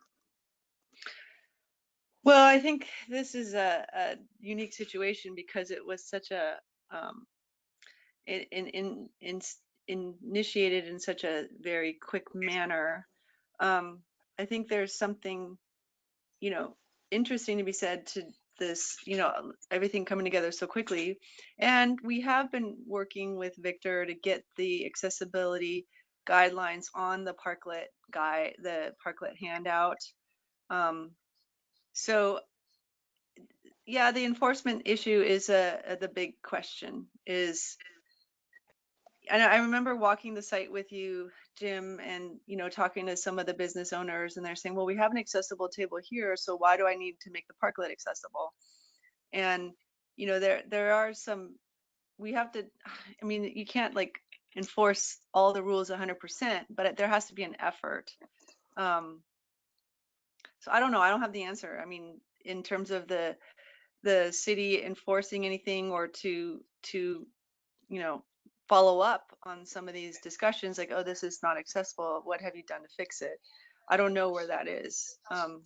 Well, I think this is a unique situation because it was such a initiated in such a very quick manner. I think there's something, interesting to be said this, everything coming together so quickly. And we have been working with Victor to get the accessibility guidelines on the Parklet handout. So yeah, the enforcement issue is the big question. And I remember walking the site with you, Jim, and talking to some of the business owners, and they're saying, well, we have an accessible table here, so why do I need to make the parklet accessible? And there are some, we have to, I mean, you can't like enforce all the rules 100%, but there has to be an effort. So I don't know, I don't have the answer. I mean, in terms of the city enforcing anything, or to follow up on some of these discussions, like, oh, this is not accessible, what have you done to fix it? I don't know where that is. Hold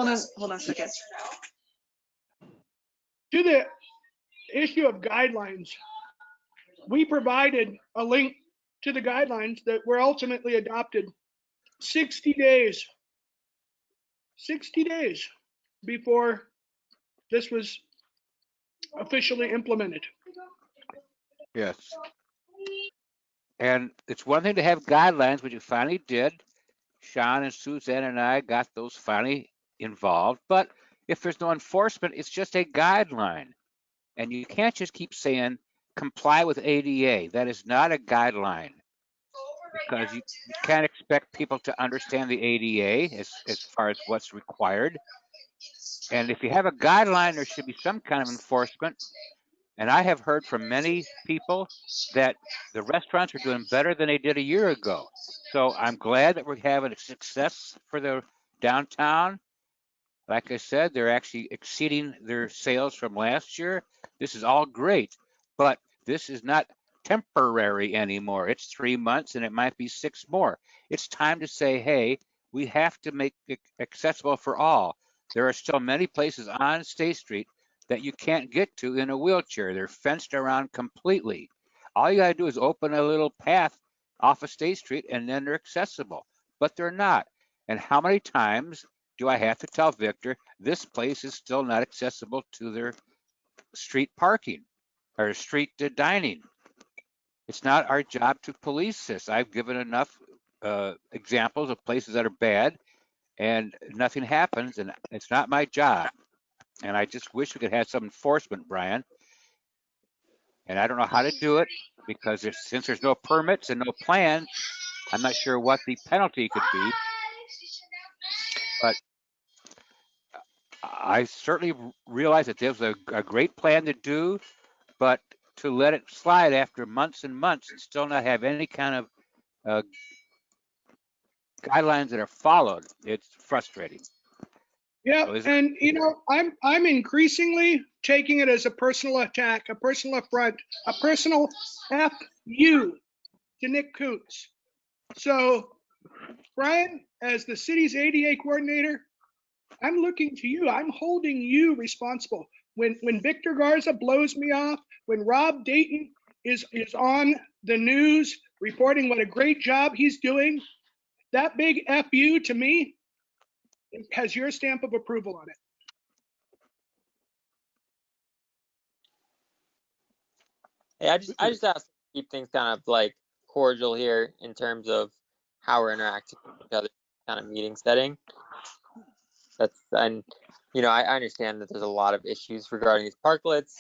on a second. To the issue of guidelines, we provided a link to the guidelines that were ultimately adopted 60 days before this was officially implemented. Yes. And it's one thing to have guidelines, which you finally did. Sean and Suzanne and I got those finally involved. But if there's no enforcement, it's just a guideline. And you can't just keep saying comply with ADA. That is not a guideline, because you can't expect people to understand the ADA as far as what's required. And if you have a guideline, there should be some kind of enforcement. And I have heard from many people that the restaurants are doing better than they did a year ago. So I'm glad that we're having a success for the downtown. Like I said, they're actually exceeding their sales from last year. This is all great, but this is not temporary anymore. It's 3 months and it might be 6 more. It's time to say, hey, we have to make it accessible for all. There are still many places on State Street that you can't get to in a wheelchair. They're fenced around completely. All you gotta do is open a little path off of State Street and then they're accessible, but they're not. And how many times do I have to tell Victor this place is still not accessible to their street parking or street dining? It's not our job to police this. I've given enough examples of places that are bad and nothing happens, and it's not my job. And I just wish we could have some enforcement, Brian. And I don't know how to do it, because since there's no permits and no plans, I'm not sure what the penalty could be. But I certainly realize that there's a great plan to do, but to let it slide after months and months and still not have any kind of guidelines that are followed, it's frustrating. Yeah, So and I'm increasingly taking it as a personal attack, a personal affront, a personal F you to Nick Koontz. So, Brian, as the city's ADA coordinator, I'm looking to you. I'm holding you responsible. When Victor Garza blows me off, when Rob Dayton is on the news reporting what a great job he's doing, that big FU to me, it has your stamp of approval on it. Hey, I just asked to keep things kind of like cordial here in terms of how we're interacting with each other, kind of meeting setting. And I understand that there's a lot of issues regarding these parklets,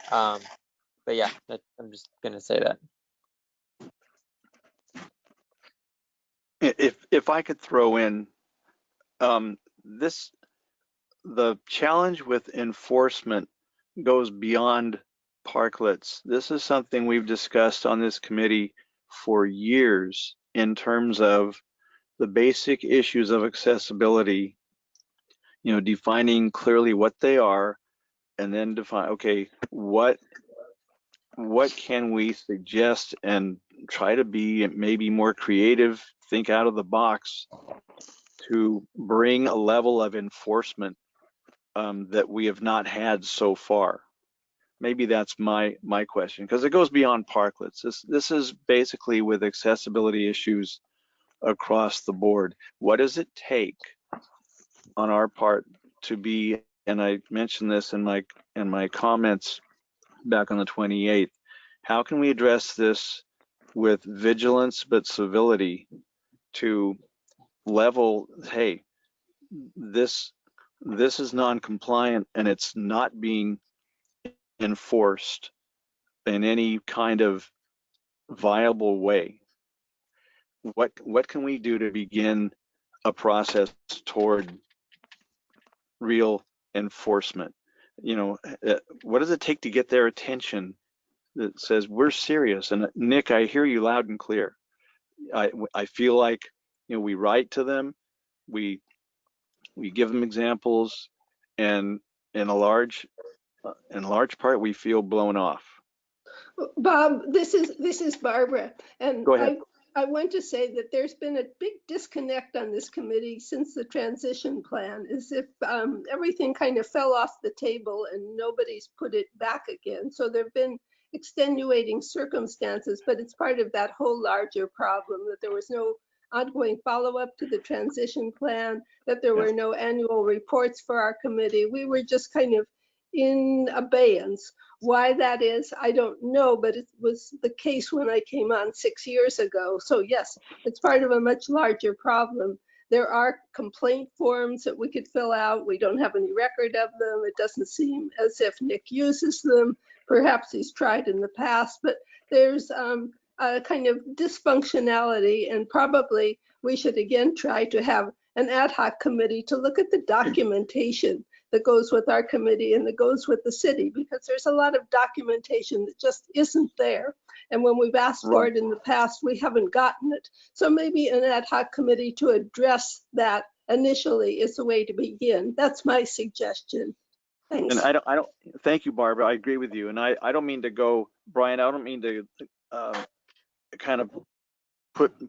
but yeah, I'm just gonna say that. If I could throw in the challenge with enforcement goes beyond parklets. This is something we've discussed on this committee for years in terms of the basic issues of accessibility, defining clearly what they are, and then define, okay, what can we suggest and try to be maybe more creative, think out of the box to bring a level of enforcement that we have not had so far. Maybe that's my question, because it goes beyond parklets. This is basically with accessibility issues across the board. What does it take on our part to be, and I mentioned this in my comments back on the 28th, how can we address this with vigilance but civility to level, hey, this is non-compliant and it's not being enforced in any kind of viable way. What can we do to begin a process toward real enforcement? You know, what does it take to get their attention that says we're serious? And Nick, I hear you loud and clear. I feel like, you know, we write to them, we give them examples, and in a large part we feel blown off. Bob, this is Barbara, and Go ahead. I want to say that there's been a big disconnect on this committee since the transition plan, as if everything kind of fell off the table and nobody's put it back again. So there've been extenuating circumstances, but it's part of that whole larger problem that there was no ongoing follow-up to the transition plan, that there were no annual reports for our committee. We were just kind of in abeyance. Why that is, I don't know, but it was the case when I came on 6 years ago. So yes, it's part of a much larger problem. There are complaint forms that we could fill out. We don't have any record of them. It doesn't seem as if Nick uses them. Perhaps he's tried in the past, but there's a kind of dysfunctionality, and probably we should again try to have an ad hoc committee to look at the documentation that goes with our committee and that goes with the city, because there's a lot of documentation that just isn't there. And when we've asked for it in the past, we haven't gotten it. So maybe an ad hoc committee to address that initially is the way to begin. That's my suggestion. Thanks. And I don't, thank you, Barbara. I agree with you. And I don't mean to go, Brian, I don't mean to kind of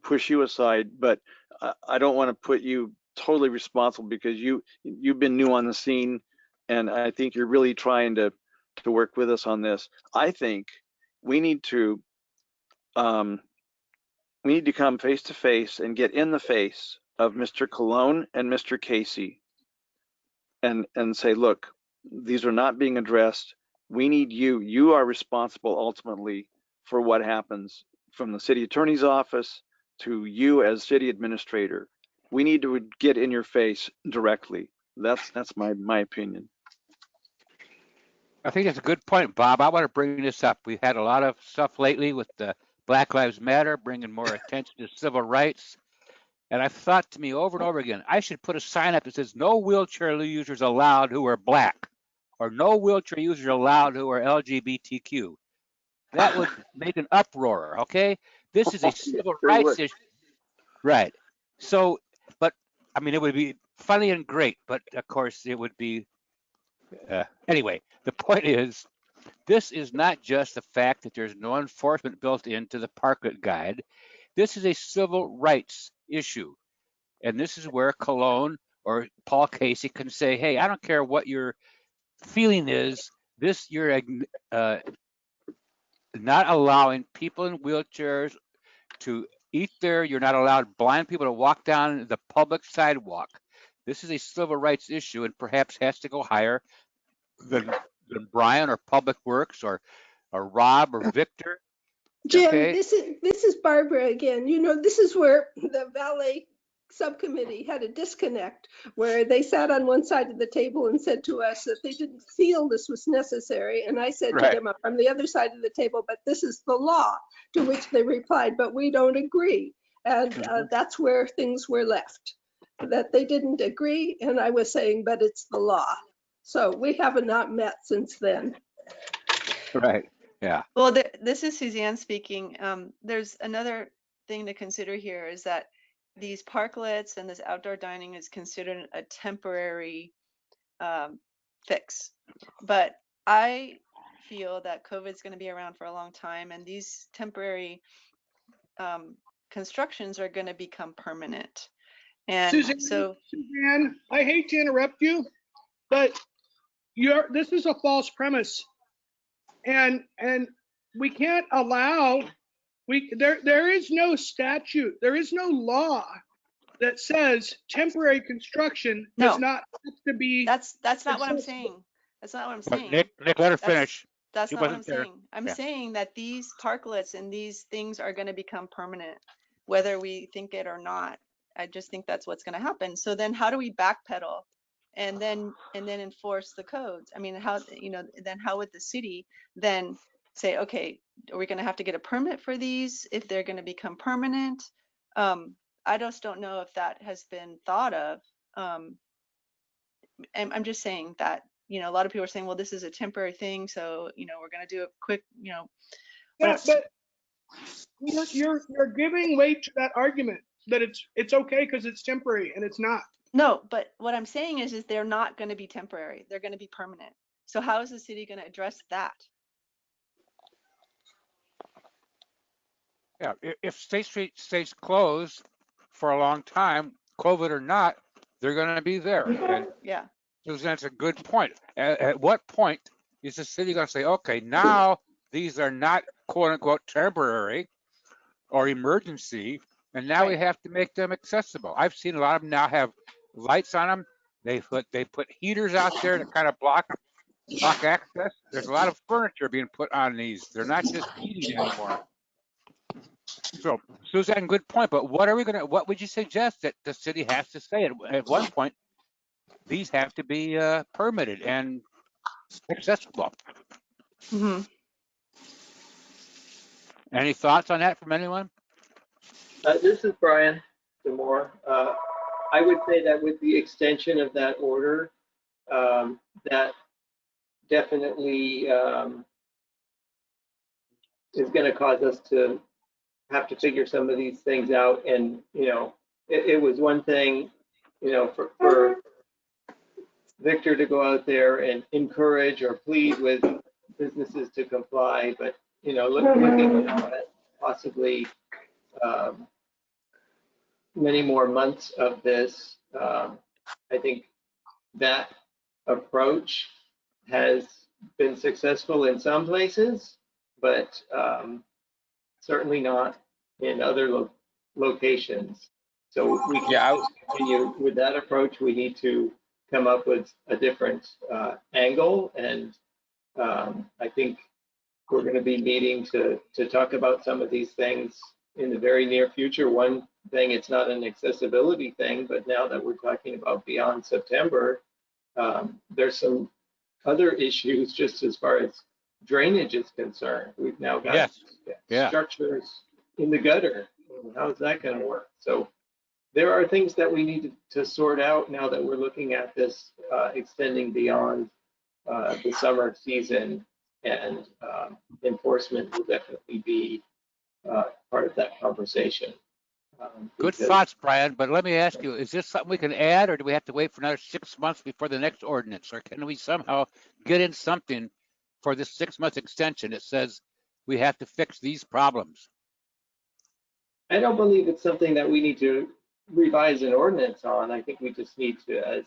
push you aside, but I don't want to put you totally responsible, because you've been new on the scene, and I think you're really trying to work with us on this. I think we need to come face to face and get in the face of Mr. Colon and Mr. Casey and say, look, these are not being addressed. We need you. You are responsible ultimately for what happens, from the city attorney's office to you as city administrator. We need to get in your face directly. That's my opinion. I think that's a good point, Bob. I want to bring this up. We've had a lot of stuff lately with the Black Lives Matter, bringing more attention to civil rights. And I've thought to me over and over again, I should put a sign up that says no wheelchair users allowed who are Black, or no wheelchair users allowed who are LGBTQ. That would make an uproar, okay? This is a civil rights issue. Right. So, but I mean, it would be funny and great, but of course it would be, anyway, the point is, this is not just the fact that there's no enforcement built into the parklet guide. This is a civil rights issue. And this is where Colon or Paul Casey can say, hey, I don't care what your feeling is, this, you're not allowing people in wheelchairs to eat there. You're not allowed blind people to walk down the public sidewalk. This is a civil rights issue, and perhaps has to go higher than Brian or Public Works or Rob or Victor. Jim, Okay. this is Barbara again. You know, this is where the valet subcommittee had a disconnect, where they sat on one side of the table and said to us that they didn't feel this was necessary. And I said to them on the other side of the table, but this is the law, to which they replied, but we don't agree. And that's where things were left, that they didn't agree. And I was saying, but it's the law. So we have not met since then. Right. Yeah. Well, this is Suzanne speaking. There's another thing to consider here, is that these parklets and this outdoor dining is considered a temporary fix. But I feel that COVID is going to be around for a long time, and these temporary constructions are going to become permanent. And Suzanne, I hate to interrupt you, but this is a false premise. And we can't allow, there is no statute, there is no law that says temporary construction does No. not have to be. That's not what I'm accessible. saying. That's not what I'm But saying. Nick, let her That's- finish. That's She not what I'm wasn't there. saying. I'm Yeah. saying that these parklets and these things are going to become permanent, whether we think it or not. I just think that's what's going to happen. So then how do we backpedal and then enforce the codes? I mean, how, then how would the city then say, okay, are we going to have to get a permit for these if they're going to become permanent? I just don't know if that has been thought of. And I'm just saying that, a lot of people are saying, well, this is a temporary thing, so, we're going to do it quick, Yeah, it's- but you're giving weight to that argument that it's okay because it's temporary, and it's not. no, but what I'm saying is they're not going to be temporary. They're going to be permanent. So how is the city going to address that? Yeah, if State Street stays closed for a long time, COVID or not, they're going to be there. And Yeah. Susan, that's a good point. At what point is the city going to say, okay, now these are not quote unquote temporary or emergency, and now we Right. have to make them accessible? I've seen a lot of them now have lights on them. They put heaters out there to kind of block access. There's a lot of furniture being put on these. They're not just heating anymore. So, Suzanne, good point. But what would you suggest that the city has to say at one point? These have to be permitted and accessible. Mm-hmm. Any thoughts on that from anyone? This is Brian Demore. I would say that with the extension of that order, that definitely is going to cause us to have to figure some of these things out. And, it was one thing, for Victor to go out there and encourage or plead with businesses to comply, but, looking at possibly many more months of this, I think that approach has been successful in some places, but certainly not in other locations. So we can continue with that approach. We need to come up with a different angle, and I think we're going to be meeting to talk about some of these things in the very near future. One thing, it's not an accessibility thing, but now that we're talking about beyond September, there's some other issues just as far as drainage is concerned. We've now got structures in the gutter. How's that going to work? So there are things that we need to sort out now that we're looking at this extending beyond the summer season, and enforcement will definitely be part of that conversation. Good thoughts, Brian, but let me ask you, is this something we can add, or do we have to wait for another 6 months before the next ordinance? Or can we somehow get in something for this 6-month extension that says we have to fix these problems? I don't believe it's something that we need to revise an ordinance on. I think we just need to, as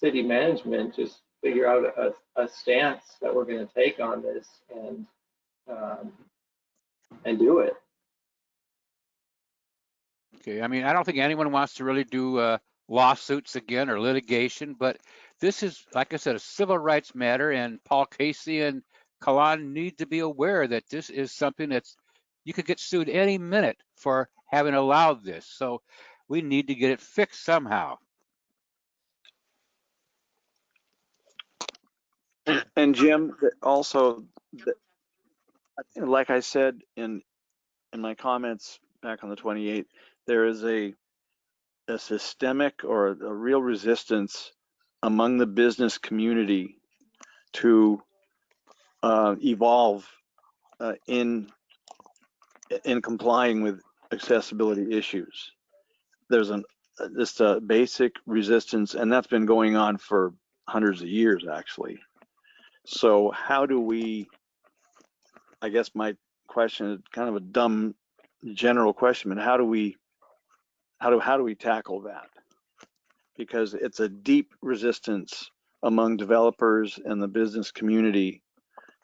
city management, just figure out a stance that we're going to take on this and do it. Okay, I mean, I don't think anyone wants to really do lawsuits again or litigation, but this is, like I said, a civil rights matter, and Paul Casey and Kalan need to be aware that this is something that's, you could get sued any minute for having allowed this. So we need to get it fixed somehow. And Jim, also, like I said in my comments back on the 28th, there is a systemic or a real resistance among the business community to evolve in complying with accessibility issues. There's just a basic resistance, and that's been going on for hundreds of years, actually. So how do we, I guess my question is kind of a dumb general question, but how do we tackle that? Because it's a deep resistance among developers and the business community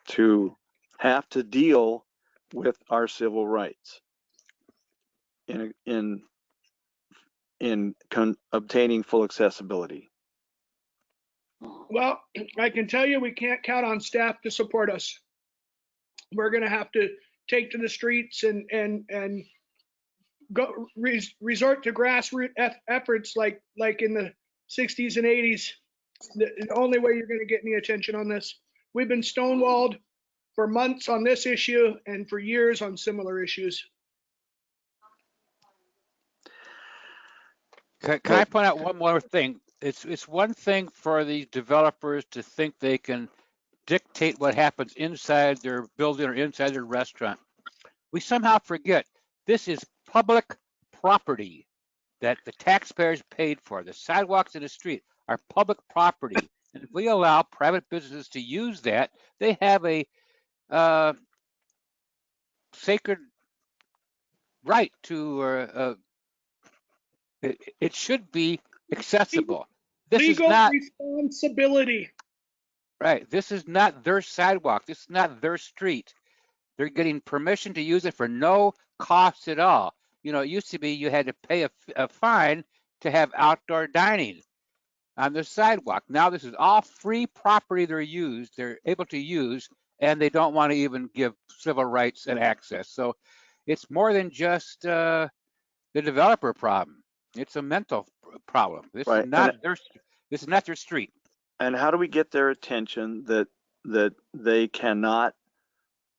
to have to deal with our civil rights in in obtaining full accessibility? Well, I can tell you, we can't count on staff to support us. We're going to have to take to the streets and go resort to grassroots efforts like in the 60s and 80s. The only way you're going to get any attention on this. We've been stonewalled for months on this issue and for years on similar issues. Can I point out one more thing? It's one thing for the developers to think they can dictate what happens inside their building or inside their restaurant. We somehow forget this is public property that the taxpayers paid for. The sidewalks in the street are public property. And if we allow private businesses to use that, they have a sacred right to, it should be accessible. This Legal is not responsibility. right. This is not their sidewalk. This is not their street. They're getting permission to use it for no cost at all. You know, it used to be you had to pay a fine to have outdoor dining on the sidewalk. Now this is all free property they're able to use, and they don't want to even give civil rights and access. So it's more than just the developer problem. It's a mental problem. This Right. is not their street. And how do we get their attention that they cannot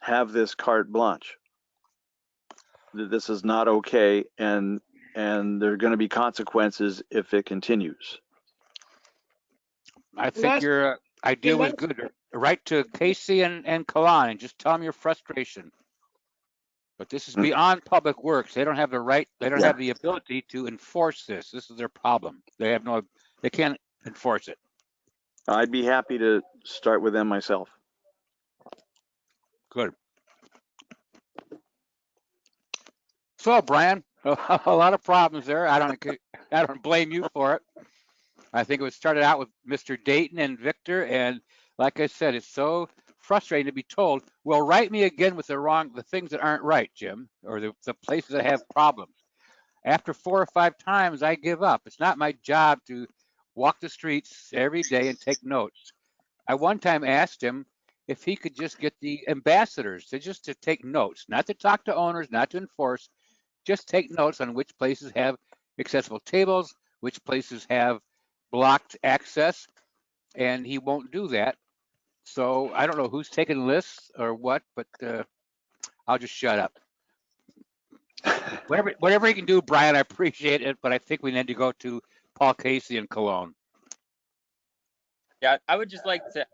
have this carte blanche? That this is not okay, and there are going to be consequences if it continues. I think your idea was good. Write to Casey and Kalan and just tell them your frustration. But this is beyond public works. They don't have the right, they don't have the ability to enforce this. This is their problem. They can't enforce it. I'd be happy to start with them myself. Good. So Brian, a lot of problems there. I don't blame you for it. I think it was started out with Mr. Dayton and Victor, and like I said, it's so frustrating to be told, well, write me again with the things that aren't right, Jim, or the places that have problems. After 4 or 5 times, I give up. It's not my job to walk the streets every day and take notes. I one time asked him if he could just get the ambassadors to take notes, not to talk to owners, not to enforce, just take notes on which places have accessible tables, which places have blocked access, and he won't do that. So I don't know who's taking lists or what, but I'll just shut up. Whatever he can do, Brian, I appreciate it, but I think we need to go to Paul Casey and Cologne. Yeah, I would just like to,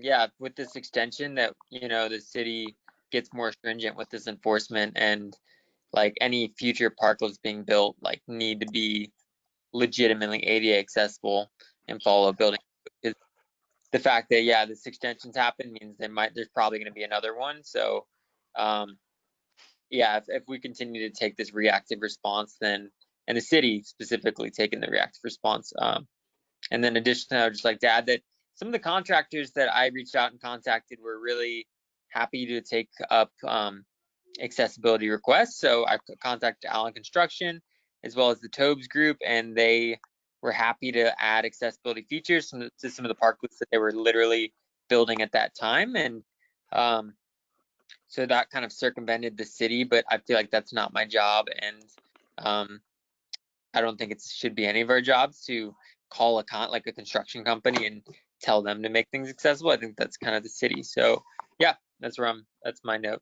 yeah, with this extension that, the city gets more stringent with this enforcement, and like any future parklets being built, like need to be legitimately ADA accessible and follow building. The fact that, yeah, this extension's happened means there's probably going to be another one. So, yeah, if we continue to take this reactive response, then, and the city specifically taking the reactive response, and then additionally, I would just like to add that some of the contractors that I reached out and contacted were really happy to take up accessibility requests. So I contacted Allen Construction as well as the Tobes Group, and they were happy to add accessibility features to some of the parklets that they were literally building at that time. And so that kind of circumvented the city, but I feel like that's not my job. And I don't think it should be any of our jobs to call a construction company and tell them to make things accessible. I think that's kind of the city. So yeah, that's my note.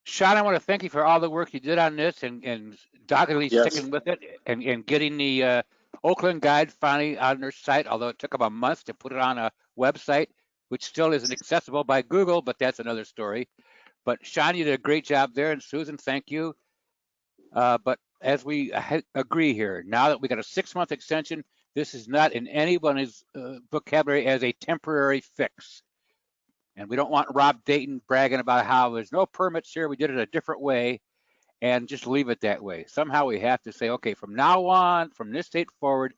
Sean, I want to thank you for all the work you did on this and doggedly sticking with it and getting the Oakland Guide finally on their site, although it took them a month to put it on a website, which still isn't accessible by Google, but that's another story. But Sean, you did a great job there, and Susan, thank you. But as we agree here, now that we got a 6-month extension, this is not in anyone's vocabulary as a temporary fix. And we don't want Rob Dayton bragging about how there's no permits here, we did it a different way, and just leave it that way. Somehow we have to say, okay, from now on, from this date forward,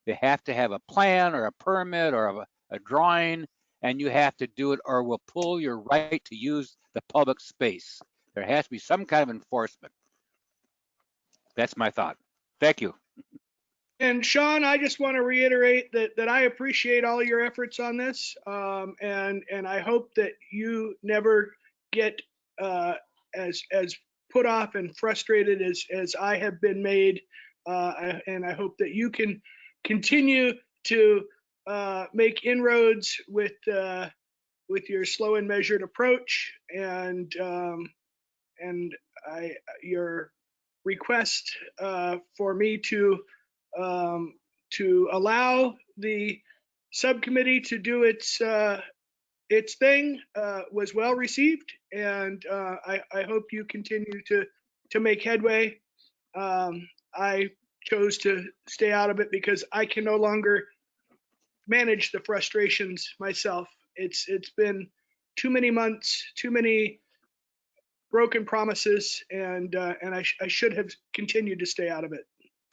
they have to have a plan or a permit or a drawing, and you have to do it or we'll pull your right to use the public space. There has to be some kind of enforcement. That's my thought. Thank you. And Sean, I just want to reiterate that I appreciate all your efforts on this. And I hope that you never get as put off and frustrated as I have been made. And I hope that you can continue to make inroads with your slow and measured approach. And your request for me to allow the subcommittee to do its thing was well received, and I hope you continue to make headway. I chose to stay out of it because I can no longer manage the frustrations myself. It's been too many months, too many broken promises, and I should have continued to stay out of it.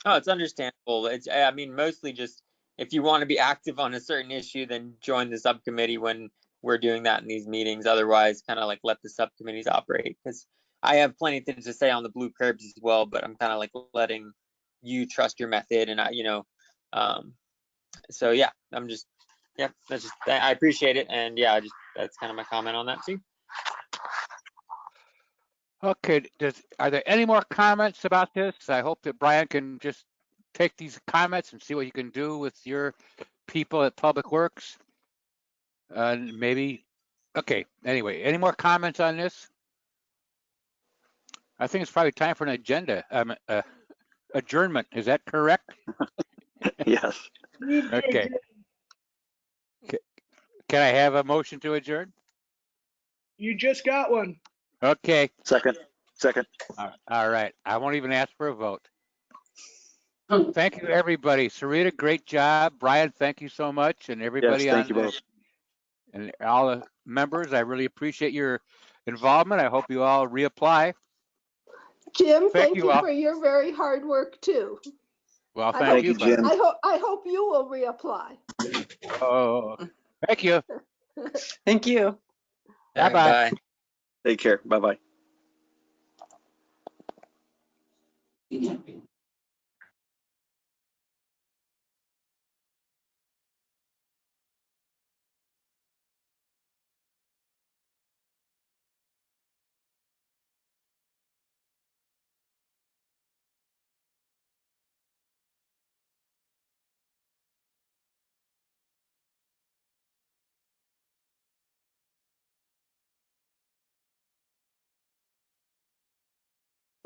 Oh, it's understandable. I mean, mostly just if you want to be active on a certain issue, then join the subcommittee when we're doing that in these meetings. Otherwise, kind of like let the subcommittees operate, because I have plenty of things to say on the blue curbs as well, but I'm kind of like letting you trust your method. And so yeah, I appreciate it. And yeah, that's kind of my comment on that too. Okay, are there any more comments about this? I hope that Brian can just take these comments and see what you can do with your people at Public Works. Maybe, okay, anyway, any more comments on this? I think it's probably time for an agenda, adjournment. Is that correct? Yes. Okay. Can I have a motion to adjourn? You just got one. Okay. Second. All right. I won't even ask for a vote. Thank you, everybody. Sarita, great job. Brian, thank you so much. And everybody Yes, thank you both. And all the members, I really appreciate your involvement. I hope you all reapply. Jim, thank you all. for your very hard work too. Well, thank you, Jim. I hope you will reapply. Oh, thank you. Thank you. Bye-bye. Bye. Take care. Bye-bye.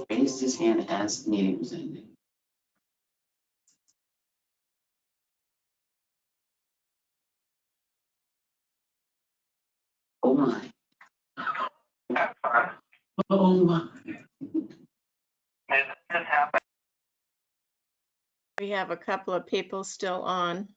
Raised his hand as the meeting was ending. Oh my. Oh my. We have a couple of people still on.